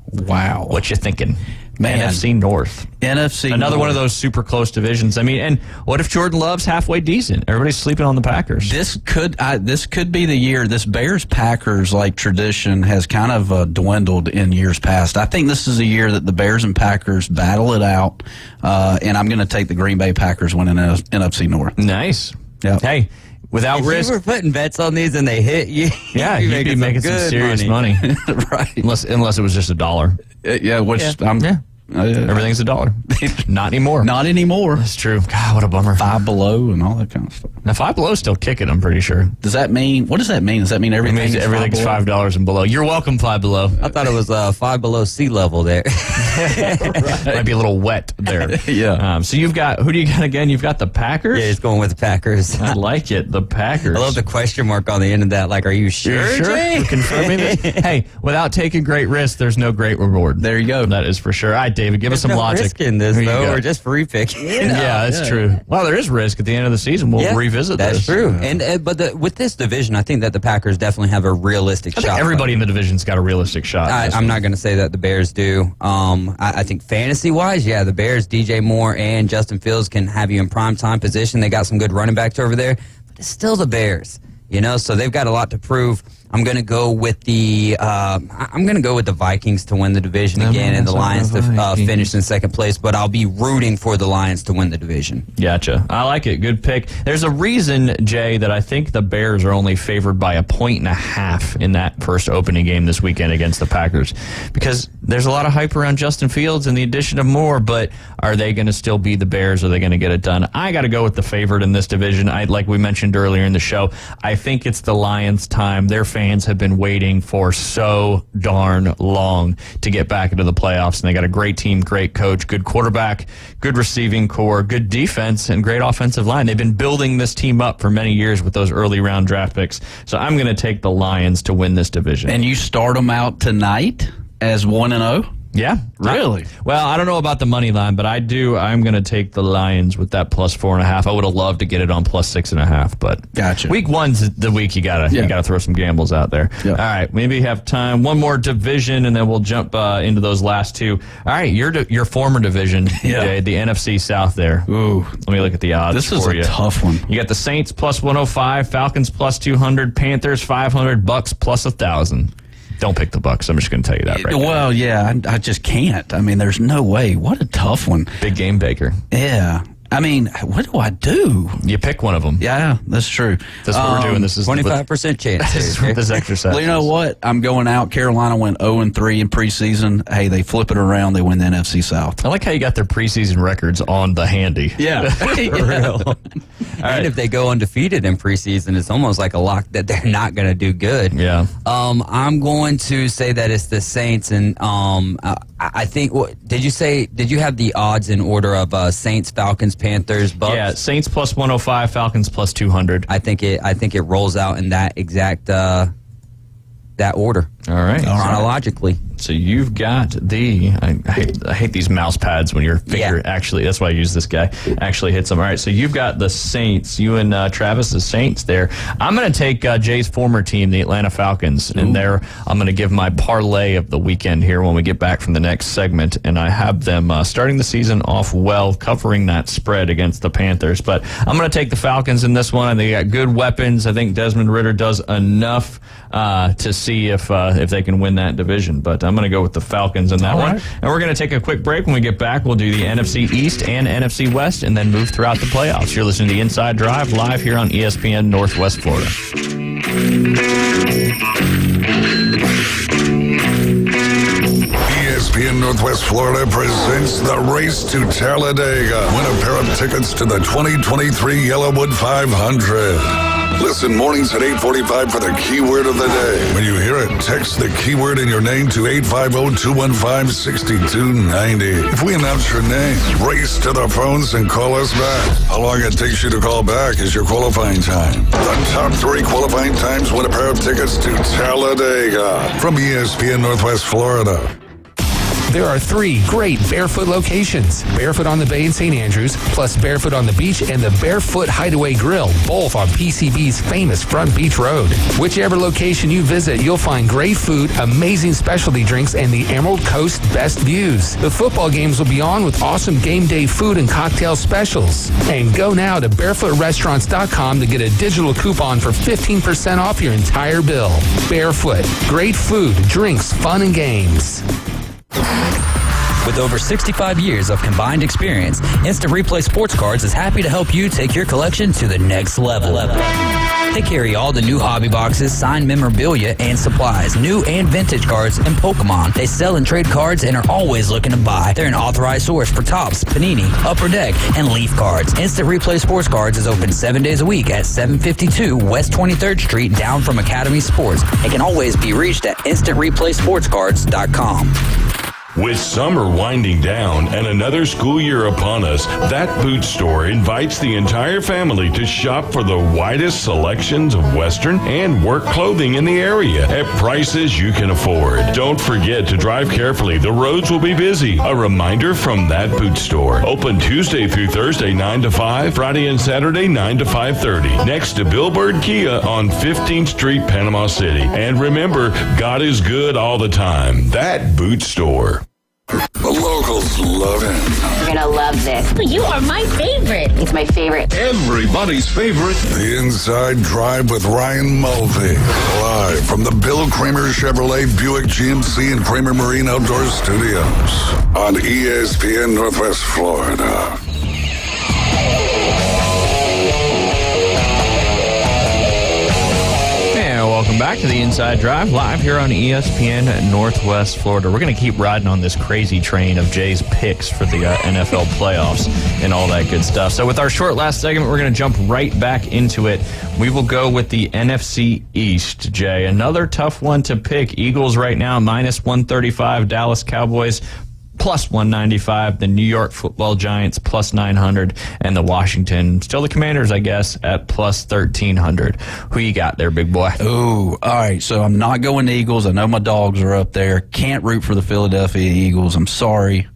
Wow. What you thinking? Man. NFC North. Another one of those super close divisions. I mean, and what if Jordan Love's halfway decent? Everybody's sleeping on the Packers. This could be the year. This Bears-Packers tradition has kind of dwindled in years past. I think this is a year that the Bears and Packers battle it out, and I'm going to take the Green Bay Packers winning NFC North. Nice. Yep. Hey, without risk. You were putting bets on these and they hit you. Yeah, you'd be making some serious money. Right. Unless it was just $1. Everything's $1. Not anymore. Not anymore. That's true. God, what a bummer. Five Below and all that kind of stuff. Now, Five Below is still kicking, I'm pretty sure. What does that mean? Does that mean everything's $5 and below? You're welcome, Five Below. I thought it was Five Below sea level there. Might be a little wet there. Yeah. So who do you got again? You've got the Packers? Yeah, he's going with the Packers. I like it. The Packers. I love the question mark on the end of that. Like, are you sure? We're confirming this. Hey, without taking great risks, there's no great reward. There you go. That is for sure. All right, David, give us some logic. Risk in this, though. We're just free picking. Yeah, that's true. Well, there is risk at the end of the season. We'll revisit this. That's true. Yeah. With this division, I think that the Packers definitely have a realistic shot. I think everybody in the division's got a realistic shot. I'm not going to say that the Bears do. I think fantasy-wise, the Bears, DJ Moore and Justin Fields can have you in prime-time position. They got some good running backs over there. But it's still the Bears. So they've got a lot to prove. I'm going to go with the Vikings to win the division again, and the Lions to finish in second place. But I'll be rooting for the Lions to win the division. Gotcha. I like it. Good pick. There's a reason, Jay, that I think the Bears are only favored by 1.5 in that first opening game this weekend against the Packers, because there's a lot of hype around Justin Fields and the addition of Moore. But are they going to still be the Bears? Are they going to get it done? I got to go with the favorite in this division. Like we mentioned earlier in the show, I think it's the Lions' time. Their fans have been waiting for so darn long to get back into the playoffs, and they got a great team, great coach, good quarterback, good receiving core, good defense, and great offensive line. They've been building this team up for many years with those early round draft picks. So I'm going to take the Lions to win this division. And you start them out tonight as 1-0? Yeah. Really? Well, I don't know about the money line, but I'm going to take the Lions with that plus 4.5. I would have loved to get it on plus 6.5, but gotcha. Week 1's the week you gotta throw some gambles out there. Yeah. All right, maybe have time. One more division, and then we'll jump into those last two. All right, your former division, Jay, the NFC South there. Ooh. Let me look at the odds. This is for a tough one. You got the Saints plus 105, Falcons plus 200, Panthers 500, Bucks plus 1,000. Don't pick the Bucks. I'm just going to tell you that right now. Well, yeah, I just can't. I mean, there's no way. What a tough one. Big game baker. Yeah. I mean, what do I do? You pick one of them. Yeah, that's true. That's what we're doing. This is 25% chance. This exercise. Well, you know what? I'm going out. Carolina went 0-3 in preseason. Hey, they flip it around. They win the NFC South. I like how you got their preseason records on the handy. Yeah. For real. And if they go undefeated in preseason, it's almost like a lock that they're not going to do good. Yeah. I'm going to say that it's the Saints, and I think. Did you have the odds in order of Saints, Falcons, Panthers, Bucks? Yeah, Saints plus 105, Falcons plus 200. I think it rolls out in that exact that order. All right. Chronologically. So you've got I hate these mouse pads when your finger actually, that's why I use this guy, actually hits them. All right, so you've got the Saints, you and Travis, the Saints there. I'm going to take Jay's former team, the Atlanta Falcons, and there I'm going to give my parlay of the weekend here when we get back from the next segment, and I have them starting the season off well, covering that spread against the Panthers. But I'm going to take the Falcons in this one, and they got good weapons. I think Desmond Ridder does enough to see if they can win that division. But I'm going to go with the Falcons in that one. And we're going to take a quick break. When we get back, we'll do the NFC East and NFC West and then move throughout the playoffs. You're listening to the Inside Drive live here on ESPN Northwest Florida. ESPN Northwest Florida presents the Race to Talladega. Win a pair of tickets to the 2023 Yellowwood 500. Listen mornings at 8:45 for the keyword of the day. When you hear it, text the keyword in your name to 850-215-6290. If we announce your name, race to the phones and call us back. How long it takes you to call back is your qualifying time. The top 3 qualifying times win a pair of tickets to Talladega from ESPN Northwest Florida. There are 3 great Barefoot locations. Barefoot on the Bay in St. Andrews, plus Barefoot on the Beach and the Barefoot Hideaway Grill, both on PCB's famous Front Beach Road. Whichever location you visit, you'll find great food, amazing specialty drinks, and the Emerald Coast best views. The football games will be on with awesome game day food and cocktail specials. And go now to barefootrestaurants.com to get a digital coupon for 15% off your entire bill. Barefoot, great food, drinks, fun, and games. With over 65 years of combined experience, Instant Replay Sports Cards is happy to help you take your collection to the next level. They carry all the new hobby boxes, signed memorabilia, and supplies, new and vintage cards, and Pokemon. They sell and trade cards and are always looking to buy. They're an authorized source for Topps, Panini, Upper Deck, and Leaf cards. Instant Replay Sports Cards is open 7 days a week at 752 West 23rd Street, down from Academy Sports, and can always be reached at instantReplaySportsCards.com. With summer winding down and another school year upon us, That Boot Store invites the entire family to shop for the widest selections of Western and work clothing in the area at prices you can afford. Don't forget to drive carefully. The roads will be busy. A reminder from That Boot Store. Open Tuesday through Thursday 9 to 5, Friday and Saturday 9 to 5:30. Next to Billboard Kia on 15th Street, Panama City. And remember, God is good all the time. That Boot Store. The locals love him. You're gonna love this. You are my favorite. It's my favorite. Everybody's favorite. The Inside Drive with Ryan Mulvey. Live from the Bill Kramer Chevrolet Buick GMC and Kramer Marine Outdoor Studios on ESPN Northwest Florida. Welcome back to the Inside Drive, live here on ESPN Northwest Florida. We're going to keep riding on this crazy train of Jay's picks for the NFL playoffs and all that good stuff. So with our short last segment, we're going to jump right back into it. We will go with the NFC East, Jay. Another tough one to pick. Eagles right now, minus 135. Dallas Cowboys, plus 195, the New York Football Giants plus 900, and the Washington, still the Commanders, I guess, at plus 1,300. Who you got there, big boy? Oh, all right. So I'm not going Eagles. I know my dogs are up there. Can't root for the Philadelphia Eagles. I'm sorry.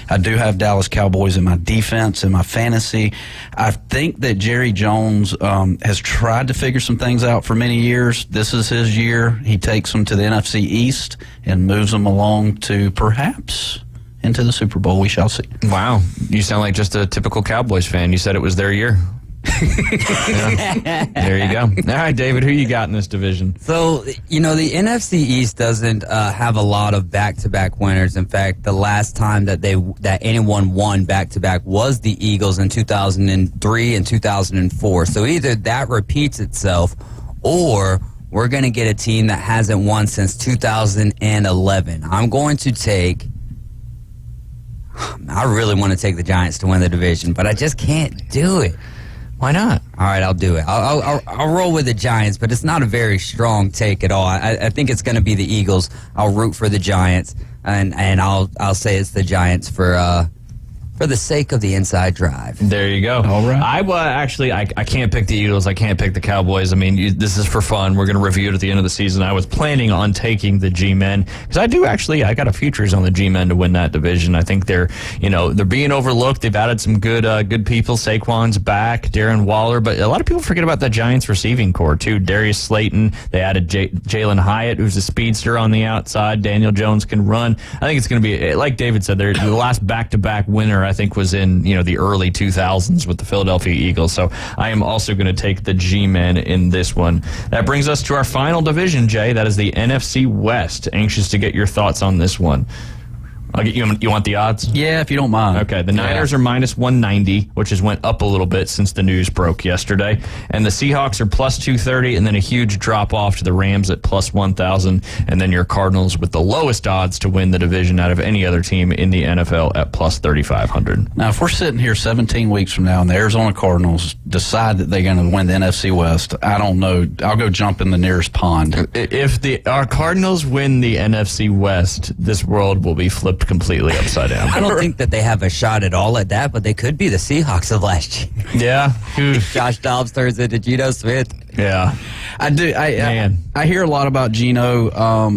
I do have Dallas Cowboys in my defense, in my fantasy. I think that Jerry Jones has tried to figure some things out for many years. This is his year. He takes them to the NFC East and moves them along to perhaps into the Super Bowl. We shall see. Wow. You sound like just a typical Cowboys fan. You said it was their year. Yeah. There you go. All right, David, who you got in this division? So, the NFC East doesn't have a lot of back-to-back winners. In fact, the last time that anyone won back-to-back was the Eagles in 2003 and 2004. So either that repeats itself, or we're going to get a team that hasn't won since 2011. I'm going to take... I really want to take the Giants to win the division, but I just can't do it. Why not? All right, I'll do it. I'll roll with the Giants, but it's not a very strong take at all. I think it's going to be the Eagles. I'll root for the Giants, and I'll say it's the Giants for the sake of the Inside Drive. There you go. All right. I can't pick the Eagles. I can't pick the Cowboys. I mean, this is for fun. We're going to review it at the end of the season. I was planning on taking the G-Men because I got a futures on the G-Men to win that division. I think they're being overlooked. They've added some good people. Saquon's back, Darren Waller, but a lot of people forget about the Giants receiving core too. Darius Slayton. They added Jalen Hyatt, who's a speedster on the outside. Daniel Jones can run. I think it's going to be, like David said, they're the last back-to-back winner, I think, was in the early 2000s with the Philadelphia Eagles. So I am also going to take the G-Men in this one. That brings us to our final division, Jay. That is the NFC West. Anxious to get your thoughts on this one. I'll get you want the odds? Yeah, if you don't mind. Okay, the Niners are minus 190, which has went up a little bit since the news broke yesterday. And the Seahawks are plus 230, and then a huge drop-off to the Rams at plus 1,000. And then your Cardinals with the lowest odds to win the division out of any other team in the NFL at plus 3,500. Now, if we're sitting here 17 weeks from now and the Arizona Cardinals decide that they're going to win the NFC West, I don't know. I'll go jump in the nearest pond. If our Cardinals win the NFC West, this world will be flipped completely upside down. I don't think that they have a shot at all at that, but they could be the Seahawks of last year. Yeah. Josh Dobbs turns into Geno Smith. Yeah. I do. I hear a lot about Geno.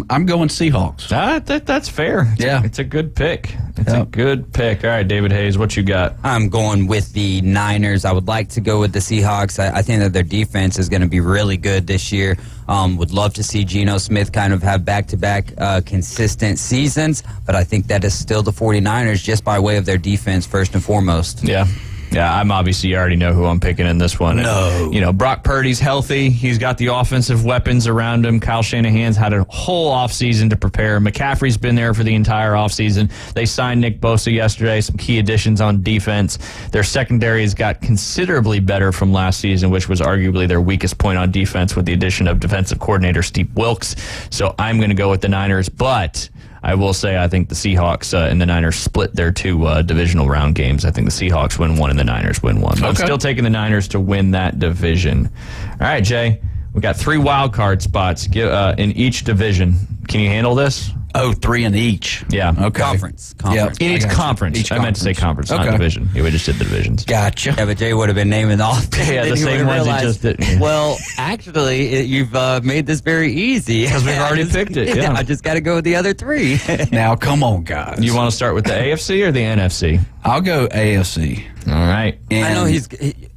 I'm going Seahawks. That's fair. It's a good pick. It's a good pick. All right, David Hayes, what you got? I'm going with the Niners. I would like to go with the Seahawks. I think that their defense is going to be really good this year. Would love to see Geno Smith kind of have back-to-back consistent seasons, but I think that is still the 49ers just by way of their defense first and foremost. Yeah. Yeah, I'm obviously, you already know who I'm picking in this one. No. And, Brock Purdy's healthy. He's got the offensive weapons around him. Kyle Shanahan's had a whole offseason to prepare. McCaffrey's been there for the entire offseason. They signed Nick Bosa yesterday, some key additions on defense. Their secondary has got considerably better from last season, which was arguably their weakest point on defense with the addition of defensive coordinator Steve Wilkes. So I'm going to go with the Niners, but I will say I think the Seahawks and the Niners split their two divisional round games. I think the Seahawks win one and the Niners win one. But I'm still taking the Niners to win that division. All right, Jay, we got 3 wild card spots in each division. Can you handle this? Oh, 3 in each. Yeah. Okay. Conference. Yep. In each conference. I meant to say conference, not division. Yeah, we just did the divisions. Gotcha. Yeah, but Jay would have been naming off. Yeah, the same ones he just did. Yeah. Well, actually, you've made this very easy. Because we've already picked it. Yeah. I just got to go with the other 3. Now, come on, guys. You want to start with the AFC or the NFC? I'll go AFC. All right. And I know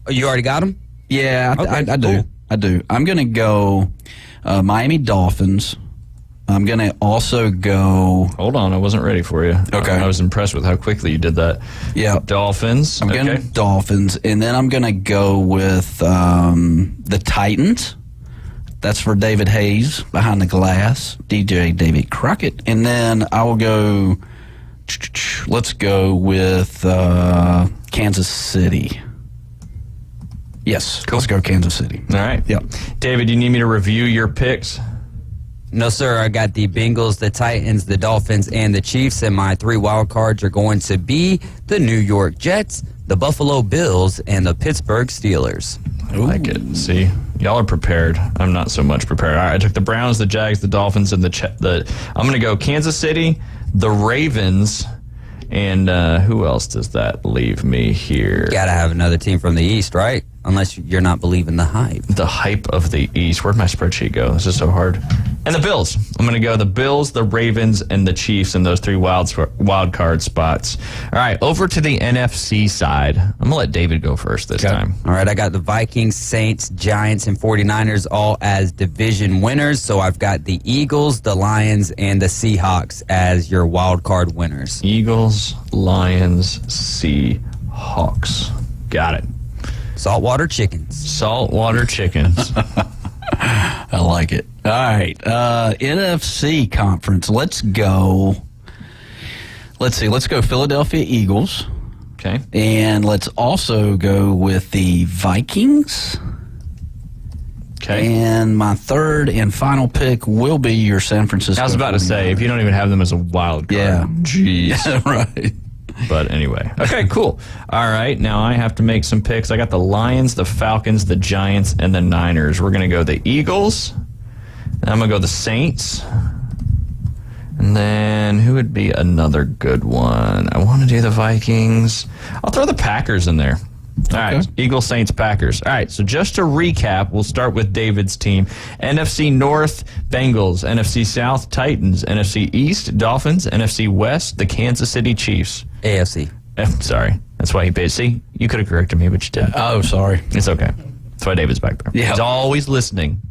you already got him? Yeah, Okay, I do. cool. I do. I'm going to go Miami Dolphins, I'm going to also go... Hold on, I wasn't ready for you. Okay. I was impressed with how quickly you did that. Yeah. Dolphins. I'm going Dolphins, and then I'm going to go with the Titans. That's for David Hayes, behind the glass, DJ David Crockett. And then I will go... Let's go with Kansas City. Yes, cool. Let's go Kansas City. All right. Yep. David, do you need me to review your picks? No, sir. I got the Bengals, the Titans, the Dolphins, and the Chiefs, and my 3 wild cards are going to be the New York Jets, the Buffalo Bills, and the Pittsburgh Steelers. I like it. See, y'all are prepared. I'm not so much prepared. All right, I took the Browns, the Jags, the Dolphins, and I'm going to go Kansas City, the Ravens, and who else does that leave me here? Got to have another team from the East, right? Unless you're not believing the hype. The hype of the East. Where'd my spreadsheet go? This is so hard. And the Bills. I'm going to go the Bills, the Ravens, and the Chiefs in those 3 wild card spots. All right, over to the NFC side. I'm going to let David go first this time. All right, I got the Vikings, Saints, Giants, and 49ers all as division winners. So I've got the Eagles, the Lions, and the Seahawks as your wild card winners. Eagles, Lions, Seahawks. Got it. Saltwater chickens. Saltwater chickens. I like it. All right. NFC conference. Let's go. Let's see. Let's go Philadelphia Eagles. Okay. And let's also go with the Vikings. Okay. And my third and final pick will be your San Francisco. I was about to say, if you don't even have them as a wild card. Yeah. Jeez. Right. But anyway. Okay, cool. All right, now I have to make some picks. I got the Lions, the Falcons, the Giants, and the Niners. We're going to go the Eagles. And I'm going to go the Saints. And then who would be another good one? I want to do the Vikings. I'll throw the Packers in there. All right, Eagles, Saints, Packers. All right, so just to recap, we'll start with David's team. NFC North, Bengals. NFC South, Titans. NFC East, Dolphins. NFC West, the Kansas City Chiefs. AFC. Sorry. That's why he paid. See, you could have corrected me, but you didn't. Oh, sorry. It's okay. That's why David's back there. Yeah. He's always listening.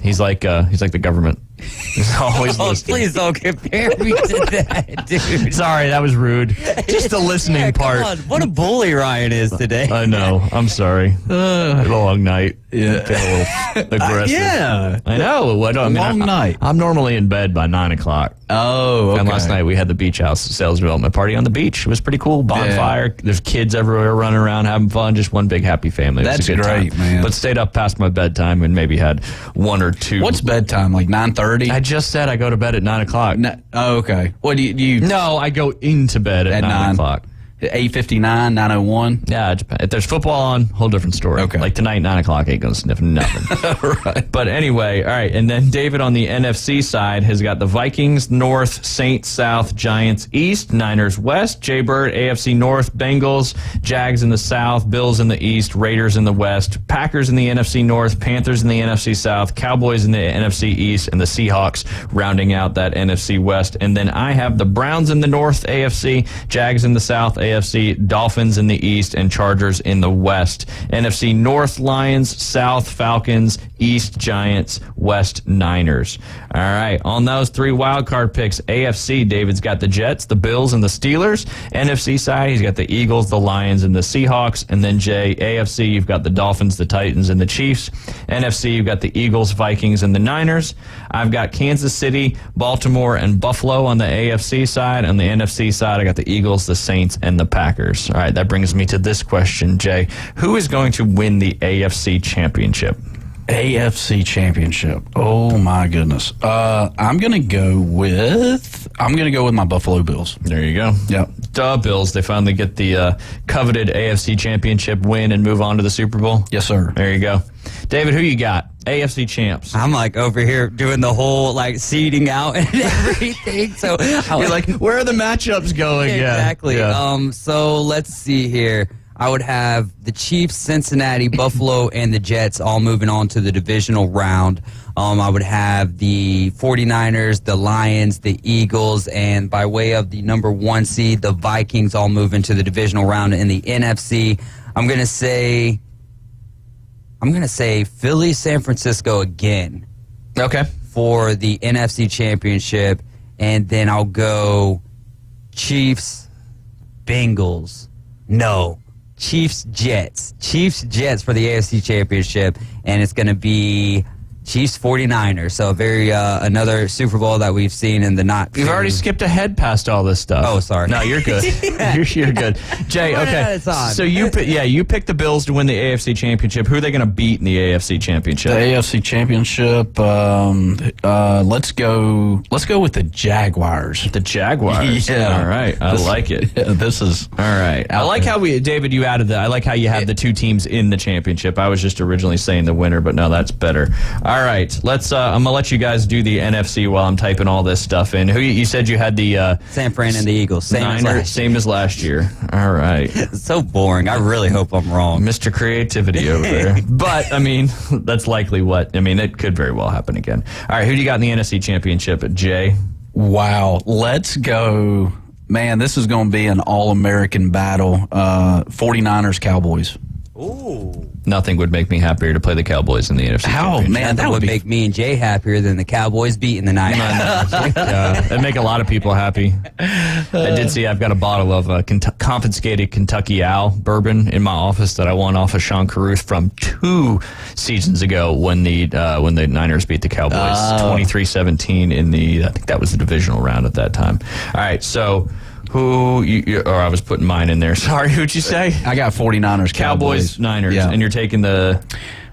He's like the government. He's always listening. Please don't compare me to that, dude. Sorry, that was rude. Just the listening part. Come on. What a bully Ryan is today. I know. I'm sorry. Had a long night. Yeah. Been a little aggressive. Yeah. I know. Long night. I'm normally in bed by 9 o'clock. Oh, okay. And last night we had the Beach House sales development party on the beach. It was pretty cool. Bonfire. Yeah. There's kids everywhere running around having fun. Just one big happy family. It was That's a good great, time. man. But stayed up past my bedtime and maybe had 1 or 2. What's bedtime? Like 9:30? I just said I go to bed at 9 o'clock. Oh, okay. What do you? No, I go into bed at 9 o'clock. 8:59, 9:01. Yeah, if there's football on, whole different story. Okay. Like tonight, 9 o'clock, ain't gonna sniff nothing. Right. But anyway, all right. And then David on the NFC side has got the Vikings North, Saints South, Giants East, Niners West, Jay Bird AFC North, Bengals, Jags in the South, Bills in the East, Raiders in the West, Packers in the NFC North, Panthers in the NFC South, Cowboys in the NFC East, and the Seahawks rounding out that NFC West. And then I have the Browns in the North AFC, Jags in the South AFC, Dolphins in the East, and Chargers in the West. NFC North, Lions, South, Falcons, East, Giants, West, Niners. All right, on those 3 wildcard picks, AFC, David's got the Jets, the Bills, and the Steelers. NFC side, he's got the Eagles, the Lions, and the Seahawks. And then Jay, AFC, you've got the Dolphins, the Titans, and the Chiefs. NFC, you've got the Eagles, Vikings, and the Niners. I've got Kansas City, Baltimore, and Buffalo on the AFC side. On the NFC side, I got the Eagles, the Saints, and the Packers. All right, that brings me to this question, Jay. Who is going to win the AFC Championship? AFC Championship. Oh my goodness. I'm gonna go with my Buffalo Bills. There you go. Yep. Duh, Bills. They finally get the coveted AFC Championship win and move on to the Super Bowl. Yes, sir. There you go. David, who you got? AFC champs. I'm like over here doing the whole like seeding out and everything. So you're like, where are the matchups going? Exactly. Yeah. So let's see here. I would have the Chiefs, Cincinnati, Buffalo, and the Jets all moving on to the divisional round. I would have the 49ers, the Lions, the Eagles, and by way of the number 1 seed, the Vikings all moving to the divisional round. In the NFC, I'm gonna say Philly, San Francisco again. Okay. for the NFC Championship, and then I'll go Chiefs, Bengals. No, Chiefs, Jets. Chiefs, Jets for the AFC Championship, and it's going to be Chiefs 49ers. So very another Super Bowl that we've seen in the not. You've already skipped ahead past all this stuff. Oh, sorry. No, you're good. you're good. Jay, okay. So you picked the Bills to win the AFC Championship. Who are they going to beat in the AFC Championship? The AFC Championship. Let's go with the Jaguars. The Jaguars. Yeah. All right. I like it. Yeah, this is all right. I like how David, you added that. I like how you have the two teams in the championship. I was just originally saying the winner, but no, that's better. All right, let's. I'm gonna let you guys do the NFC while I'm typing all this stuff in. Who you said you had the San Fran and the Eagles, same as last year. All right, so boring. I really hope I'm wrong, Mr. Creativity over there. But I mean, that's likely what. I mean, it could very well happen again. All right, who do you got in the NFC Championship? Jay. Wow, let's go. Man, this is going to be an all-American battle. 49ers, Cowboys. Ooh. Nothing would make me happier to play the Cowboys in the NFC Championship. Man, that would make me and Jay happier than the Cowboys beating the Niners. Yeah, that'd make a lot of people happy. I did see I've got a bottle of confiscated Kentucky Owl bourbon in my office that I won off of Sean Carruth from 2 seasons ago when the Niners beat the Cowboys 23-17 in I think that was the divisional round at that time. All right, so I was putting mine in there. Sorry, who'd you say? I got 49ers, Cowboys, Niners, yeah. And you're taking the.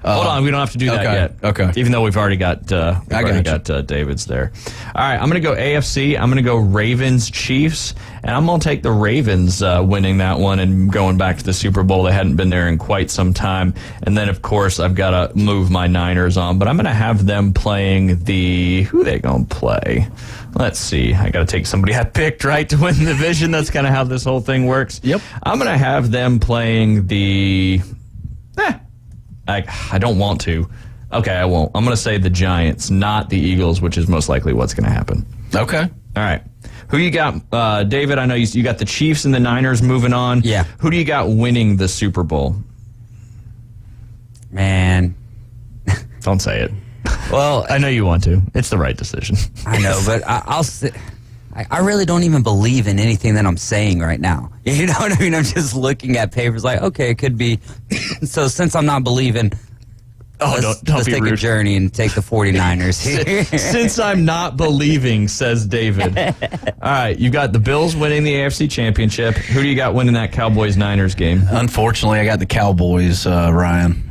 Hold on, we don't have to do that yet. Okay. Even though we've already got David's there. All right, I'm going to go AFC. I'm going to go Ravens, Chiefs, and I'm going to take the Ravens winning that one and going back to the Super Bowl. They hadn't been there in quite some time. And then, of course, I've got to move my Niners on, but I'm going to have them playing who are they going to play? Let's see. I got to take somebody I picked, right, to win the division. That's kind of how this whole thing works. Yep. I'm going to have them playing I don't want to. Okay, I won't. I'm going to say the Giants, not the Eagles, which is most likely what's going to happen. Okay. All right. Who you got? David, I know you got the Chiefs and the Niners moving on. Yeah. Who do you got winning the Super Bowl? Man. Don't say it. Well, I know you want to. It's the right decision. I know, but I'll say, I really don't even believe in anything that I'm saying right now. You know what I mean? I'm just looking at papers like, okay, it could be. So since I'm not believing, let's take a journey and take the 49ers here. Since I'm not believing, says David. All right, you got the Bills winning the AFC Championship. Who do you got winning that Cowboys-Niners game? Unfortunately, I got the Cowboys, Ryan.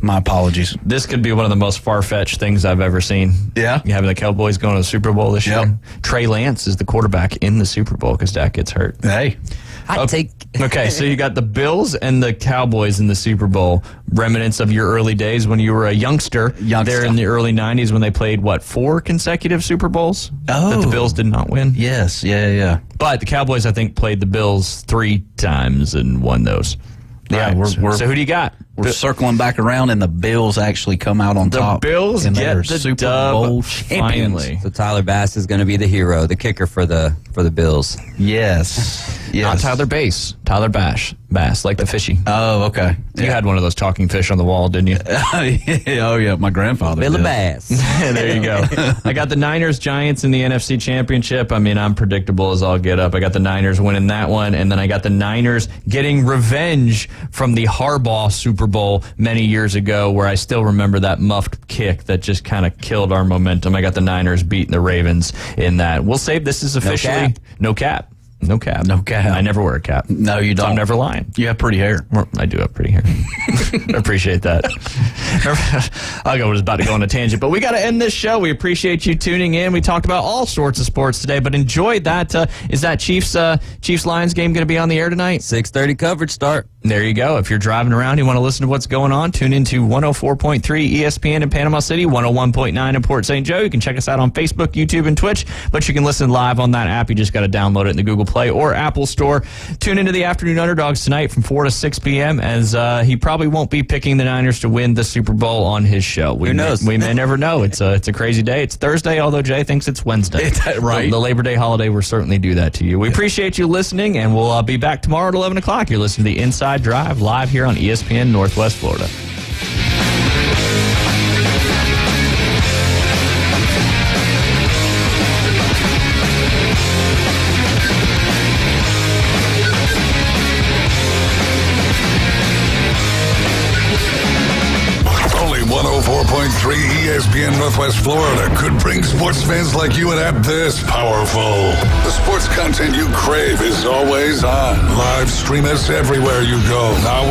My apologies. This could be one of the most far-fetched things I've ever seen. Yeah. You having the Cowboys going to the Super Bowl this year. Trey Lance is the quarterback in the Super Bowl because Dak gets hurt. Hey. Okay, so you got the Bills and the Cowboys in the Super Bowl. Remnants of your early days when you were a youngster. There in the early 90s when they played, 4 consecutive Super Bowls? That the Bills did not win? Yes, yeah. But the Cowboys, I think, played the Bills 3 times and won those. Yeah, right. So who do you got? We're circling back around, and the Bills actually come out on top. The Bills get the Super dub Bowl champions. finally. So Tyler Bass is going to be the hero, the kicker for the Bills. Yes. Not Tyler Bass. Tyler Bass, like the fishy. Oh, okay. You had one of those talking fish on the wall, didn't you? Oh, yeah. My grandfather Billy did. Bass. There you go. I got the Niners, Giants in the NFC Championship. I mean, I'm predictable as all get up. I got the Niners winning that one, and then I got the Niners getting revenge from the Harbaugh Super Bowl many years ago, where I still remember that muffed kick that just kind of killed our momentum. I got the Niners beating the Ravens in that. We'll say this is officially no cap. No cap. I never wear a cap. No, you don't. So I'm never lying. You have pretty hair. I do have pretty hair. I appreciate that. I was about to go on a tangent, but we got to end this show. We appreciate you tuning in. We talked about all sorts of sports today, but enjoyed that. Is that Chiefs-Lions game going to be on the air tonight? 6:30 coverage start. There you go. If you're driving around, you want to listen to what's going on, tune into 104.3 ESPN in Panama City, 101.9 in Port St. Joe. You can check us out on Facebook, YouTube, and Twitch, but you can listen live on that app. You just got to download it in the Google Play or Apple Store. Tune into the Afternoon Underdogs tonight from 4 to 6 p.m. as he probably won't be picking the Niners to win the Super Bowl on his show. Who knows? We may never know. It's a crazy day. It's Thursday, although Jay thinks it's Wednesday. Right. The Labor Day holiday will certainly do that to you. We appreciate you listening, and we'll be back tomorrow at 11 o'clock. You're listening to the Inside Drive live here on ESPN Northwest Florida. ESPN Northwest Florida could bring sports fans like you an app this powerful. The sports content you crave is always on. Live stream us everywhere you go. Now with